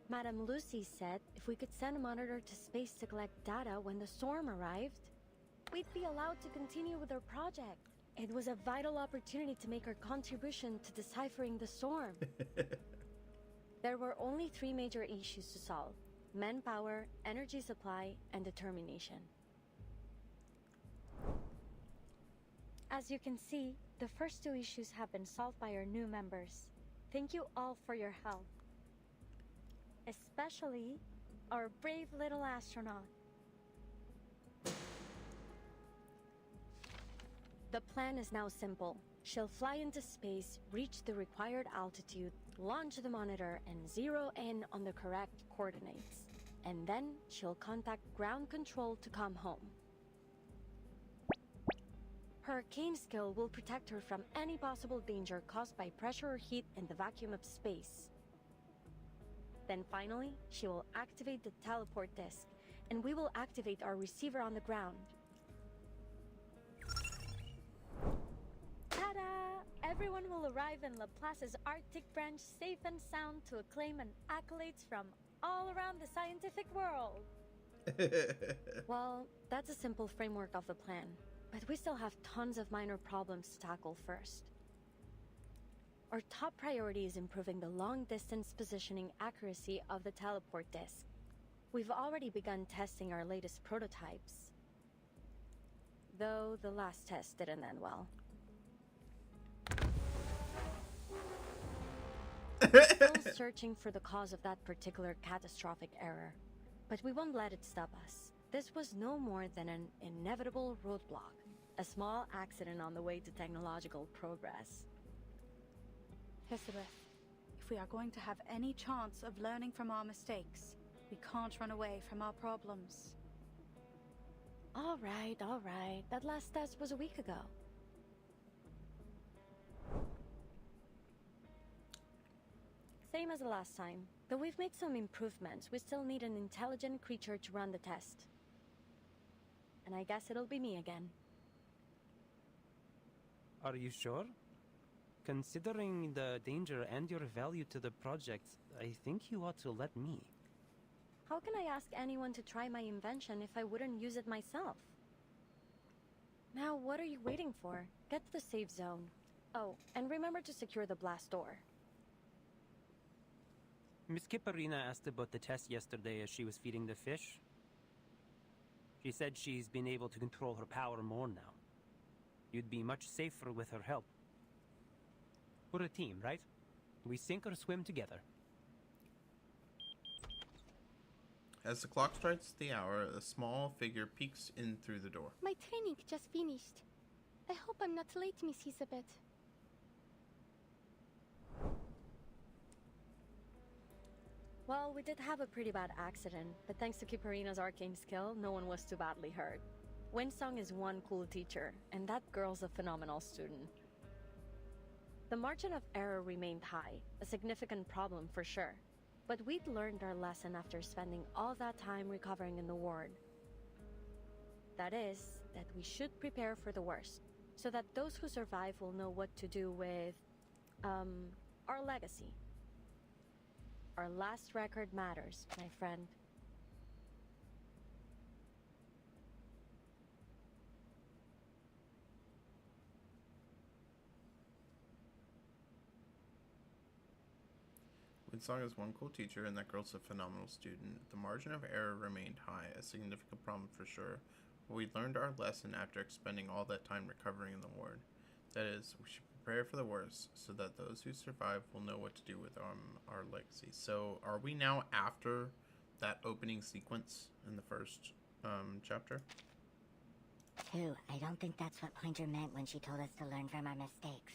Madame Lucy said if we could send a monitor to space to collect data when the storm arrived, we'd be allowed to continue with our project. It was a vital opportunity to make our contribution to deciphering the storm. There were only 3 major issues to solve: manpower, energy supply, and determination. As you can see, the first 2 issues have been solved by our new members. Thank you all for your help. Especially our brave little astronaut. The plan is now simple. She'll fly into space, reach the required altitude, launch the monitor, and zero in on the correct coordinates. And then she'll contact ground control to come home. Her arcane skill will protect her from any possible danger caused by pressure or heat in the vacuum of space. Then finally, she will activate the teleport disc, and we will activate our receiver on the ground. Ta-da! Everyone will arrive in Laplace's Arctic branch safe and sound to acclaim and accolades from all around the scientific world. Well, that's a simple framework of the plan, but we still have tons of minor problems to tackle first. Our top priority is improving the long-distance positioning accuracy of the teleport disc. We've already begun testing our latest prototypes, though the last test didn't end well. We're still searching for the cause of that particular catastrophic error, but we won't let it stop us. This was no more than an inevitable roadblock, a small accident on the way to technological progress. Hisabeth, if we are going to have any chance of learning from our mistakes, we can't run away from our problems. All right. That last test was a week ago. Same as the last time. Though we've made some improvements, we still need an intelligent creature to run the test. And I guess it'll be me again. Are you sure? Considering the danger and your value to the project, I think you ought to let me. How can I ask anyone to try my invention if I wouldn't use it myself? Now, what are you waiting for? Get to the safe zone. Oh, and remember to secure the blast door. Miss Kipperina asked about the test yesterday as she was feeding the fish. She said she's been able to control her power more now. You'd be much safer with her help. We're a team, right? We sink or swim together. As the clock strikes the hour, a small figure peeks in through the door. My training just finished. I hope I'm not late, Miss Hisabeth. Well, we did have a pretty bad accident, but thanks to Kipperina's arcane skill, no one was too badly hurt. Windsong is one cool teacher, and that girl's a phenomenal student. The margin of error remained high, a significant problem for sure. But we'd learned our lesson after spending all that time recovering in the ward. That is, that we should prepare for the worst, so that those who survive will know what to do with, our legacy. Our last record matters, my friend. Windsong is one cool teacher, and that girl's a phenomenal student. The margin of error remained high, a significant problem for sure. But we learned our lesson after expending all that time recovering in the ward. That is, we should prepare for the worst, so that those who survive will know what to do with our legacy. So, are we now after that opening sequence in the first chapter? Two, I don't think that's what Pointer meant when she told us to learn from our mistakes.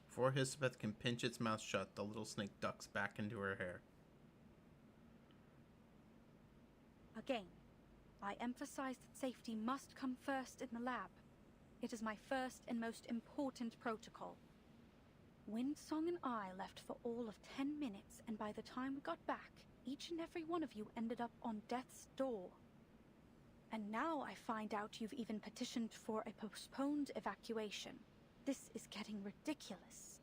Before Hisabeth can pinch its mouth shut, the little snake ducks back into her hair. Again, I emphasize that safety must come first in the lab. It is my first and most important protocol. Windsong and I left for all of 10 minutes, and by the time we got back, each and every one of you ended up on death's door. And now I find out you've even petitioned for a postponed evacuation. This is getting ridiculous.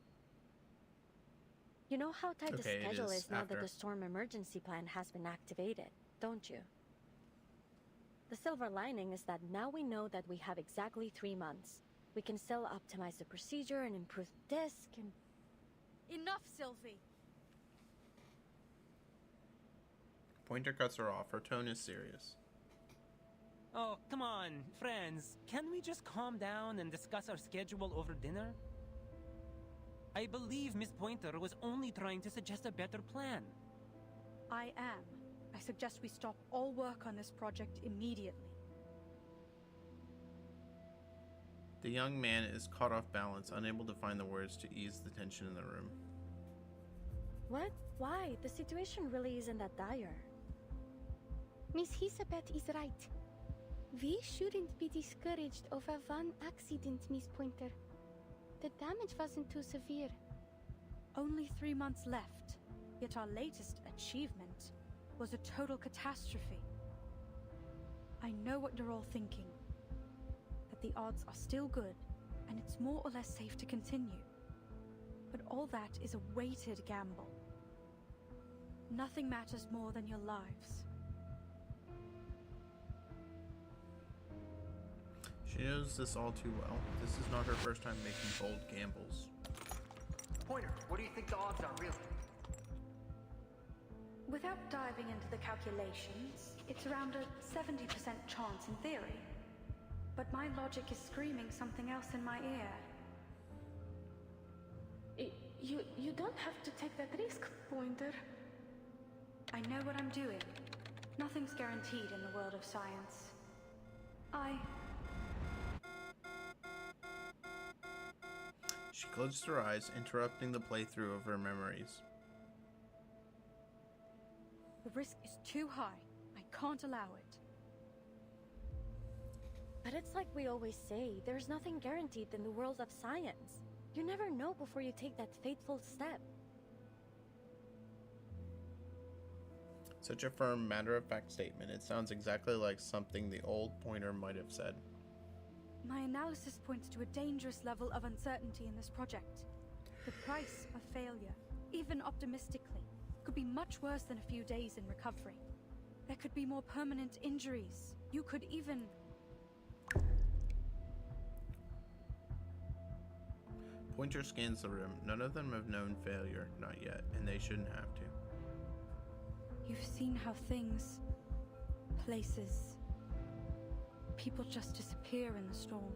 You know how tight the Okay, it schedule is is now that after. the storm emergency plan has been activated, don't you? The silver lining is that now we know that we have exactly 3 months. We can still optimize the procedure and improve the disk and... Enough, Sylvie! Pointer cuts her off. Her tone is serious. Oh, come on, friends. Can we just calm down and discuss our schedule over dinner? I believe Miss Pointer was only trying to suggest a better plan. I am. I suggest we stop all work on this project immediately. The young man is caught off balance, unable to find the words to ease the tension in the room. What? Why? The situation really isn't that dire. Miss Hisabeth is right. We shouldn't be discouraged over one accident, Miss Pointer. The damage wasn't too severe. Only 3 months left, yet our latest achievement was a total catastrophe. I know what you're all thinking. That the odds are still good, and it's more or less safe to continue. But all that is a weighted gamble. Nothing matters more than your lives. She knows this all too well. This is not her first time making bold gambles. Pointer, what do you think the odds are, really? Without diving into the calculations, it's around a 70% chance in theory. But my logic is screaming something else in my ear. You don't have to take that risk, Pointer. I know what I'm doing. Nothing's guaranteed in the world of science. She closed her eyes, interrupting the playthrough of her memories. The risk is too high. I can't allow it. But it's like we always say, there's nothing guaranteed in the world of science. You never know before you take that fateful step. Such a firm, matter-of-fact statement. It sounds exactly like something the old Pointer might have said. My analysis points to a dangerous level of uncertainty in this project. The price of failure, even optimistically, could be much worse than a few days in recovery. There could be more permanent injuries. You could even... Pointer scans the room. None of them have known failure, not yet, and they shouldn't have to. You've seen how things, places, people just disappear in the storm.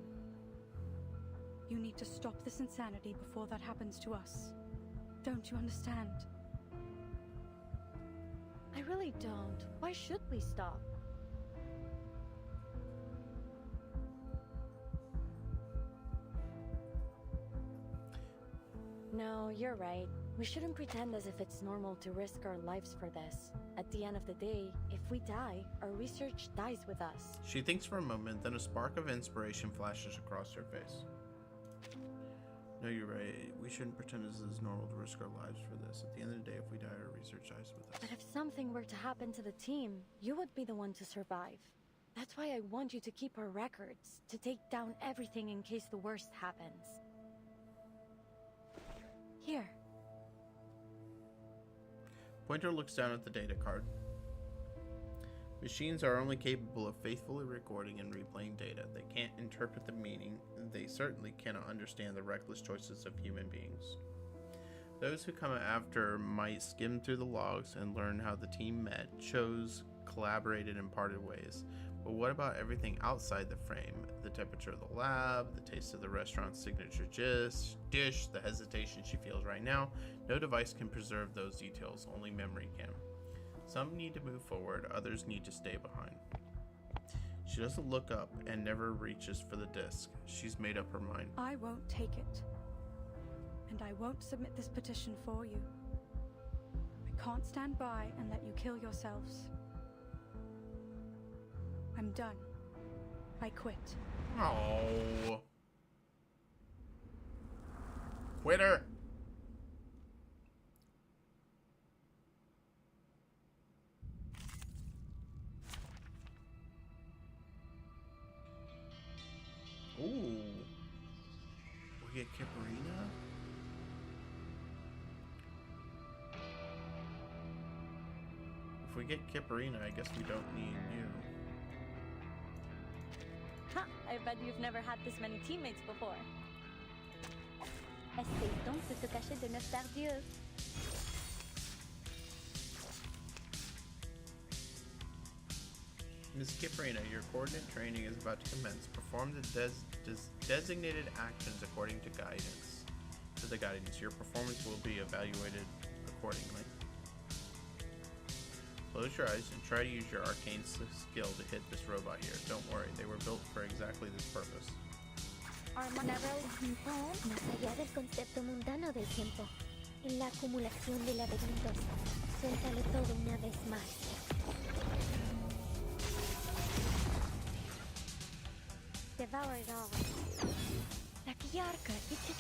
You need to stop this insanity before that happens to us. Don't you understand? I really don't. Why should we stop? No, you're right. We shouldn't pretend as if it's normal to risk our lives for this. At the end of the day, if we die, our research dies with us. She thinks for a moment, then a spark of inspiration flashes across her face. No, you're right. We shouldn't pretend as it's normal to risk our lives for this. At the end of the day, if we die, our research dies with us. But if something were to happen to the team, you would be the one to survive. That's why I want you to keep our records, to take down everything in case the worst happens. Here. Pointer looks down at the data card. Machines are only capable of faithfully recording and replaying data. They can't interpret the meaning. They certainly cannot understand the reckless choices of human beings. Those who come after might skim through the logs and learn how the team met, chose, collaborated, and parted ways. But what about everything outside the frame? The temperature of the lab, the taste of the restaurant's signature dish, the hesitation she feels right now. No device can preserve those details, only memory can. Some need to move forward, others need to stay behind. She doesn't look up and never reaches for the disc. She's made up her mind. I won't take it. And I won't submit this petition for you. I can't stand by and let you kill yourselves. I'm done. I quit. Oh. Quitter. If we get Kipperina, I guess we don't need you. Ha! I bet you've never had this many teammates before. Essaye donc de te cacher de nos tardieux. Miss Kipperina, your coordinate training is about to commence. Perform the designated actions according to guidance. To the guidance, your performance will be evaluated accordingly. Close your eyes and try to use your arcane skill to hit this robot here. Don't worry, they were built for exactly this purpose. Más allá del concepto mundano del tiempo, en la acumulación de laberintos, suéltalo todo una vez más. Devour it all. La Kiarka, etc.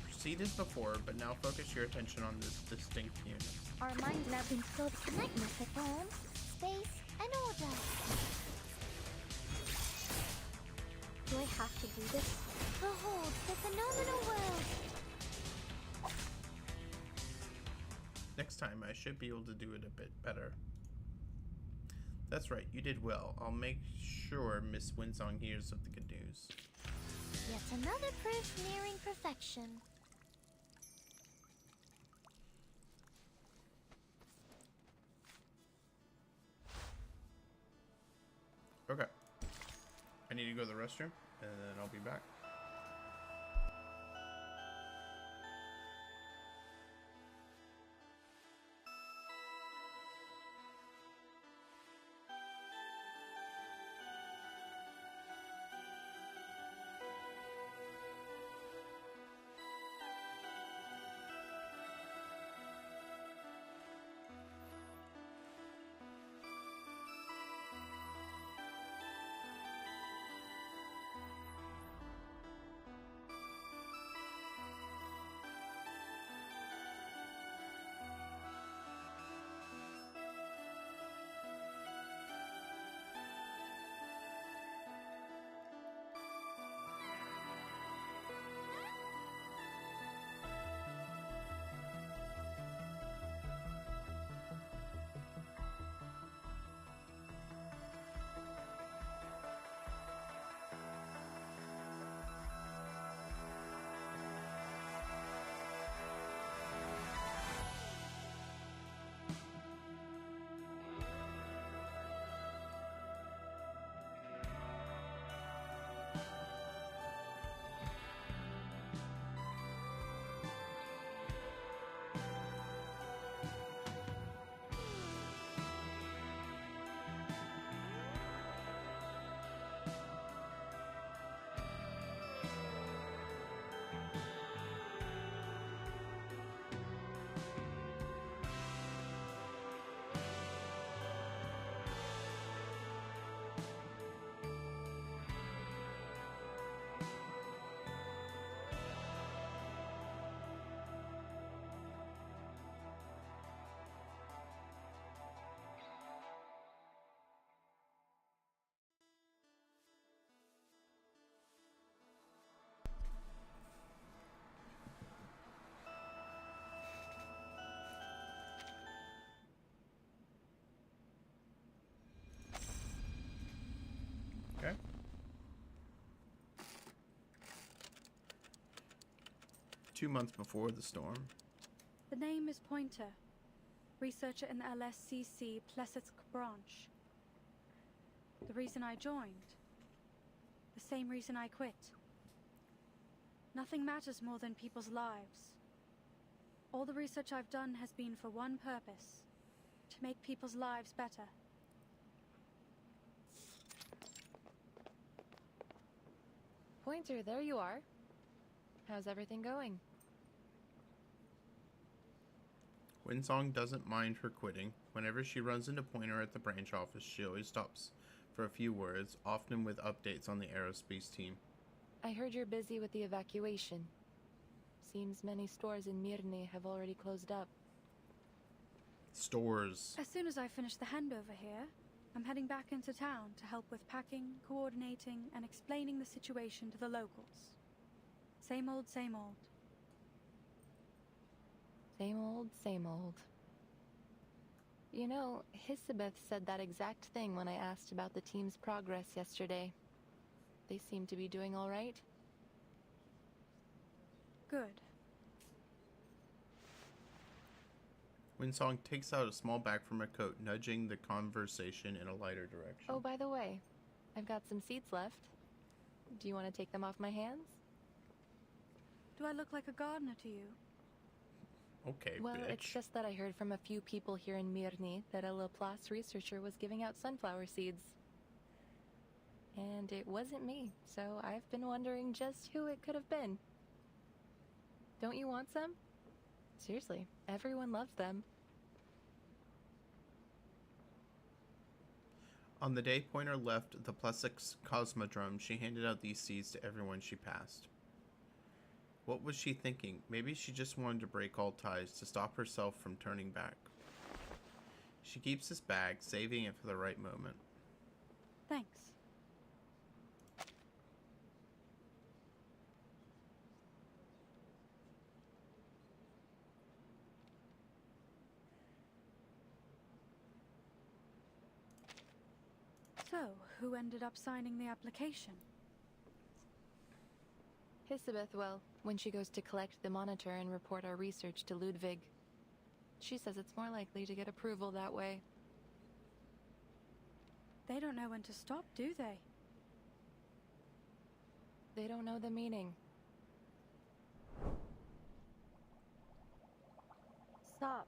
Proceed as before, but now focus your attention on this distinct unit. Our minds have been so connected to form, space, and order. Do I have to do this? Behold the phenomenal world! Next time, I should be able to do it a bit better. That's right, you did well. I'll make sure Miss Winsong hears of the good news. Yet another proof nearing perfection. Okay. I need to go to the restroom, and then I'll be back. Okay. 2 months before the storm. The name is Pointer, researcher in the LSCC Plesetsk branch. The reason I joined, the same reason I quit. Nothing matters more than people's lives. All the research I've done has been for one purpose, to make people's lives better. Pointer, there you are. How's everything going? Winsong doesn't mind her quitting. Whenever she runs into Pointer at the branch office, she always stops for a few words, often with updates on the aerospace team. I heard you're busy with the evacuation. Seems many stores in Mirny have already closed up. Stores. As soon as I finish the handover here, I'm heading back into town to help with packing, coordinating, and explaining the situation to the locals. Same old, same old. Same old, same old. You know, Hisabeth said that exact thing when I asked about the team's progress yesterday. They seem to be doing all right. Good. Winsong takes out a small bag from her coat, nudging the conversation in a lighter direction. Oh, by the way, I've got some seeds left. Do you want to take them off my hands? Do I look like a gardener to you? Okay, well, bitch. it's just that I heard from a few people here in Mirny that a Laplace researcher was giving out sunflower seeds. And it wasn't me, so I've been wondering just who it could have been. Don't you want some? Seriously, everyone loves them. On the day Pointer left the Plessex Cosmodrome, she handed out these seeds to everyone she passed. What was she thinking? Maybe she just wanted to break all ties, to stop herself from turning back. She keeps this bag, saving it for the right moment. Thanks. So, who ended up signing the application? Hisabeth will, when she goes to collect the monitor and report our research to Ludwig. She says it's more likely to get approval that way. They don't know when to stop, do they? They don't know the meaning. Stop.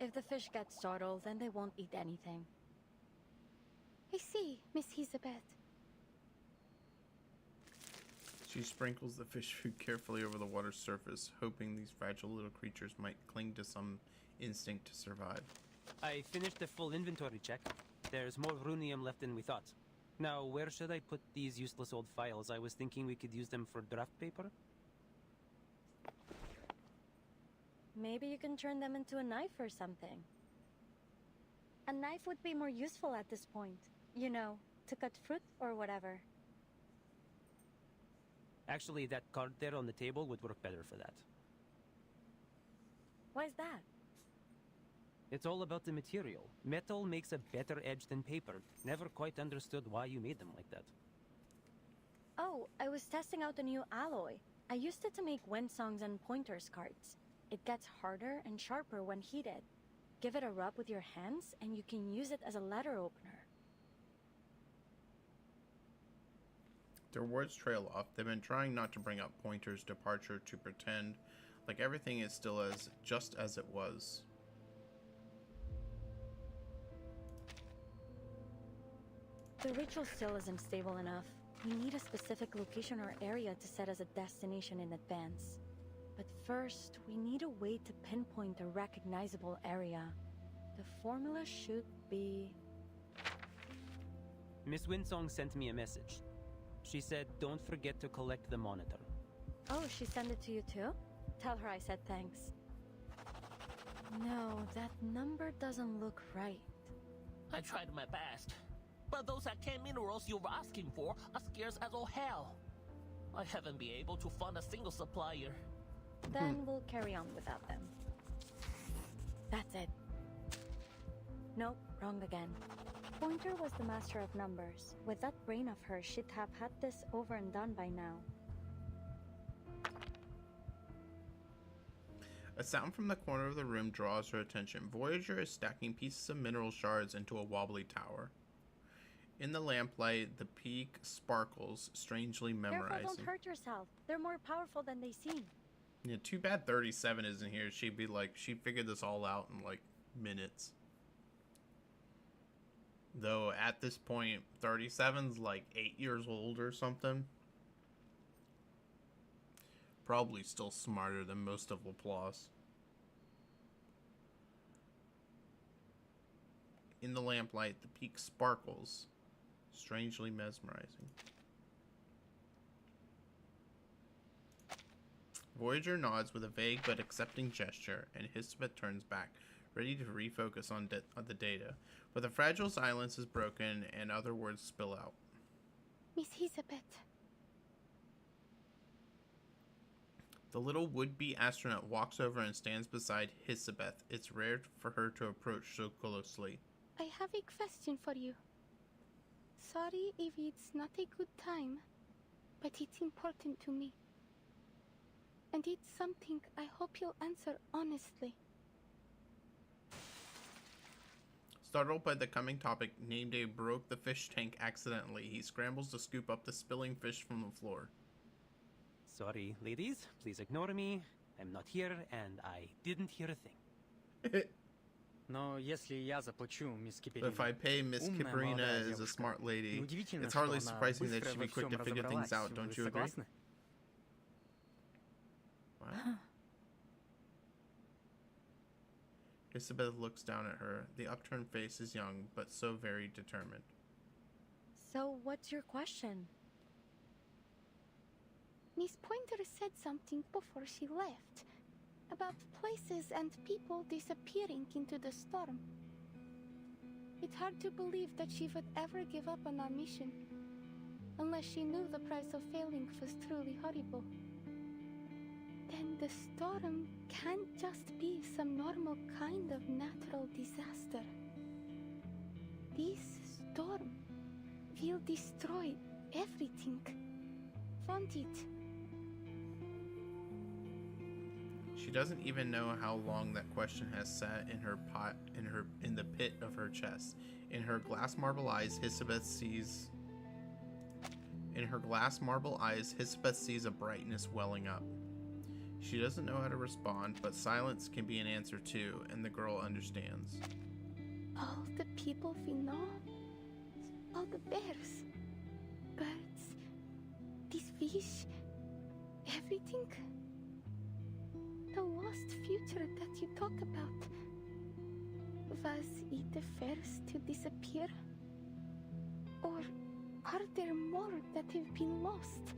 If the fish get startled, then they won't eat anything. I see, Miss Hisabeth. She sprinkles the fish food carefully over the water's surface, hoping these fragile little creatures might cling to some instinct to survive. I finished the full inventory check. There's more runium left than we thought. Now, where should I put these useless old files? I was thinking we could use them for draft paper. Maybe you can turn them into a knife or something. A knife would be more useful at this point. You know, to cut fruit or whatever. Actually, that card there on the table would work better for that. Why's that? It's all about the material. Metal makes a better edge than paper. Never quite understood why you made them like that. Oh, I was testing out a new alloy. I used it to make Winsongs and Pointers cards. It gets harder and sharper when heated. Give it a rub with your hands and you can use it as a letter opener. Their words trail off. They've been trying not to bring up Pointer's departure, to pretend like everything is still just as it was. The ritual still isn't stable enough. We need a specific location or area to set as a destination in advance. But first, we need a way to pinpoint a recognizable area. The formula should be... Miss Winsong sent me a message. She said, don't forget to collect the monitor. Oh, she sent it to you too? Tell her I said thanks. No, that number doesn't look right. I tried my best, but those arcane minerals you were asking for are scarce as all hell. I haven't been able to find a single supplier. Then we'll carry on without them. That's it. Nope, wrong again. Pointer was the master of numbers. With that brain of hers, she'd have had this over and done by now. A sound from the corner of the room draws her attention. Voyager is stacking pieces of mineral shards into a wobbly tower. In the lamplight, the peak sparkles, strangely memorizing. Careful, don't hurt yourself. They're more powerful than they seem. Yeah, too bad 37 isn't here. She'd be like, she figured this all out in like minutes. Though at this point, 37's like 8 years old or something. Probably still smarter than most of Laplace. In the lamplight, the peak sparkles, strangely mesmerizing. Voyager nods with a vague but accepting gesture, and Hisabeth turns back, ready to refocus on the data. But the fragile silence is broken and other words spill out. Miss Elizabeth. The little would-be astronaut walks over and stands beside Hisabeth. It's rare for her to approach so closely. I have a question for you. Sorry if it's not a good time, but it's important to me. And it's something I hope you'll answer honestly. Startled by the coming topic, Namedave broke the fish tank accidentally. He scrambles to scoop up the spilling fish from the floor. Sorry, ladies. Please ignore me. I'm not here, and I didn't hear a thing. Но если я заплачу, мисс But Киперина. if I pay Miss Kiparina as a smart lady, it's hardly surprising that she'd be quick to figure things out, don't you agree? What? Isabeth looks down at her. The upturned face is young, but so very determined. So, what's your question? Miss Pointer said something before she left about places and people disappearing into the storm. It's hard to believe that she would ever give up on our mission, unless she knew the price of failing was truly horrible. Then the storm can't just be some normal kind of natural disaster. This storm will destroy everything, won't it? She doesn't even know how long that question has sat in her in the pit of her chest. In her glass marble eyes, Hisabeth sees a brightness welling up. She doesn't know how to respond, but silence can be an answer too, and the girl understands. All the people we know, all the bears, birds, these fish, everything. The lost future that you talk about. Was it the first to disappear? Or are there more that have been lost?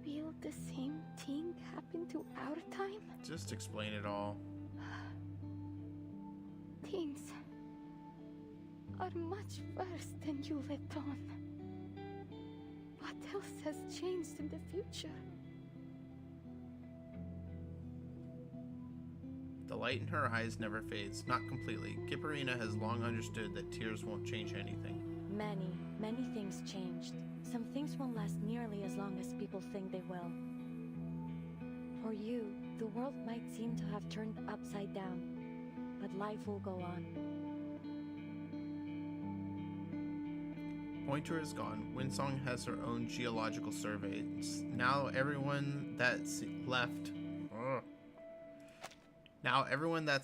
Will the same thing happen to our time? Just explain it all. Things are much worse than you let on. What else has changed in the future? The light in her eyes never fades, not completely. Kiparina has long understood that tears won't change anything. Many things changed. Some things won't last nearly as long as people think they will. For you, the world might seem to have turned upside down, but life will go on. Pointer is gone. Windsong has her own geological surveys. Now everyone that's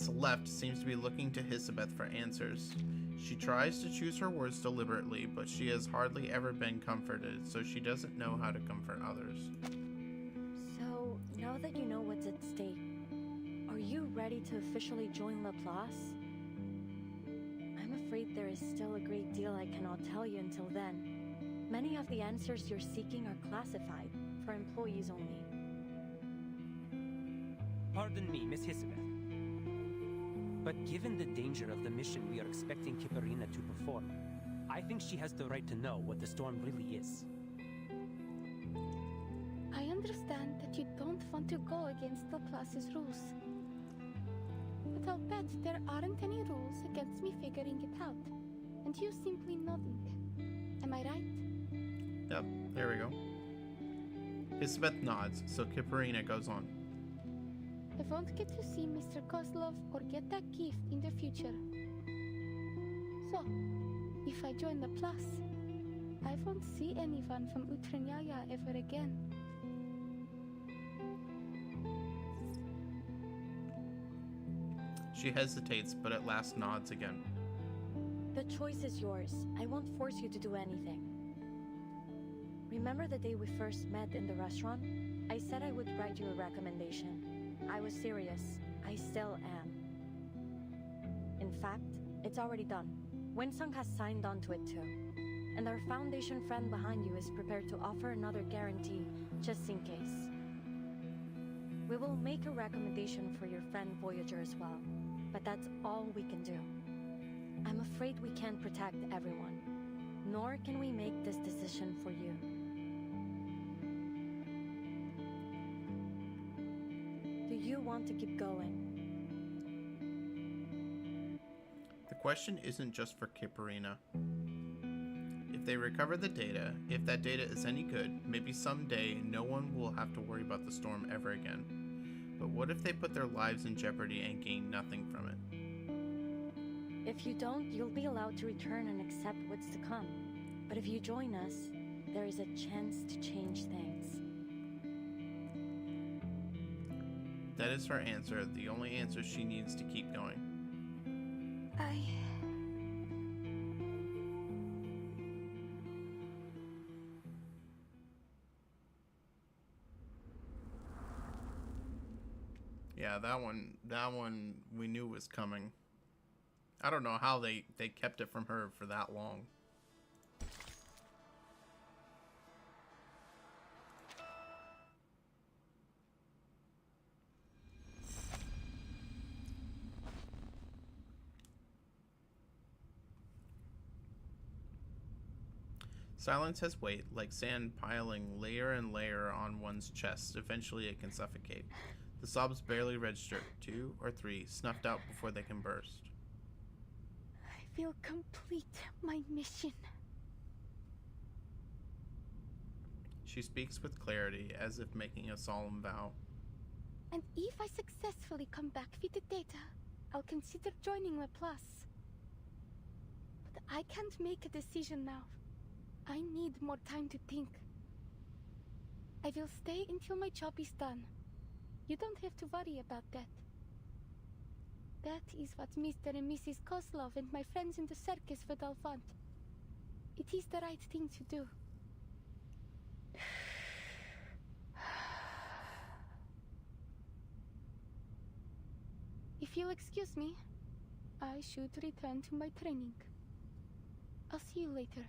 left seems to be looking to Hisabeth for answers. She tries to choose her words deliberately, but she has hardly ever been comforted, so she doesn't know how to comfort others. So, now that you know what's at stake, are you ready to officially join Laplace? I'm afraid there is still a great deal I cannot tell you until then. Many of the answers you're seeking are classified, for employees only. Pardon me, Miss Hisabeth. But given the danger of the mission we are expecting Kiparina to perform, I think she has the right to know what the storm really is. I understand that you don't want to go against Laplace's rules. But I'll bet there aren't any rules against me figuring it out, and you simply nodding. Am I right? Yep, there we go. Hisabeth nods, so Kiparina goes on. I won't get to see Mr. Kozlov or get that gift in the future. So, if I join Laplace, I won't see anyone from Utranyaya ever again. She hesitates, but at last nods again. The choice is yours. I won't force you to do anything. Remember the day we first met in the restaurant? I said I would write you a recommendation. I was serious. I still am. In fact, it's already done. Winsong has signed on to it too. And our Foundation friend behind you is prepared to offer another guarantee, just in case. We will make a recommendation for your friend Voyager as well. but that's all we can do. I'm afraid we can't protect everyone, nor can we make this decision for you. Do you want to keep going? The question isn't just for Kipperina. If they recover the data, if that data is any good, maybe someday no one will have to worry about the storm ever again. But what if they put their lives in jeopardy and gain nothing from it? If you don't, you'll be allowed to return and accept what's to come. But if you join us, there is a chance to change things. That is her answer, the only answer she needs to keep going. Yeah, that one we knew was coming. I don't know how they kept it from her for that long. Silence has weight, like sand piling layer and layer on one's chest. Eventually it can suffocate. The sobs barely register. 2 or 3, snuffed out before they can burst. I will complete my mission. She speaks with clarity, as if making a solemn vow. And if I successfully come back with the data, I'll consider joining Laplace. But I can't make a decision now. I need more time to think. I will stay until my job is done. You don't have to worry about that. That is what Mr. and Mrs. Kozlov and my friends in the circus would all want. It is the right thing to do. If you'll excuse me, I should return to my training. I'll see you later.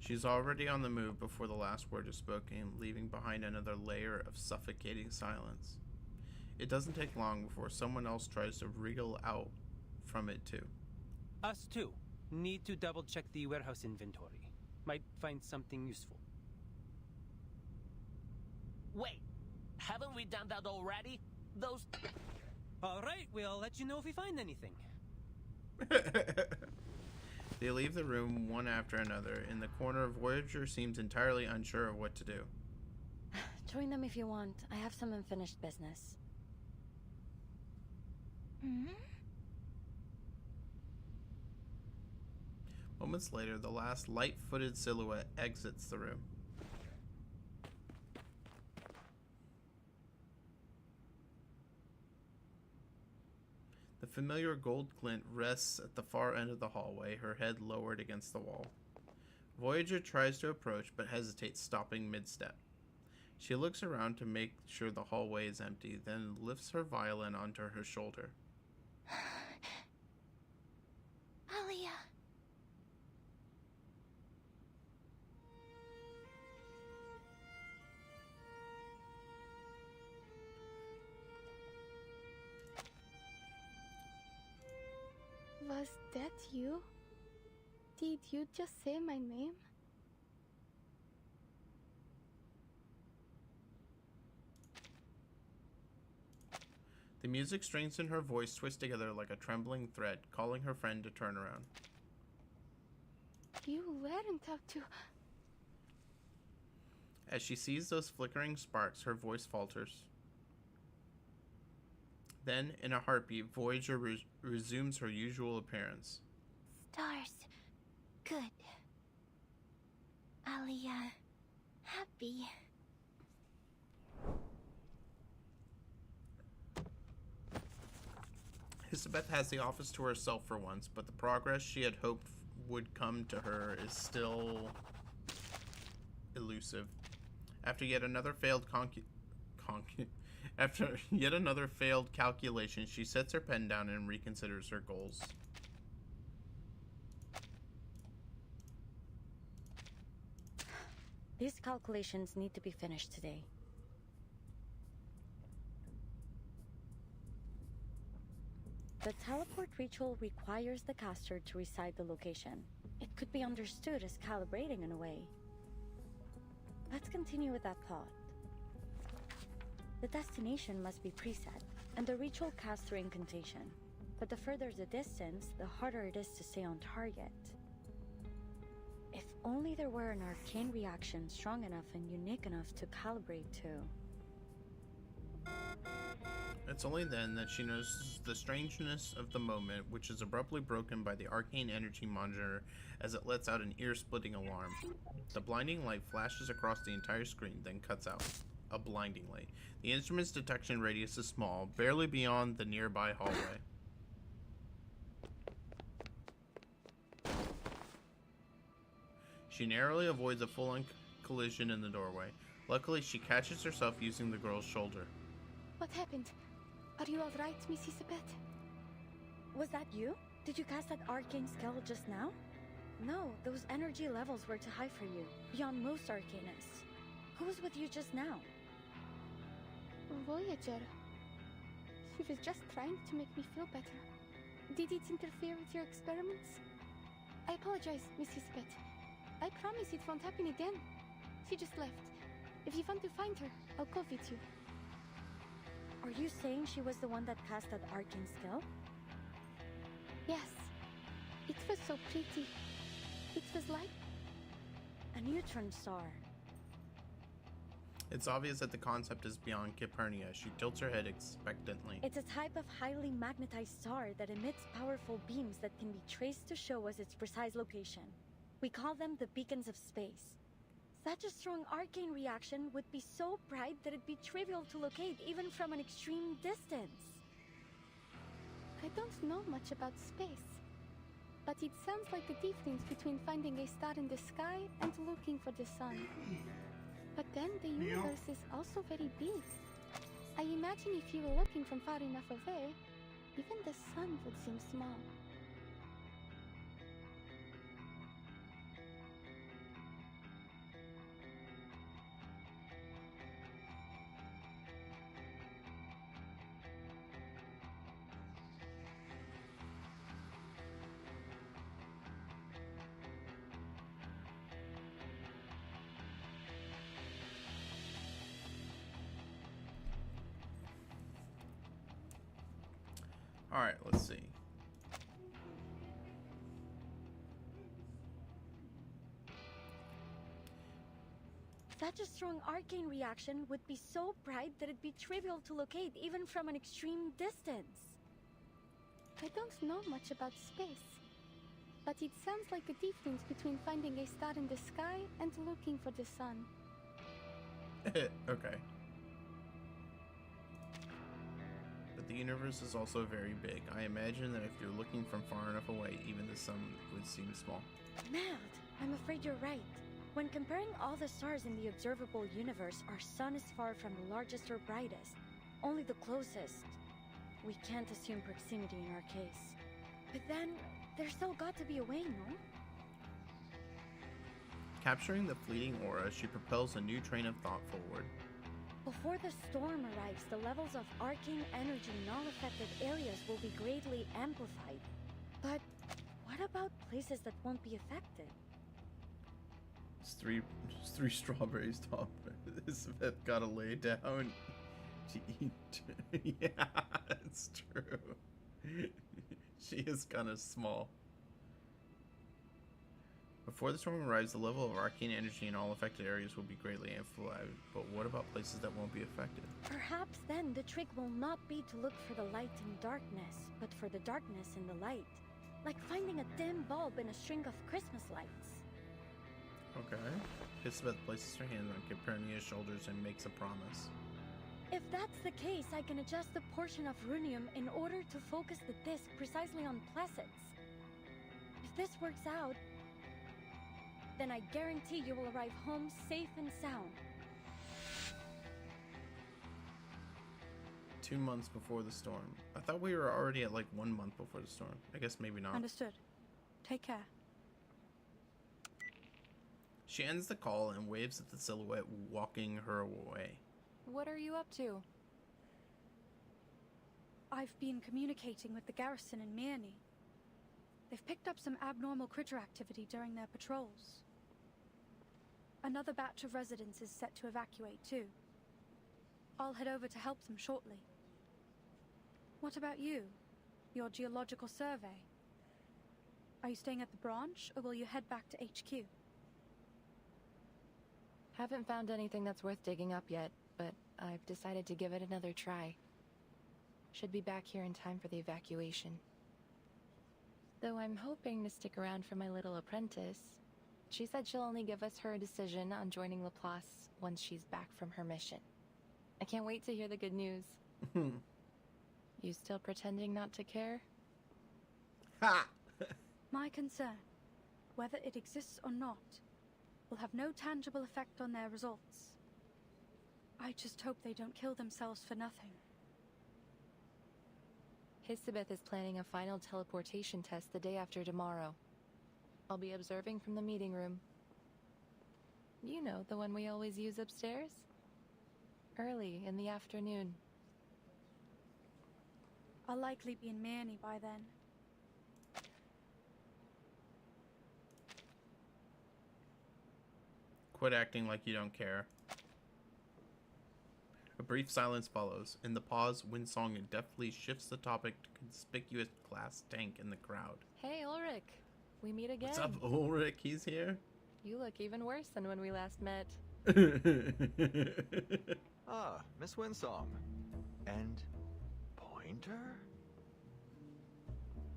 She's already on the move before the last word is spoken, leaving behind another layer of suffocating silence. It doesn't take long before someone else tries to wriggle out from it too. Us too. Need to double check the warehouse inventory. Might find something useful. Wait, haven't we done that already? Those... Alright, we'll let you know if we find anything. They leave the room one after another. In the corner, Voyager seems entirely unsure of what to do. Join them if you want. I have some unfinished business. Moments later, the last light-footed silhouette exits the room. The familiar gold glint rests at the far end of the hallway, her head lowered against the wall. Voyager tries to approach, but hesitates, stopping mid-step. She looks around to make sure the hallway is empty, then lifts her violin onto her shoulder. Alia. Was that you? Did you just say my name? The music strings in her voice twist together like a trembling thread, calling her friend to turn around. You weren't up to... As she sees those flickering sparks, her voice falters. Then, in a heartbeat, Voyager resumes her usual appearance. Stars. Good. Alia. Happy. Hisabeth has the office to herself for once, but the progress she had hoped would come to her is still elusive. After yet another failed calculation, she sets her pen down and reconsiders her goals. These calculations need to be finished today. The teleport ritual requires the caster to recite the location. It could be understood as calibrating in a way. Let's continue with that thought. The destination must be preset, and the ritual casts through incantation. But the further the distance, the harder it is to stay on target. If only there were an arcane reaction strong enough and unique enough to calibrate to. It's only then that she notices the strangeness of the moment, which is abruptly broken by the arcane energy monitor as it lets out an ear-splitting alarm. The blinding light flashes across the entire screen, then cuts out. A blinding light. The instrument's detection radius is small, barely beyond the nearby hallway. She narrowly avoids a full-on collision in the doorway. Luckily, she catches herself using the girl's shoulder. What happened? Are you alright, Miss Isabeth? Was that you? Did you cast that arcane spell just now? No, those energy levels were too high for you, beyond most arcanists. Who was with you just now? Voyager. He was just trying to make me feel better. Did it interfere with your experiments? I apologize, Miss Isabeth. I promise it won't happen again. She just left. If you want to find her, I'll go with you. Are you saying she was the one that cast that arcane spell? Yes. It was so pretty. It was like a neutron star. It's obvious that the concept is beyond Calpurnia. She tilts her head expectantly. It's a type of highly magnetized star that emits powerful beams that can be traced to show us its precise location. We call them the beacons of space. Such a strong arcane reaction would be so bright that it'd be trivial to locate even from an extreme distance. I don't know much about space, but it sounds like the difference between finding a star in the sky and looking for the sun. But then the universe is also very big. I imagine if you were looking from far enough away, even the sun would seem small. Alright, let's see. Such a strong arcane reaction would be so bright that it'd be trivial to locate even from an extreme distance. I don't know much about space, but it sounds like the difference between finding a star in the sky and looking for the sun. Okay. But the universe is also very big. I imagine that if you're looking from far enough away, even the sun would seem small. Meld, I'm afraid you're right. When comparing all the stars in the observable universe, our sun is far from the largest or brightest. Only the closest. We can't assume proximity in our case. But then, there's still got to be a way, no? Capturing the fleeting aura, she propels a new train of thought forward. Before the storm arrives, the levels of arcane energy in all affected areas will be greatly amplified. But what about places that won't be affected? It's three strawberries top. Isabeth gotta lay down to eat. Yeah, it's true. She is kind of small. Before the storm arrives, the level of arcane energy in all affected areas will be greatly amplified. But what about places that won't be affected? Perhaps then the trick will not be to look for the light in darkness, but for the darkness in the light. Like finding a dim bulb in a string of Christmas lights. Okay. Isabeth places her hand on Calpurnia's shoulders and makes a promise. If that's the case, I can adjust the portion of runium in order to focus the disc precisely on Placets. If this works out, then I guarantee you will arrive home safe and sound. 2 months before the storm. I thought we were already at like 1 month before the storm. I guess maybe not. Understood. Take care. She ends the call and waves at the silhouette walking her away. What are you up to? I've been communicating with the garrison in Mirny. They've picked up some abnormal critter activity during their patrols. Another batch of residents is set to evacuate too. I'll head over to help them shortly. What about you? Your geological survey? Are you staying at the branch, or will you head back to HQ? Haven't found anything that's worth digging up yet, but I've decided to give it another try. Should be back here in time for the evacuation. Though I'm hoping to stick around for my little apprentice. She said she'll only give us her decision on joining Laplace once she's back from her mission. I can't wait to hear the good news. You still pretending not to care? Ha! My concern, whether it exists or not, will have no tangible effect on their results. I just hope they don't kill themselves for nothing. Hisabeth is planning a final teleportation test the day after tomorrow. I'll be observing from the meeting room. You know, the one we always use upstairs? Early in the afternoon. I'll likely be in Mirny by then. Quit acting like you don't care. A brief silence follows. In the pause, Winsong deftly shifts the topic to conspicuous glass tank in the crowd. Hey, Ulrich. We meet again. What's up, Ulrich? He's here? You look even worse than when we last met. Ah, Miss Winsong. And Pointer?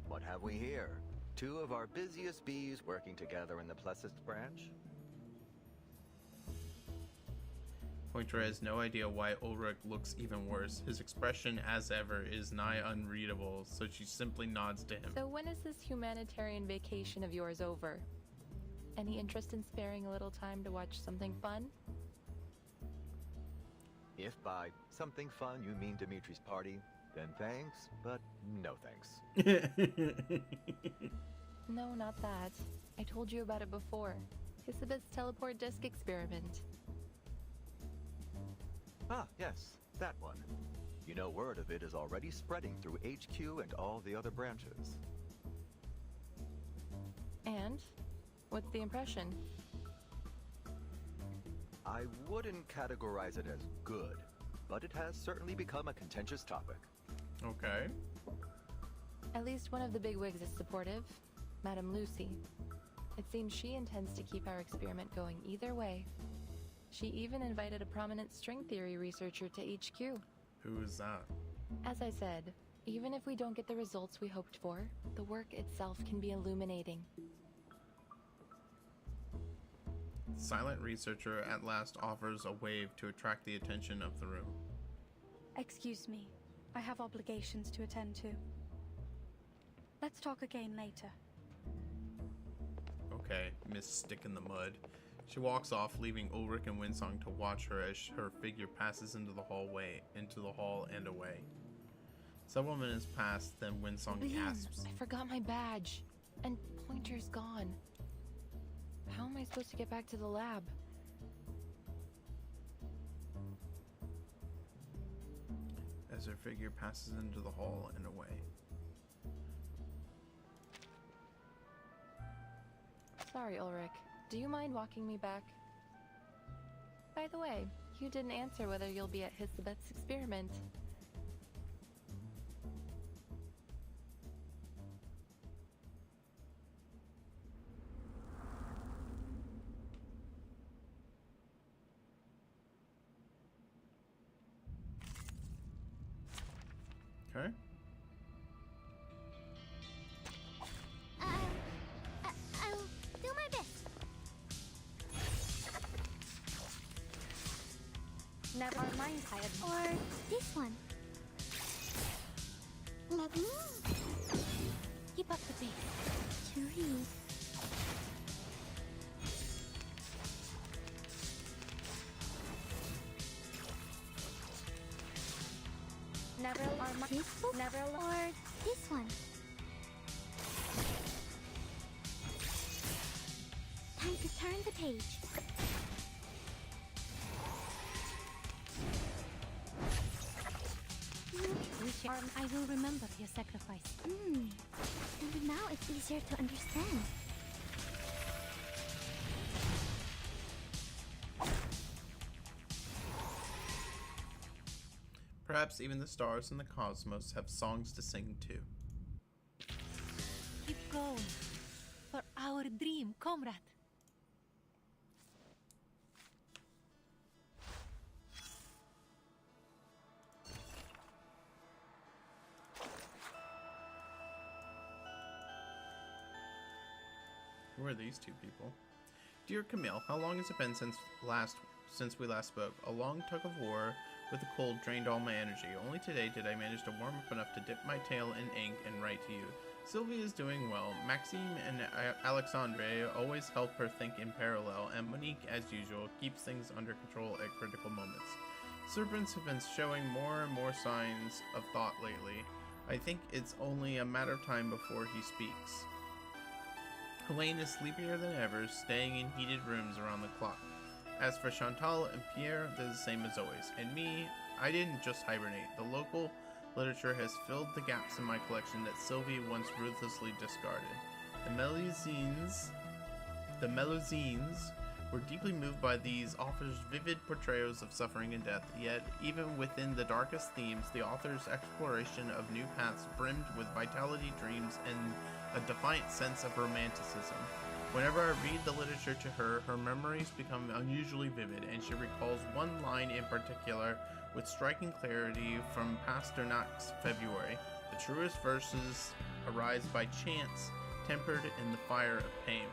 What have we here? Two of our busiest bees working together in the Plessis branch? Pointer has no idea why Ulrich looks even worse. His expression, as ever, is nigh unreadable, so she simply nods to him. So when is this humanitarian vacation of yours over? Any interest in sparing a little time to watch something fun? If by something fun you mean Dimitri's party, then thanks, but no thanks. No, not that. I told you about it before. Hisabeth's teleport disc experiment. Ah, yes, that one. You know, word of it is already spreading through HQ and all the other branches. And? What's the impression? I wouldn't categorize it as good, but it has certainly become a contentious topic. Okay. At least one of the bigwigs is supportive, Madame Lucy. It seems she intends to keep our experiment going either way. She even invited a prominent string theory researcher to HQ. Who is that? As I said, even if we don't get the results we hoped for, the work itself can be illuminating. Silent researcher at last offers a wave to attract the attention of the room. Excuse me. I have obligations to attend to. Let's talk again later. Okay, Miss Stick in the Mud. She walks off, leaving Ulrich and Winsong to watch her as her figure passes into the hall and away. Several minutes pass, then Winsong gasps. I forgot my badge, and Pointer's gone. How am I supposed to get back to the lab? As her figure passes into the hall and away. Sorry, Ulrich. Do you mind walking me back? By the way, you didn't answer whether you'll be at Hisabeth's experiment. Okay. I'll do my best. Never mind, Hyatt. Or this one. Let me keep up the pace. Cheery. Neville or This book Neville or this one. Time to turn the page. We share. I will remember your sacrifice. And now it's easier to understand. Perhaps even the stars in the cosmos have songs to sing too. Keep going. For our dream, comrade. Who are these two people? Dear Camille, how long has it been since we last spoke? A long tug of war with the cold drained all my energy. Only today did I manage to warm up enough to dip my tail in ink and write to you. Sylvie is doing well. Maxime and Alexandre always help her think in parallel, and Monique, as usual, keeps things under control at critical moments. Serpents have been showing more and more signs of thought lately. I think it's only a matter of time before he speaks. Helene is sleepier than ever, staying in heated rooms around the clock. As for Chantal and Pierre, they're the same as always. And me, I didn't just hibernate. The local literature has filled the gaps in my collection that Sylvie once ruthlessly discarded. The Melusines were deeply moved by these authors' vivid portrayals of suffering and death, yet even within the darkest themes, the author's exploration of new paths brimmed with vitality, dreams, and a defiant sense of romanticism. Whenever I read the literature to her, her memories become unusually vivid, and she recalls one line in particular with striking clarity from Pasternak's February. The truest verses arise by chance, tempered in the fire of pain.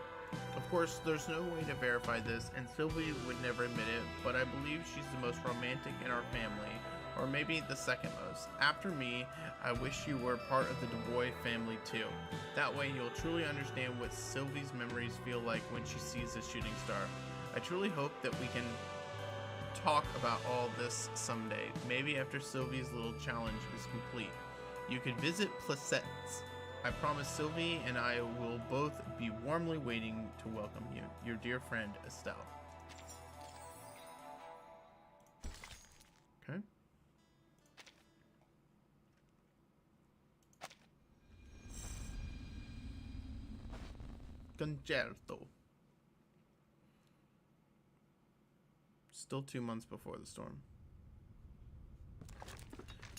Of course, there's no way to verify this, and Sylvie would never admit it, but I believe she's the most romantic in our family, or maybe the second most. After me, I wish you were part of the Dubois family too. That way you'll truly understand what Sylvie's memories feel like when she sees a shooting star. I truly hope that we can talk about all this someday, maybe after Sylvie's little challenge is complete. You could visit Placettes. I promise Sylvie and I will both be warmly waiting to welcome you. Your dear friend, Estelle. Okay. Concerto. Still 2 months before the storm.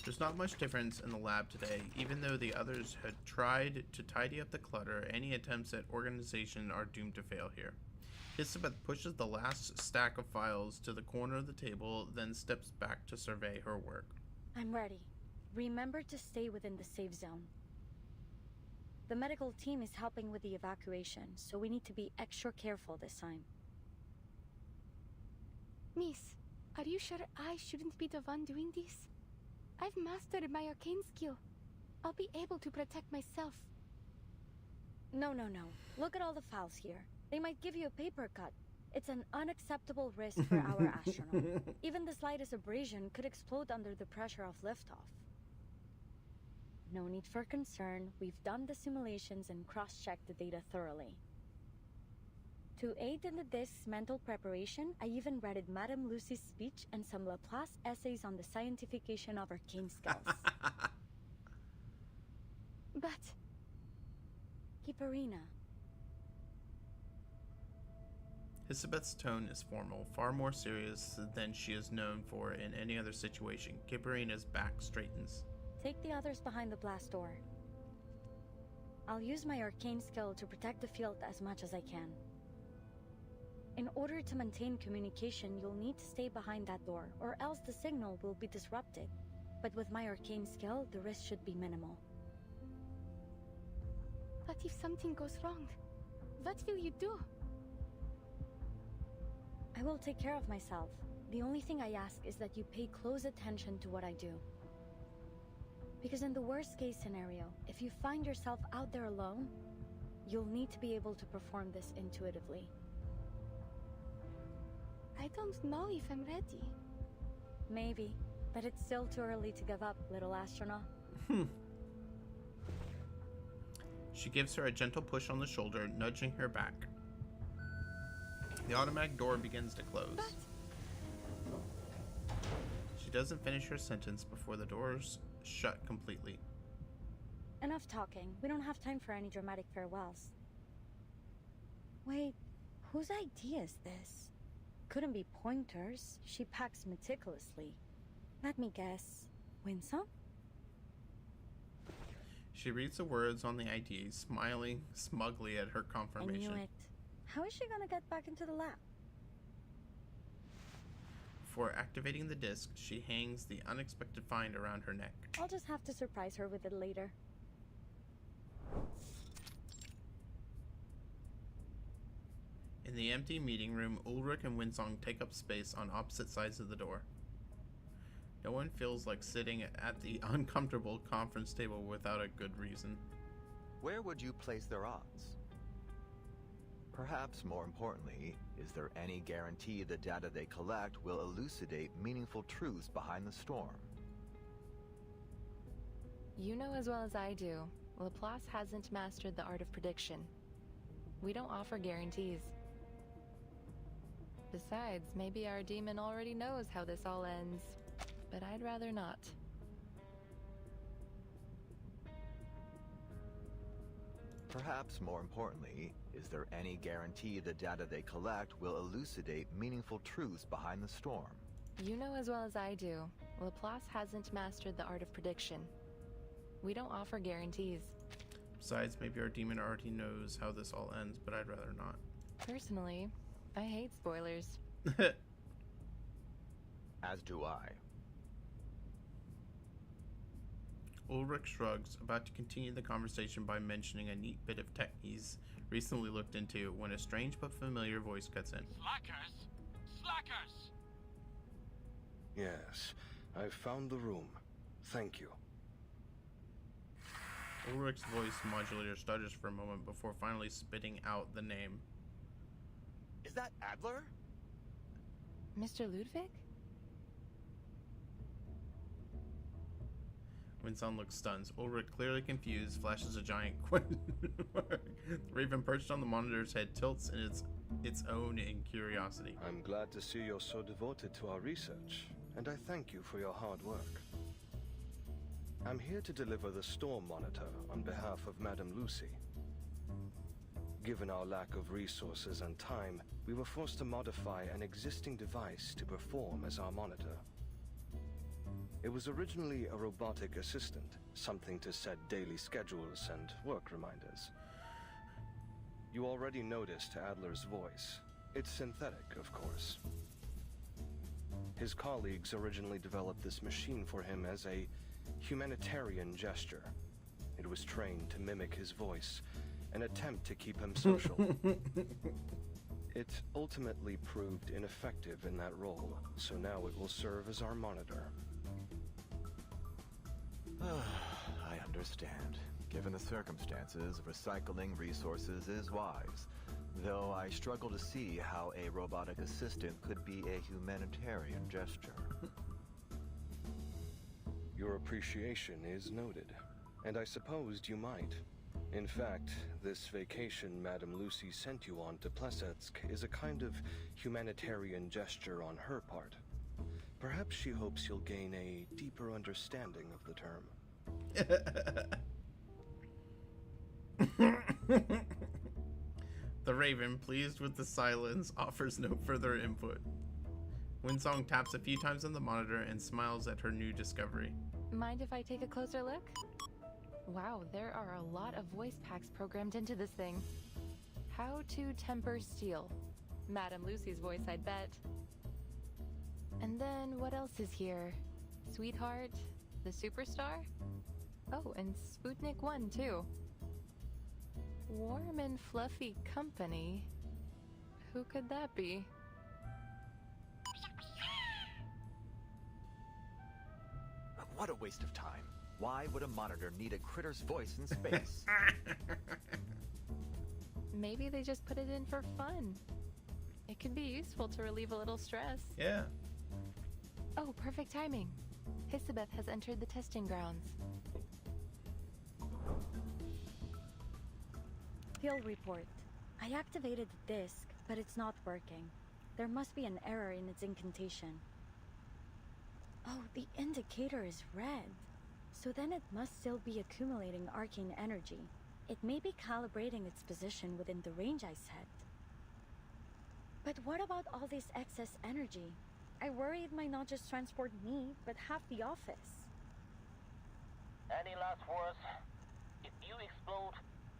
There's not much difference in the lab today. Even though the others had tried to tidy up the clutter, any attempts at organization are doomed to fail here. Isabeth pushes the last stack of files to the corner of the table, then steps back to survey her work. I'm ready. Remember to stay within the safe zone. The medical team is helping with the evacuation, so we need to be extra careful this time. Miss, are you sure I shouldn't be the one doing this? I've mastered my arcane skill. I'll be able to protect myself. No. Look at all the files here. They might give you a paper cut. It's an unacceptable risk for our astronaut. Even the slightest abrasion could explode under the pressure of liftoff. No need for concern. We've done the simulations and cross-checked the data thoroughly. To aid in the disk's mental preparation, I even read Madame Lucy's speech and some Laplace essays on the scientification of arcane skills. But... Kiparina. Isabeth's tone is formal, far more serious than she is known for in any other situation. Kiparina's back straightens. Take the others behind the blast door. I'll use my arcane skill to protect the field as much as I can. In order to maintain communication, you'll need to stay behind that door, or else the signal will be disrupted. But with my arcane skill, the risk should be minimal. But if something goes wrong, what will you do? I will take care of myself. The only thing I ask is that you pay close attention to what I do. Because in the worst case scenario, if you find yourself out there alone, you'll need to be able to perform this intuitively. I don't know if I'm ready. Maybe, but it's still too early to give up, little astronaut. She gives her a gentle push on the shoulder, nudging her back. The automatic door begins to close. She doesn't finish her sentence before the doors shut completely. Enough talking. We don't have time for any dramatic farewells. Wait, whose idea is this? Couldn't be Pointer's. She packs meticulously. Let me guess. Winsong? She reads the words on the ID, smiling smugly at her confirmation. I knew it. How is she gonna get back into the lab? Before activating the disc, she hangs the unexpected find around her neck. I'll just have to surprise her with it later. In the empty meeting room, Ulrich and Winsong take up space on opposite sides of the door. No one feels like sitting at the uncomfortable conference table without a good reason. Where would you place their odds? Perhaps more importantly, is there any guarantee the data they collect will elucidate meaningful truths behind the storm? You know as well as I do, Laplace hasn't mastered the art of prediction. We don't offer guarantees. Besides, maybe our demon already knows how this all ends, but I'd rather not. Perhaps more importantly, is there any guarantee the data they collect will elucidate meaningful truths behind the storm? You know as well as I do, Laplace hasn't mastered the art of prediction. We don't offer guarantees. Besides, maybe our demon already knows how this all ends, but I'd rather not. Personally, I hate spoilers. As do I. Ulrich shrugs, about to continue the conversation by mentioning a neat bit of tech he's recently looked into when a strange but familiar voice cuts in. Slackers! Slackers! Yes, I've found the room. Thank you. Ulrich's voice modulator stutters for a moment before finally spitting out the name. Is that Adler? Mr. Ludwig? Winsong looks stunned. Ulrich, clearly confused, flashes a giant question mark. The raven perched on the monitor's head tilts in its own in curiosity. I'm glad to see you're so devoted to our research, and I thank you for your hard work. I'm here to deliver the storm monitor on behalf of Madame Lucy. Given our lack of resources and time, we were forced to modify an existing device to perform as our monitor. It was originally a robotic assistant, something to set daily schedules and work reminders. You already noticed Adler's voice. It's synthetic, of course. His colleagues originally developed this machine for him as a humanitarian gesture. It was trained to mimic his voice, an attempt to keep him social. It ultimately proved ineffective in that role, so now it will serve as our monitor. I understand. Given the circumstances, recycling resources is wise. Though I struggle to see how a robotic assistant could be a humanitarian gesture. Your appreciation is noted, and I supposed you might. In fact, this vacation Madame Lucy sent you on to Plesetsk is a kind of humanitarian gesture on her part. Perhaps she hopes you'll gain a deeper understanding of the term. The raven, pleased with the silence, offers no further input. Winsong taps a few times on the monitor and smiles at her new discovery. Mind if I take a closer look? Wow, there are a lot of voice packs programmed into this thing. How to temper steel. Madame Lucy's voice, I'd bet. And then what else is here? Sweetheart? The superstar? Oh, and Sputnik 1 too. Warm and fluffy company? Who could that be? What a waste of time. Why would a monitor need a critter's voice in space? Maybe they just put it in for fun. It could be useful to relieve a little stress. Yeah. Oh, perfect timing. Hisabeth has entered the testing grounds. Field report. I activated the disc, but it's not working. There must be an error in its incantation. Oh, the indicator is red. So then it must still be accumulating arcane energy. It may be calibrating its position within the range I set. But what about all this excess energy? I worry it might not just transport me, but half the office. Any last words? If you explode,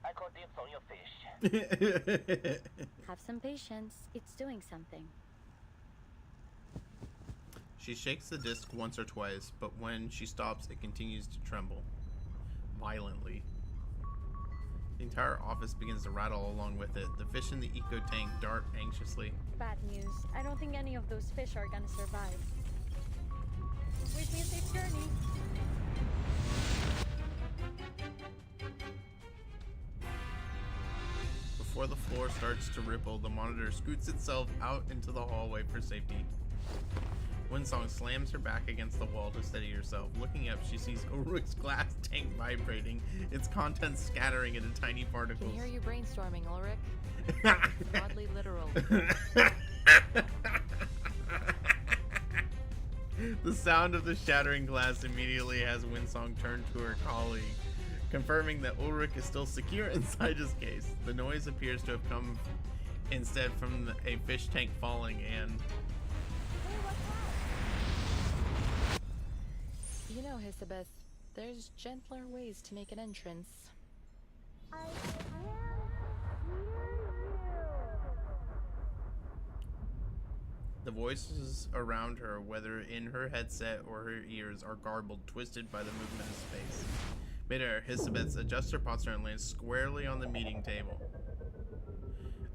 I call dibs on your fish. Have some patience. It's doing something. She shakes the disc once or twice, but when she stops, it continues to tremble violently. The entire office begins to rattle along with it. The fish in the eco tank dart anxiously. Bad news. I don't think any of those fish are gonna survive. Wish me a safe journey. Before the floor starts to ripple, the monitor scoots itself out into the hallway for safety. Windsong slams her back against the wall to steady herself. Looking up, she sees Ulrich's glass tank vibrating, its contents scattering into tiny particles. I can hear you brainstorming, Ulrich. Oddly literal. The sound of the shattering glass immediately has Windsong turn to her colleague, confirming that Ulrich is still secure inside his case. The noise appears to have come instead from a fish tank falling and... You know, Hisabeth, there's gentler ways to make an entrance. The voices around her, whether in her headset or her ears, are garbled, twisted by the movement of space. Midair, Hisabeth's adjuster posture and lands squarely on the meeting table.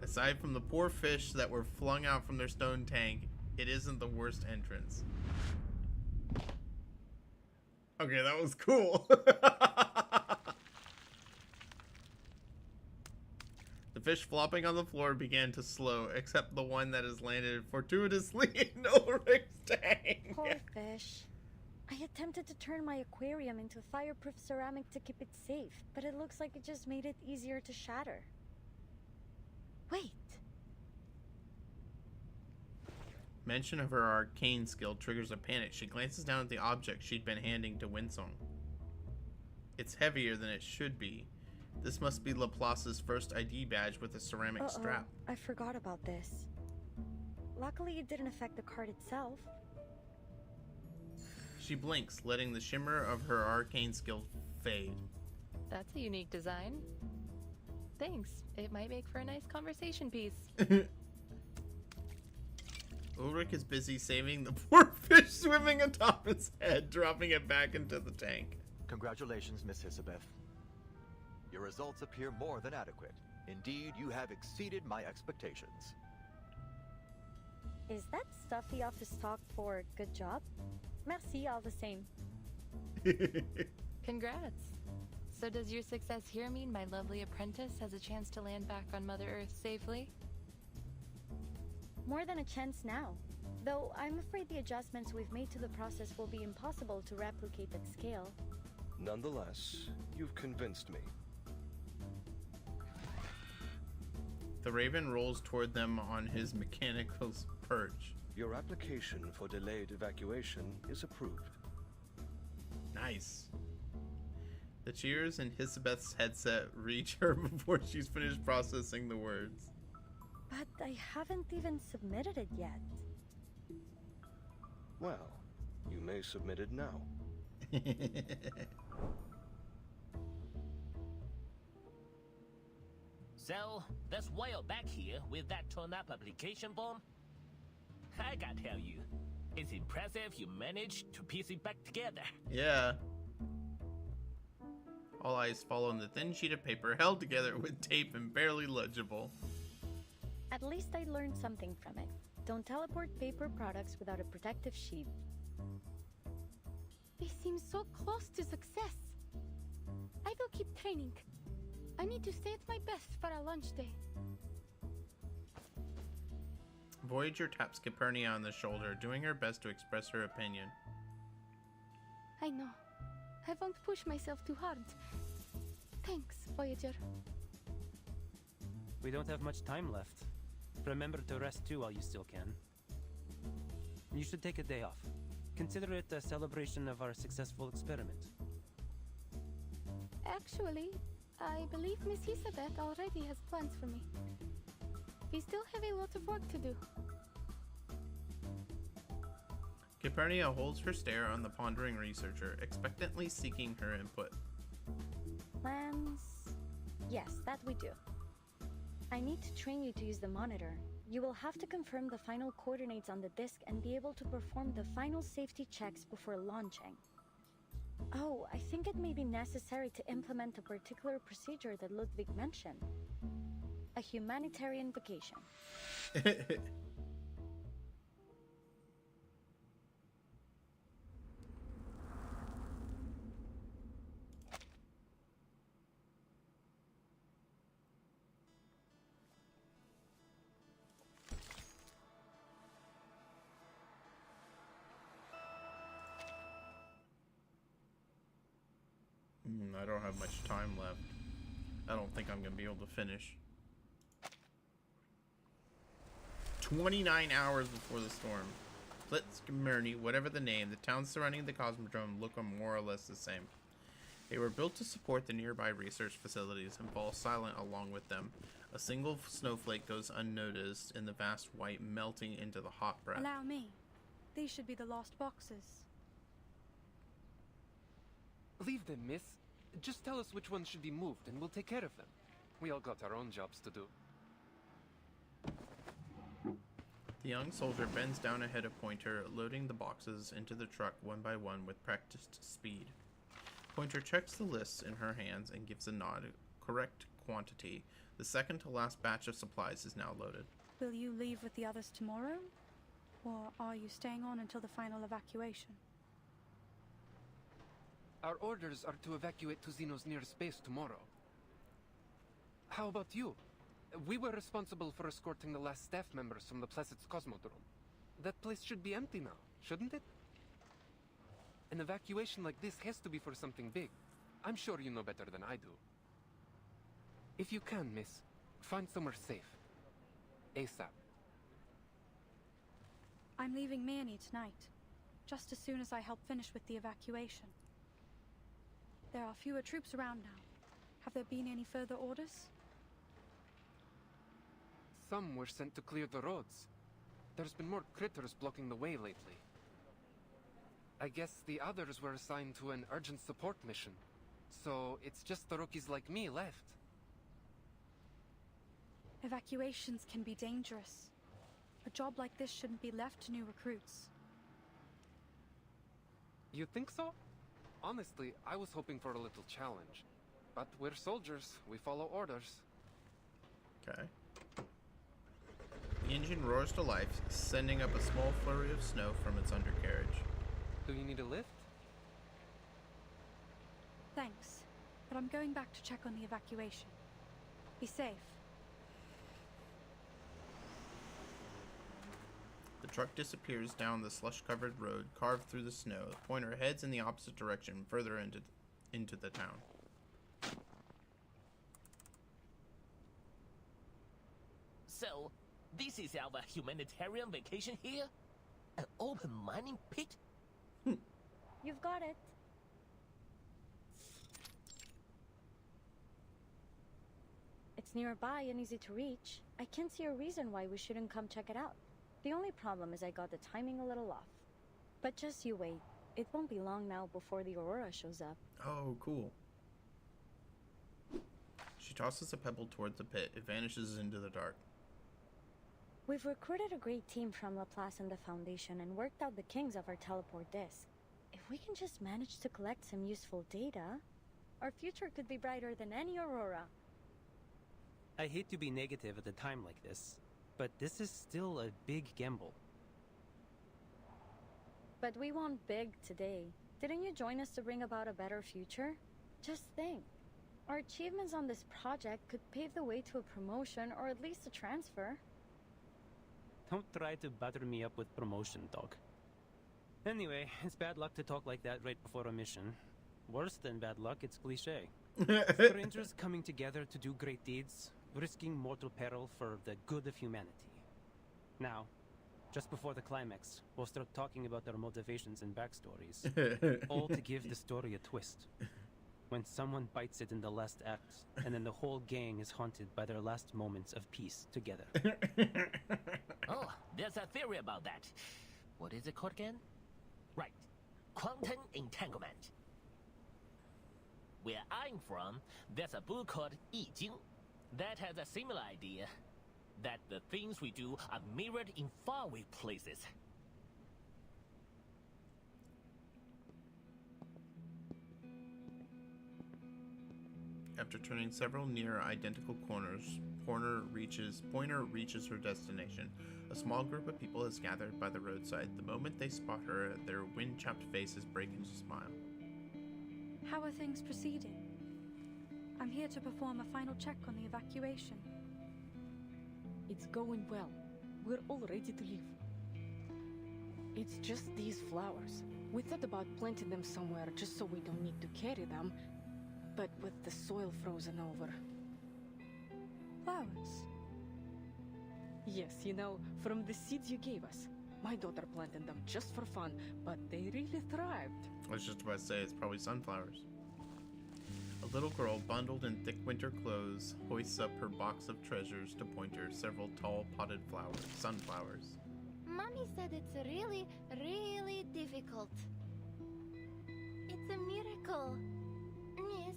Aside from the poor fish that were flung out from their stone tank, it isn't the worst entrance. Okay, that was cool. The fish flopping on the floor began to slow, except the one that has landed fortuitously in Ulrich's tank. Poor fish. I attempted to turn my aquarium into fireproof ceramic to keep it safe, but it looks like it just made it easier to shatter. Wait. Mention of her arcane skill triggers a panic. She glances down at the object she'd been handing to Windsong. It's heavier than it should be. This must be Laplace's first ID badge with a ceramic strap. I forgot about this. Luckily, it didn't affect the card itself. She blinks, letting the shimmer of her arcane skill fade. That's a unique design. Thanks. It might make for a nice conversation piece. Ulrich is busy saving the poor fish swimming atop its head, dropping it back into the tank. Congratulations, Miss Hisabeth. Your results appear more than adequate. Indeed, you have exceeded my expectations. Is that stuffy office talk for good job? Merci all the same. Congrats. So does your success here mean my lovely apprentice has a chance to land back on Mother Earth safely? More than a chance now. Though I'm afraid the adjustments we've made to the process will be impossible to replicate at scale. Nonetheless, you've convinced me. The Raven rolls toward them on his mechanical perch. Your application for delayed evacuation is approved. Nice. The cheers in Hisabeth's headset reach her before she's finished processing the words. But I haven't even submitted it yet. Well, you may submit it now. So, that's why you're back here with that torn-up application form? I gotta tell you, it's impressive you managed to piece it back together. Yeah. All eyes follow on the thin sheet of paper held together with tape and barely legible. At least I learned something from it. Don't teleport paper products without a protective sheet. They seem so close to success. I will keep training. I need to stay at my best for our lunch day. Voyager taps Capernia on the shoulder, doing her best to express her opinion. I know. I won't push myself too hard. Thanks, Voyager. We don't have much time left. Remember to rest too while you still can. You should take a day off. Consider it a celebration of our successful experiment. Actually, I believe Miss Isabeth already has plans for me. We still have a lot of work to do. Calpurnia holds her stare on the pondering researcher, expectantly seeking her input. Plans? Yes, that we do. I need to train you to use the monitor. You will have to confirm the final coordinates on the disk and be able to perform the final safety checks before launching. Oh, I think it may be necessary to implement a particular procedure that Ludwig mentioned. A humanitarian vacation. I don't have much time left. I don't think I'm going to be able to finish. 29 hours before the storm. Flitsk, Murney, whatever the name, the towns surrounding the Cosmodrome look more or less the same. They were built to support the nearby research facilities and fall silent along with them. A single snowflake goes unnoticed in the vast white, melting into the hot breath. Allow me. These should be the lost boxes. Leave them, miss. Just tell us which ones should be moved and we'll take care of them. We all got our own jobs to do. The young soldier bends down ahead of Pointer, loading the boxes into the truck one by one with practiced speed. Pointer checks the lists in her hands and gives a nod. Correct quantity. The second to last batch of supplies is now loaded. Will you leave with the others tomorrow? Or are you staying on until the final evacuation? Our orders are to evacuate to Xeno's nearest base tomorrow. How about you? We were responsible for escorting the last staff members from the Placid's Cosmodrome. That place should be empty now, shouldn't it? An evacuation like this has to be for something big. I'm sure you know better than I do. If you can, miss, find somewhere safe. ASAP. I'm leaving Mirny tonight, just as soon as I help finish with the evacuation. There are fewer troops around now. Have there been any further orders? Some were sent to clear the roads. There's been more critters blocking the way lately. I guess the others were assigned to an urgent support mission. So it's just the rookies like me left. Evacuations can be dangerous. A job like this shouldn't be left to new recruits. You think so? Honestly, I was hoping for a little challenge. But we're soldiers. We follow orders. Okay. The engine roars to life, sending up a small flurry of snow from its undercarriage. Do you need a lift? Thanks, but I'm going back to check on the evacuation. Be safe. The truck disappears down the slush-covered road carved through the snow. The Pointer heads in the opposite direction, further into the town. So, this is our humanitarian vacation here? An open mining pit? You've got it. It's nearby and easy to reach. I can't see a reason why we shouldn't come check it out. The only problem is I got the timing a little off. But just you wait. It won't be long now before the Aurora shows up. Oh, cool. She tosses a pebble towards the pit. It vanishes into the dark. We've recruited a great team from Laplace and the Foundation and worked out the kinks of our teleport disk. If we can just manage to collect some useful data, our future could be brighter than any Aurora. I hate to be negative at a time like this, but this is still a big gamble. But we want big today. Didn't you join us to bring about a better future? Just think. Our achievements on this project could pave the way to a promotion or at least a transfer. Don't try to butter me up with promotion talk. Anyway, it's bad luck to talk like that right before a mission. Worse than bad luck, it's cliché. Strangers coming together to do great deeds, risking mortal peril for the good of humanity. Now, just before the climax, we'll start talking about their motivations and backstories. All to give the story a twist. When someone bites it in the last act, and then the whole gang is haunted by their last moments of peace together. Oh, there's a theory about that. What is it called again? Right, quantum entanglement. Where I'm from, there's a book called I Jing that has a similar idea, that the things we do are mirrored in faraway places. After turning several near identical corners, Pointer reaches her destination. A small group of people has gathered by the roadside. The moment they spot her, their wind-chapped faces break into a smile. How are things proceeding? I'm here to perform a final check on the evacuation. It's going well. We're all ready to leave. It's just these flowers. We thought about planting them somewhere just so we don't need to carry them, but with the soil frozen over. Flowers? Yes, you know, from the seeds you gave us. My daughter planted them just for fun, but they really thrived. I was just about to say, it's probably sunflowers. A little girl, bundled in thick winter clothes, hoists up her box of treasures to Pointer several tall potted sunflowers. Mommy said it's really, really difficult. It's a miracle, Miss.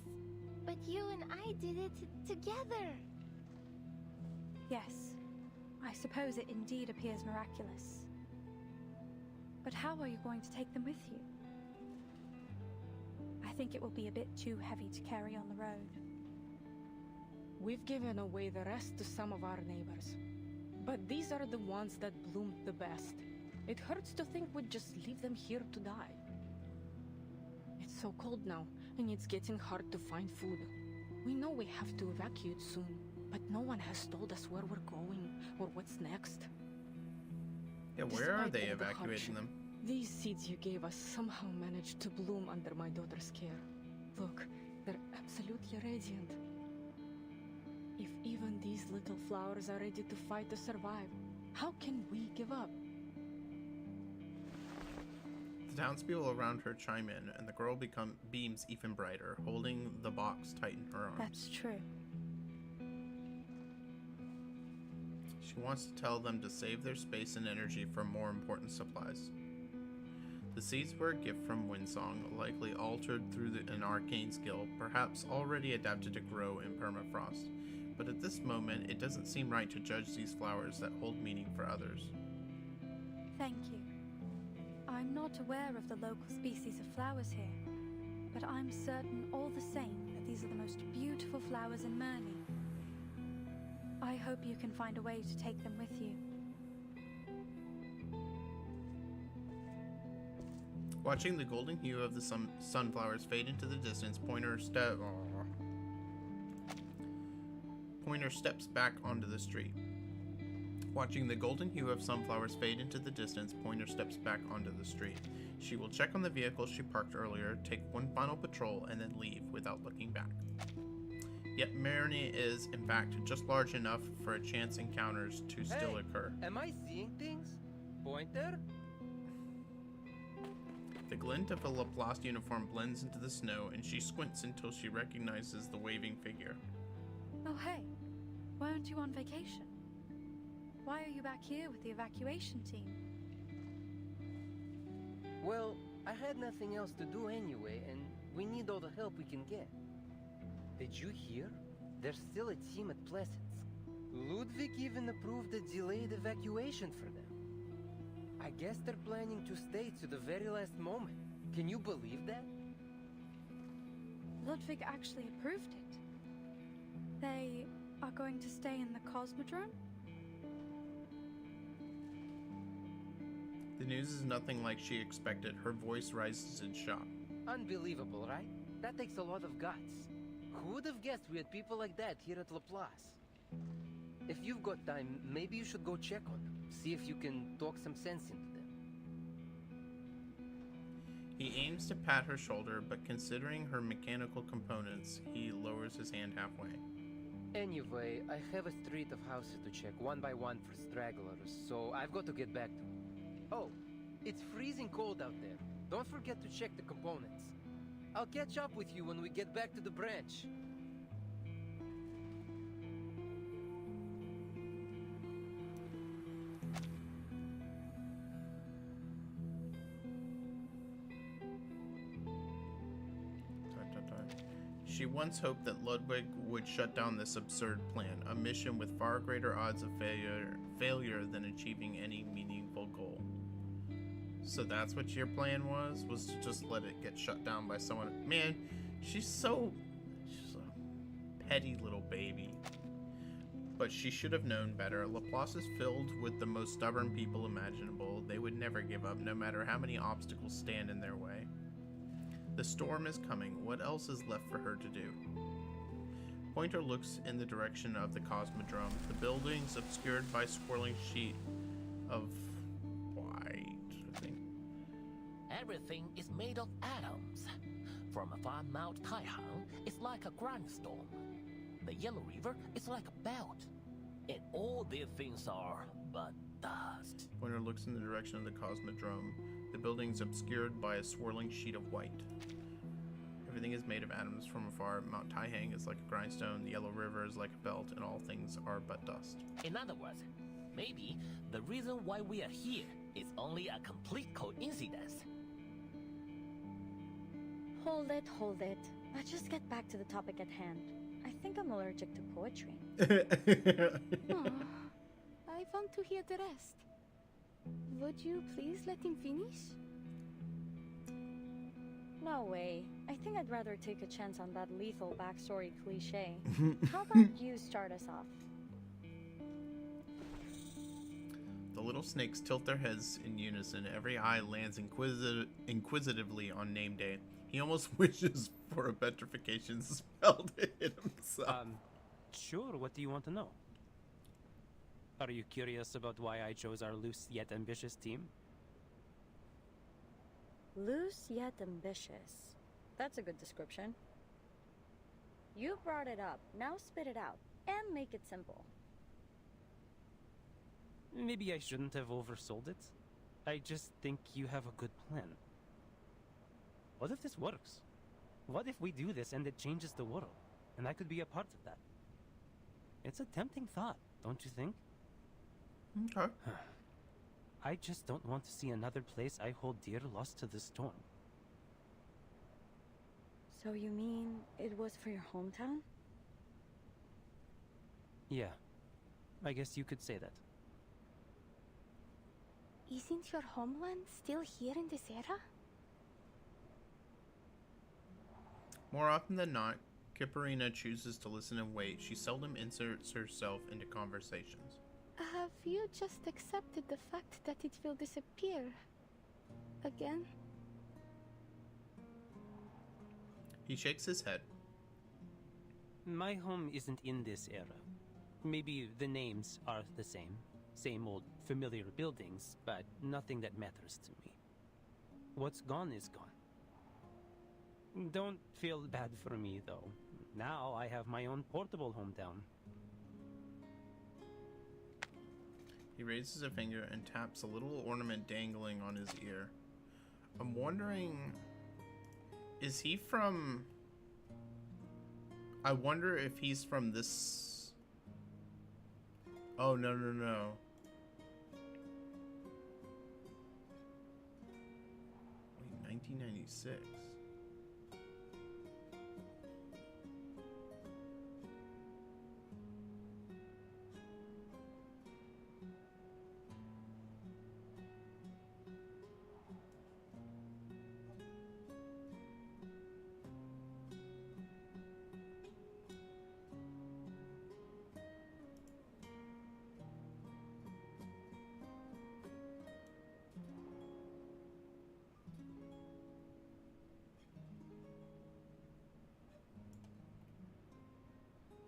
But you and I did it together. Yes, I suppose it indeed appears miraculous. But how are you going to take them with you? I think it will be a bit too heavy to carry on the road. We've given away the rest to some of our neighbors. But these are the ones that bloomed the best. It hurts to think we'd just leave them here to die. It's so cold now, and it's getting hard to find food. We know we have to evacuate soon, but no one has told us where we're going or what's next. Yeah, where are they evacuating them? These seeds you gave us somehow managed to bloom under my daughter's care. Look, they're absolutely radiant. If even these little flowers are ready to fight to survive, how can we give up? The townspeople around her chime in, and the girl beams even brighter, holding the box tight in her arms. That's true. She wants to tell them to save their space and energy for more important supplies. The seeds were a gift from Windsong, likely altered through an arcane skill, perhaps already adapted to grow in permafrost. But at this moment, it doesn't seem right to judge these flowers that hold meaning for others. Thank you. I'm not aware of the local species of flowers here, but I'm certain all the same that these are the most beautiful flowers in Murny. I hope you can find a way to take them with you. Watching the golden hue of the sunflowers fade into the distance, Pointer steps back onto the street. Watching the golden hue of sunflowers fade into the distance, Pointer steps back onto the street. She will check on the vehicle she parked earlier, take one final patrol, and then leave without looking back. Yet Murny is, in fact, just large enough for a chance encounters to still occur. Am I seeing things? Pointer? The glint of a Laplace uniform blends into the snow, and she squints until she recognizes the waving figure. Oh hey, weren't you on vacation? Why are you back here with the evacuation team? Well, I had nothing else to do anyway, and we need all the help we can get. Did you hear? There's still a team at Pleasance. Ludwig even approved a delayed evacuation for them. I guess they're planning to stay to the very last moment. Can you believe that? Ludwig actually approved it. They are going to stay in the Cosmodrome? The news is nothing like she expected. Her voice rises in shock. Unbelievable, right? That takes a lot of guts. Who would have guessed we had people like that here at Laplace? If you've got time, maybe you should go check on them. See if you can talk some sense into them. He aims to pat her shoulder, but considering her mechanical components, he lowers his hand halfway. Anyway, I have a street of houses to check one by one for stragglers, so I've got to get back to them. Oh, it's freezing cold out there. Don't forget to check the components. I'll catch up with you when we get back to the branch. She once hoped that Ludwig would shut down this absurd plan, a mission with far greater odds of failure than achieving any meaningful goal. So that's what your plan was to just let it get shut down by someone. Man, she's a petty little baby. But she should have known better. Laplace is filled with the most stubborn people imaginable. They would never give up, no matter how many obstacles stand in their way. The storm is coming. What else is left for her to do? Pointer looks in the direction of the Cosmodrome. The building's obscured by a swirling sheet of white, I think. Everything is made of atoms. From afar, Mount Taihang is like a grindstone. The Yellow River is like a belt. And all these things are but dust. Pointer looks in the direction of the Cosmodrome. The building's obscured by a swirling sheet of white. Everything is made of atoms from afar. Mount Taihang is like a grindstone, the Yellow River is like a belt, and all things are but dust. In other words, maybe the reason why we are here is only a complete coincidence. Hold it, hold it. Let's just get back to the topic at hand. I think I'm allergic to poetry. Oh, I want to hear the rest. Would you please let him finish? No way. I think I'd rather take a chance on that lethal backstory cliche. How about you start us off? The little snakes tilt their heads in unison. Every eye lands inquisitively on name day. He almost wishes for a petrification spell to hit himself. Sure, what do you want to know? Are you curious about why I chose our loose yet ambitious team? Loose yet ambitious. That's a good description. You brought it up. Now spit it out. And make it simple. Maybe I shouldn't have oversold it. I just think you have a good plan. What if this works? What if we do this and it changes the world? And I could be a part of that. It's a tempting thought, don't you think? Okay. I just don't want to see another place I hold dear lost to the storm. So you mean it was for your hometown? Yeah, I guess you could say that. Isn't your homeland still here in this era? More often than not, Kipperina chooses to listen and wait. She seldom inserts herself into conversations. Have you just accepted the fact that it will disappear again? He shakes his head. My home isn't in this era. Maybe the names are the same. Same old familiar buildings, but nothing that matters to me. What's gone is gone. Don't feel bad for me, though. Now I have my own portable hometown. He raises a finger and taps a little ornament dangling on his ear. I'm wondering... Is he from... I wonder if he's from this... Oh, no, no, no. Wait, 1996.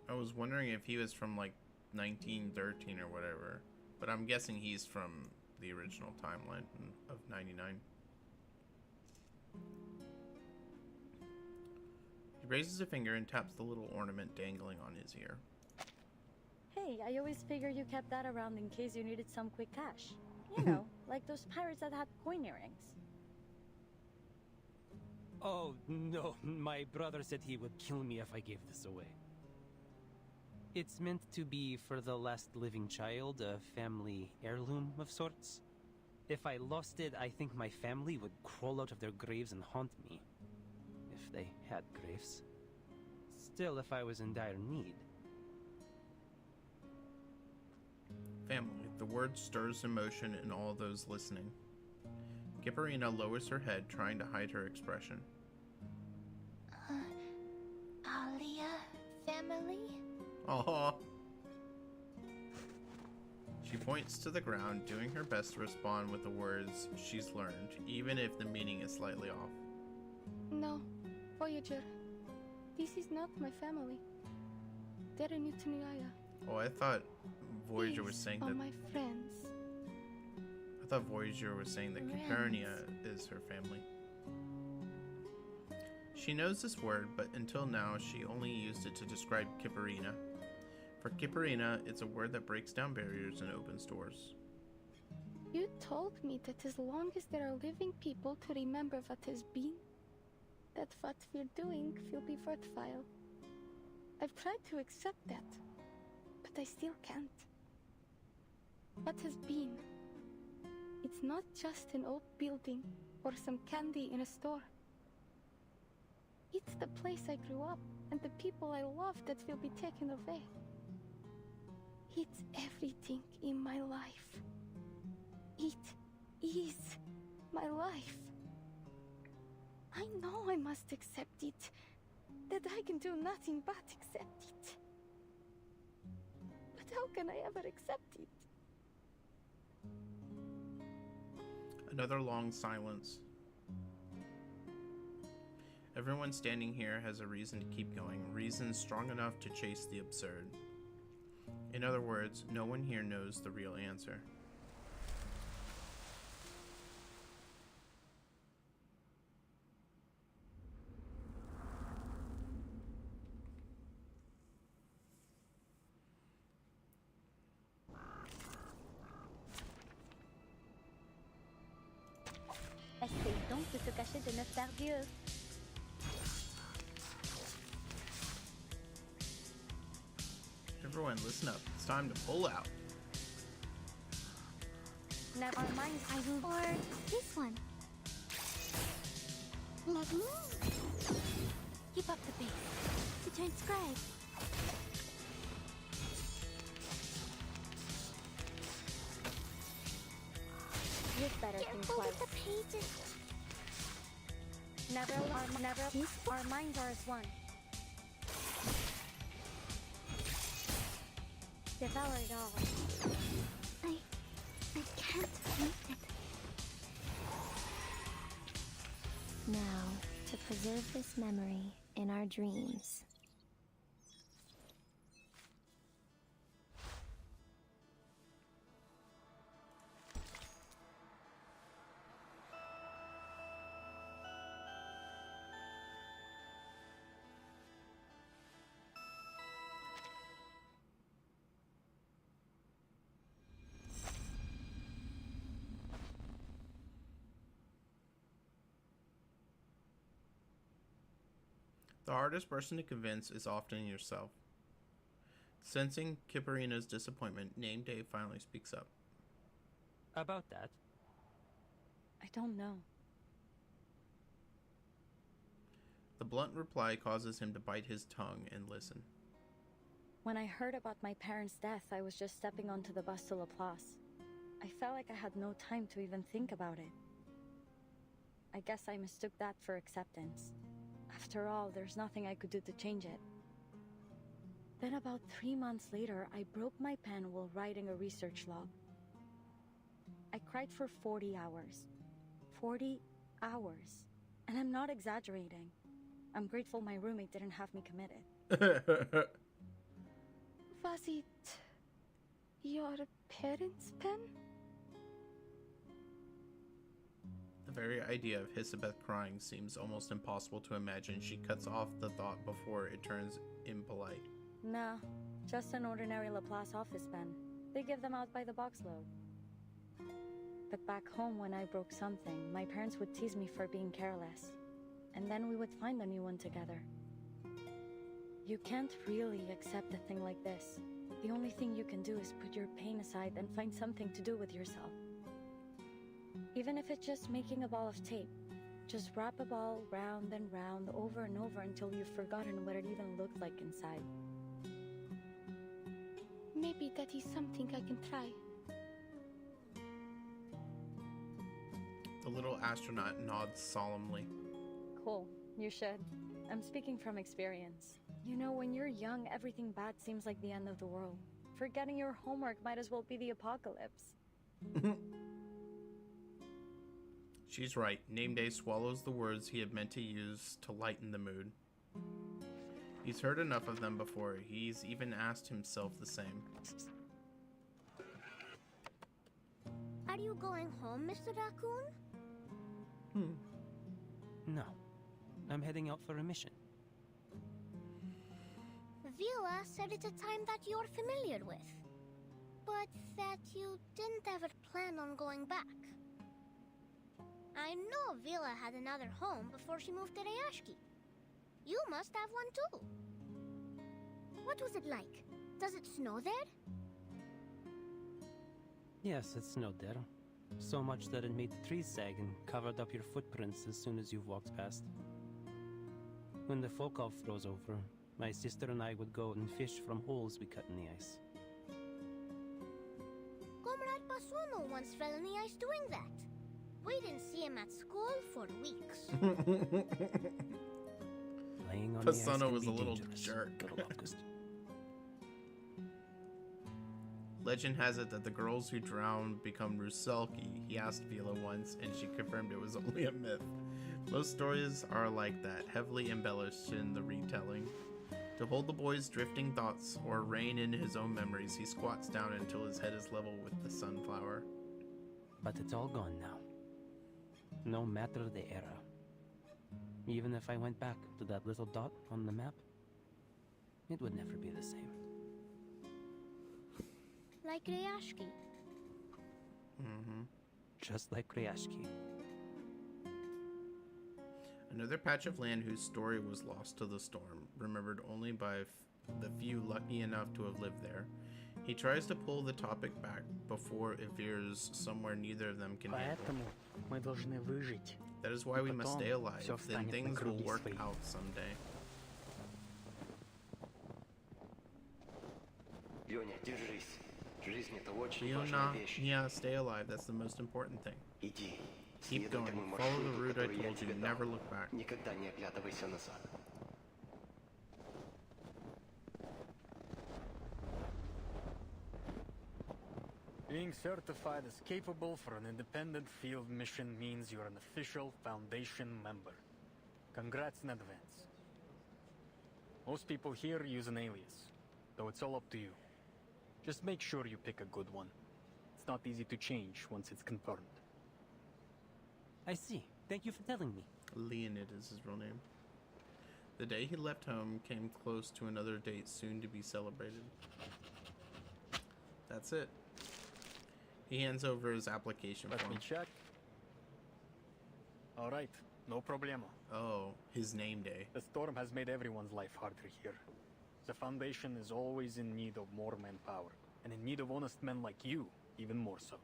I was wondering if he was from like 1913 or whatever, but I'm guessing he's from the original timeline of 99. He raises a finger and taps the little ornament dangling on his ear. Hey, I always figured you kept that around in case you needed some quick cash. You know, like those pirates that had coin earrings. Oh, no. My brother said he would kill me if I gave this away. It's meant to be for the last living child, a family heirloom of sorts. If I lost it, I think my family would crawl out of their graves and haunt me. If they had graves. Still, if I was in dire need. Family. The word stirs emotion in all those listening. Kipperina lowers her head, trying to hide her expression. Alia family? Aww. She points to the ground, doing her best to respond with the words she's learned, even if the meaning is slightly off. No, Voyager. This is not my family. They're in Utuniaya. Oh, I thought Voyager was saying These are that. my friends. I thought Voyager was saying that Kipperina is her family. She knows this word, but until now she only used it to describe Kipperina. For Kipperina, it's a word that breaks down barriers and opens doors. You told me that as long as there are living people to remember what has been, that what we're doing will be worthwhile. I've tried to accept that, but I still can't. What has been? It's not just an old building or some candy in a store. It's the place I grew up and the people I love that will be taken away. It's everything in my life. It is my life. I know I must accept it, that I can do nothing but accept it. But how can I ever accept it? Another long silence. Everyone standing here has a reason to keep going, reasons strong enough to chase the absurd. In other words, no one here knows the real answer. Essaye donc de se cacher de neuf par Dieu. Everyone, listen up. It's time to pull out. Never mind, I will. Or this one. Let me. Keep up the pace. To transcribe. You'd better think Careful twice. with the pages. Never. Our minds are as one. Devour it all. I can't make it. Now, to preserve this memory in our dreams. The hardest person to convince is often yourself. Sensing Kipperina's disappointment, Name Day finally speaks up. About that. I don't know. The blunt reply causes him to bite his tongue and listen. When I heard about my parents' death, I was just stepping onto the bus to Laplace. I felt like I had no time to even think about it. I guess I mistook that for acceptance. After all, there's nothing I could do to change it. Then about 3 months later, I broke my pen while writing a research log. I cried for 40 hours. 40 hours. And I'm not exaggerating. I'm grateful my roommate didn't have me committed. Was it your parents' pen? The very idea of Hisabeth crying seems almost impossible to imagine. She cuts off the thought before it turns impolite. Nah, just an ordinary Laplace office pen. They give them out by the boxload. But back home when I broke something, my parents would tease me for being careless. and then we would find a new one together. You can't really accept a thing like this. The only thing you can do is put your pain aside and find something to do with yourself. Even if it's just making a ball of tape. Just wrap a ball round and round over and over until you've forgotten what it even looked like inside. Maybe that is something I can try. The little astronaut nods solemnly. Cool, you should. I'm speaking from experience. You know, when you're young, everything bad seems like the end of the world. Forgetting your homework might as well be the apocalypse. She's right. Name Day swallows the words he had meant to use to lighten the mood. He's heard enough of them before. He's even asked himself the same. Are you going home, Mr. Raccoon? No. I'm heading out for a mission. Vila said it's a time that you're familiar with, but that you didn't ever plan on going back. I know Vila had another home before she moved to Rayashki. You must have one too. What was it like? Does it snow there? Yes, it snowed there. So much that it made the trees sag and covered up your footprints as soon as you've walked past. When the Volkov froze over, my sister and I would go and fish from holes we cut in the ice. Comrade Pasuno once fell in the ice doing that. We didn't see him at school for weeks. Playing on the ice Pasuno can was be a little dangerous, jerk. little locust. Legend has it that the girls who drown become Ruselki. He asked Vila once, and she confirmed it was only a myth. Most stories are like that, heavily embellished in the retelling. To hold the boy's drifting thoughts or rein in his own memories, he squats down until his head is level with the sunflower. But it's all gone now. No matter the era. Even if I went back to that little dot on the map, it would never be the same. Like Rayashki. Just like Rayashki. Another patch of land whose story was lost to the storm, remembered only by the few lucky enough to have lived there. He tries to pull the topic back before it veers somewhere neither of them can handle. Мы должны выжить. That is why we must stay alive, всё then встанет на things will круги work свои. out someday. Леня, держись. Жизнь — это очень Leona, важная вещь. yeah, stay alive, that's the most important thing. Иди. Keep Следуй going, тому follow the маршруту, route I который я told you, тебе дал. never look back. Никогда не оглядывайся назад. Being certified as capable for an independent field mission means you're an official Foundation member. Congrats in advance. Most people here use an alias, though it's all up to you. Just make sure you pick a good one. It's not easy to change once it's confirmed. I see. Thank you for telling me. Leonid is his real name. The day he left home came close to another date soon to be celebrated. That's it. He hands over his application Let form. me check. All right, no problemo. Oh, his name day. The storm has made everyone's life harder here. The Foundation is always in need of more manpower, and in need of honest men like you, even more so.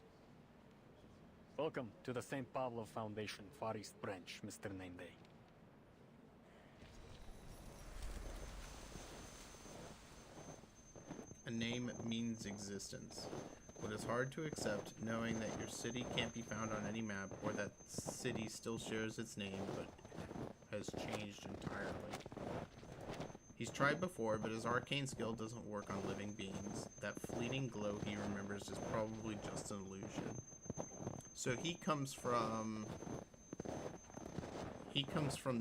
Welcome to the St. Pablo Foundation Far East Branch, Mr. Name Day. A name means existence. What is hard to accept, knowing that your city can't be found on any map, or that city still shares its name, but has changed entirely. He's tried before, but his arcane skill doesn't work on living beings. That fleeting glow he remembers is probably just an illusion. So he comes from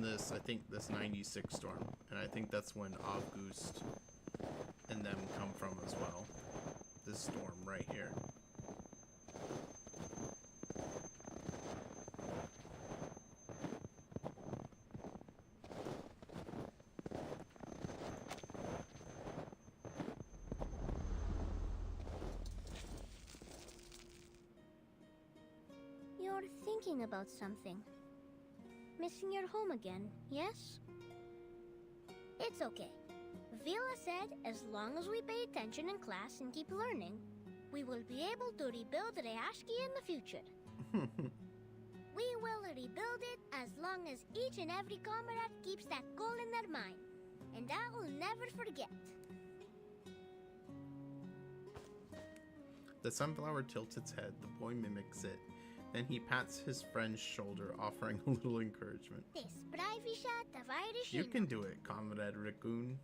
this, I think, this 96 storm, and I think that's when August and them come from as well. This storm right here. You're thinking about something. missing your home again, yes? It's okay. Vila said as long as we pay attention in class and keep learning, we will be able to rebuild Reashki in the future. We will rebuild it as long as each and every comrade keeps that goal in their mind. And I will never forget. The sunflower tilts its head. The boy mimics it. Then he pats his friend's shoulder, offering a little encouragement. You can do it, Comrade Raccoon.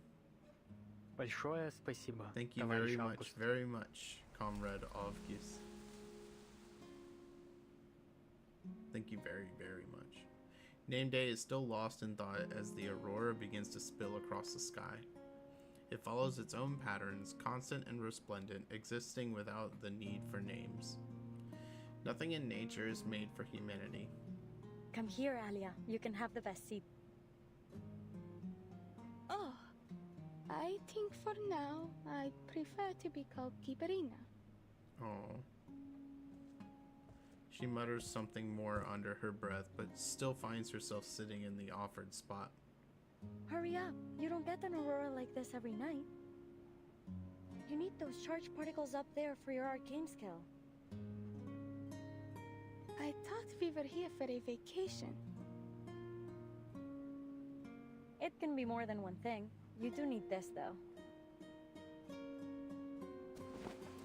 Большое спасибо. Thank you товарищ very much, Comrade Ovgis. Thank you very, very much. Name Day is still lost in thought as the aurora begins to spill across the sky. It follows its own patterns, constant and resplendent, existing without the need for names. Nothing in nature is made for humanity. Come here, Alia. You can have the best seat. Oh, I think for now I'd prefer to be called Kiparina. Oh. She mutters something more under her breath, but still finds herself sitting in the offered spot. Hurry up. You don't get an aurora like this every night. You need those charged particles up there for your arcane skill. I thought we were here for a vacation. It can be more than one thing. You do need this, though.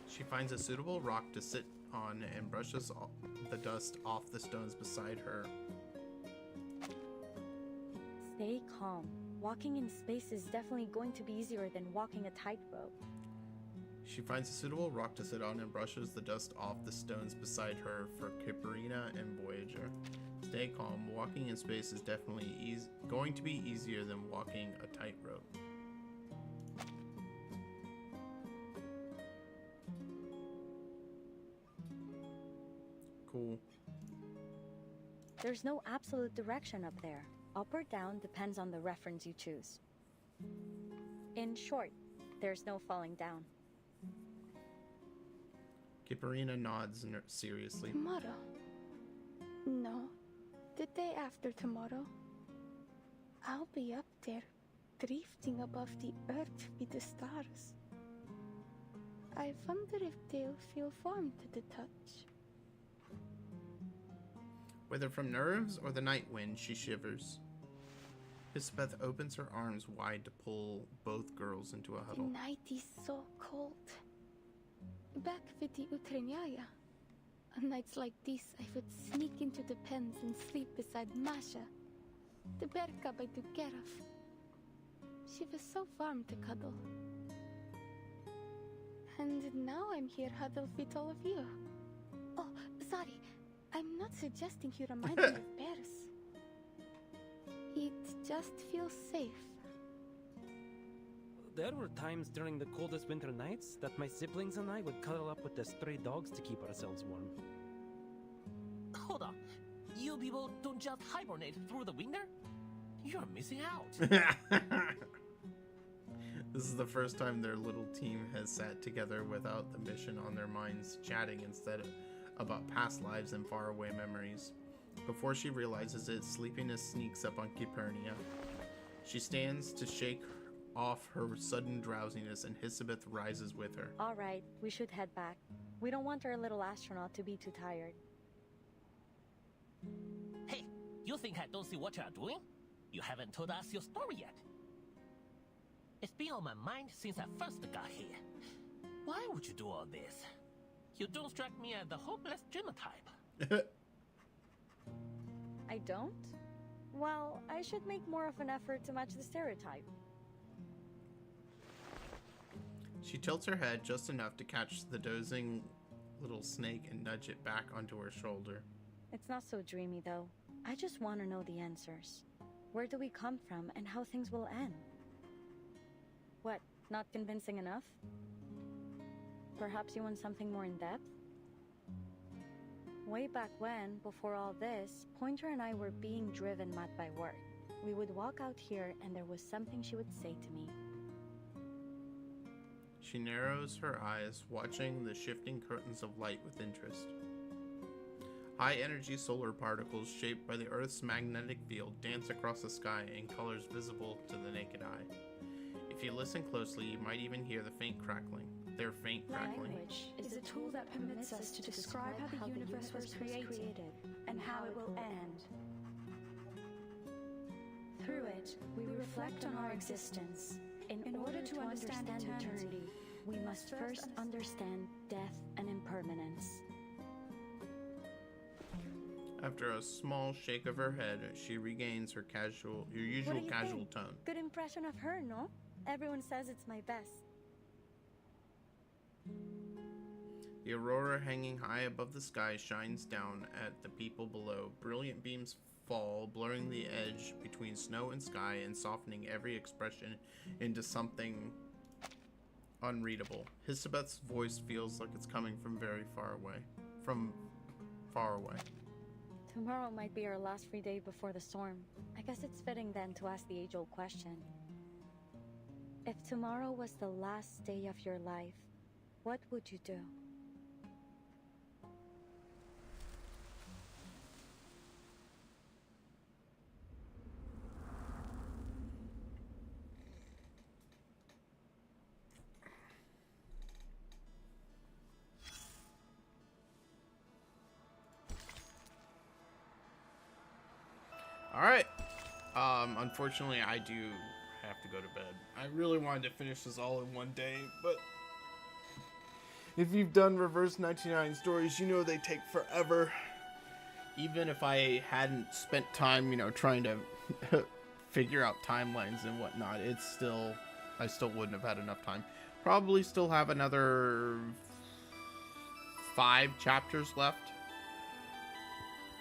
She finds a suitable rock to sit on and brushes the dust off the stones beside her. Stay calm. Walking in space is definitely going to be easier than walking a tightrope. She finds a suitable rock to sit on and brushes the dust off the stones beside her for Kiparina and Voyager. Stay calm. Walking in space is definitely going to be easier than walking a tightrope. Cool. There's no absolute direction up there. Up or down depends on the reference you choose. In short, there's no falling down. Kiparina nods seriously. Tomorrow? No, the day after tomorrow. I'll be up there, drifting above the earth with the stars. I wonder if they'll feel warm to the touch. Whether from nerves or the night wind, she shivers. Hisabeth opens her arms wide to pull both girls into a huddle. The night is so cold. Back with the Utreniaya, on nights like this, I would sneak into the pens and sleep beside Masha, the bear cub I took care of. She was so warm to cuddle. And now I'm here huddled with all of you. Oh, sorry. I'm not suggesting you remind me of bears. It just feels safe. There were times during the coldest winter nights that my siblings and I would cuddle up with the stray dogs to keep ourselves warm. Hold on. You people don't just hibernate through the winter? You're missing out. This is the first time their little team has sat together without the mission on their minds, chatting instead about past lives and faraway memories. Before she realizes it, sleepiness sneaks up on Kiparina. She stands to shake off her sudden drowsiness, and Hisabeth rises with her. All right, we should head back. We don't want our little astronaut to be too tired. Hey, you think I don't see what you're doing? You haven't told us your story yet. It's been on my mind since I first got here. Why would you do all this? You don't strike me as the hopeless dreamer type. I don't? Well, I should make more of an effort to match the stereotype. She tilts her head just enough to catch the dozing little snake and nudge it back onto her shoulder. It's not so dreamy, though. I just want to know the answers. Where do we come from and how things will end? What, not convincing enough? Perhaps you want something more in-depth? Way back when, before all this, Pointer and I were being driven mad by work. We would walk out here and there was something she would say to me. She narrows her eyes, watching the shifting curtains of light with interest. High-energy solar particles shaped by the Earth's magnetic field dance across the sky in colors visible to the naked eye. If you listen closely, you might even hear the faint crackling. Their faint crackling. Language is a tool that permits us to describe how the universe was created and how it will end. Through it, we reflect on our existence. In order to understand eternity, we must first understand death and impermanence. After a small shake of her head, she regains her usual casual tone. Good impression of her, no? Everyone says it's my best. The aurora hanging high above the sky shines down at the people below. Brilliant beams fall, blurring the edge between snow and sky and softening every expression into something unreadable. Hisabeth's voice feels like it's coming from very far away. From far away. Tomorrow might be our last free day before the storm. I guess it's fitting then to ask the age-old question. If tomorrow was the last day of your life, what would you do? Alright. Unfortunately, I do have to go to bed. I really wanted to finish this all in one day, but if you've done Reverse 99 stories, you know they take forever. Even if I hadn't spent time, trying to figure out timelines and whatnot, I still wouldn't have had enough time. Probably still have another 5 chapters left.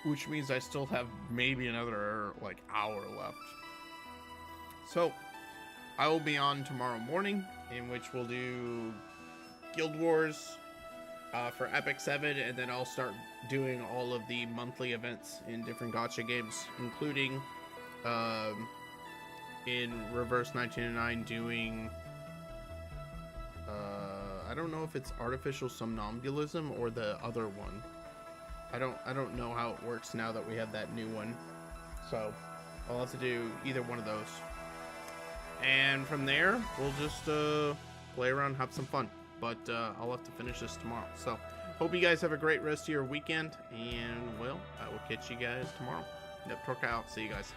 Which means I still have maybe another, hour left. So, I will be on tomorrow morning, in which we'll do Guild Wars for Epic 7, and then I'll start doing all of the monthly events in different gacha games, including in Reverse 1999 doing... I don't know if it's Artificial Somnambulism or the other one. I don't know how it works now that we have that new one. So, I'll have to do either one of those. And from there, we'll just play around, have some fun. But I'll have to finish this tomorrow. So, hope you guys have a great rest of your weekend. And, well, I will catch you guys tomorrow. Yep, Torque out. See you guys.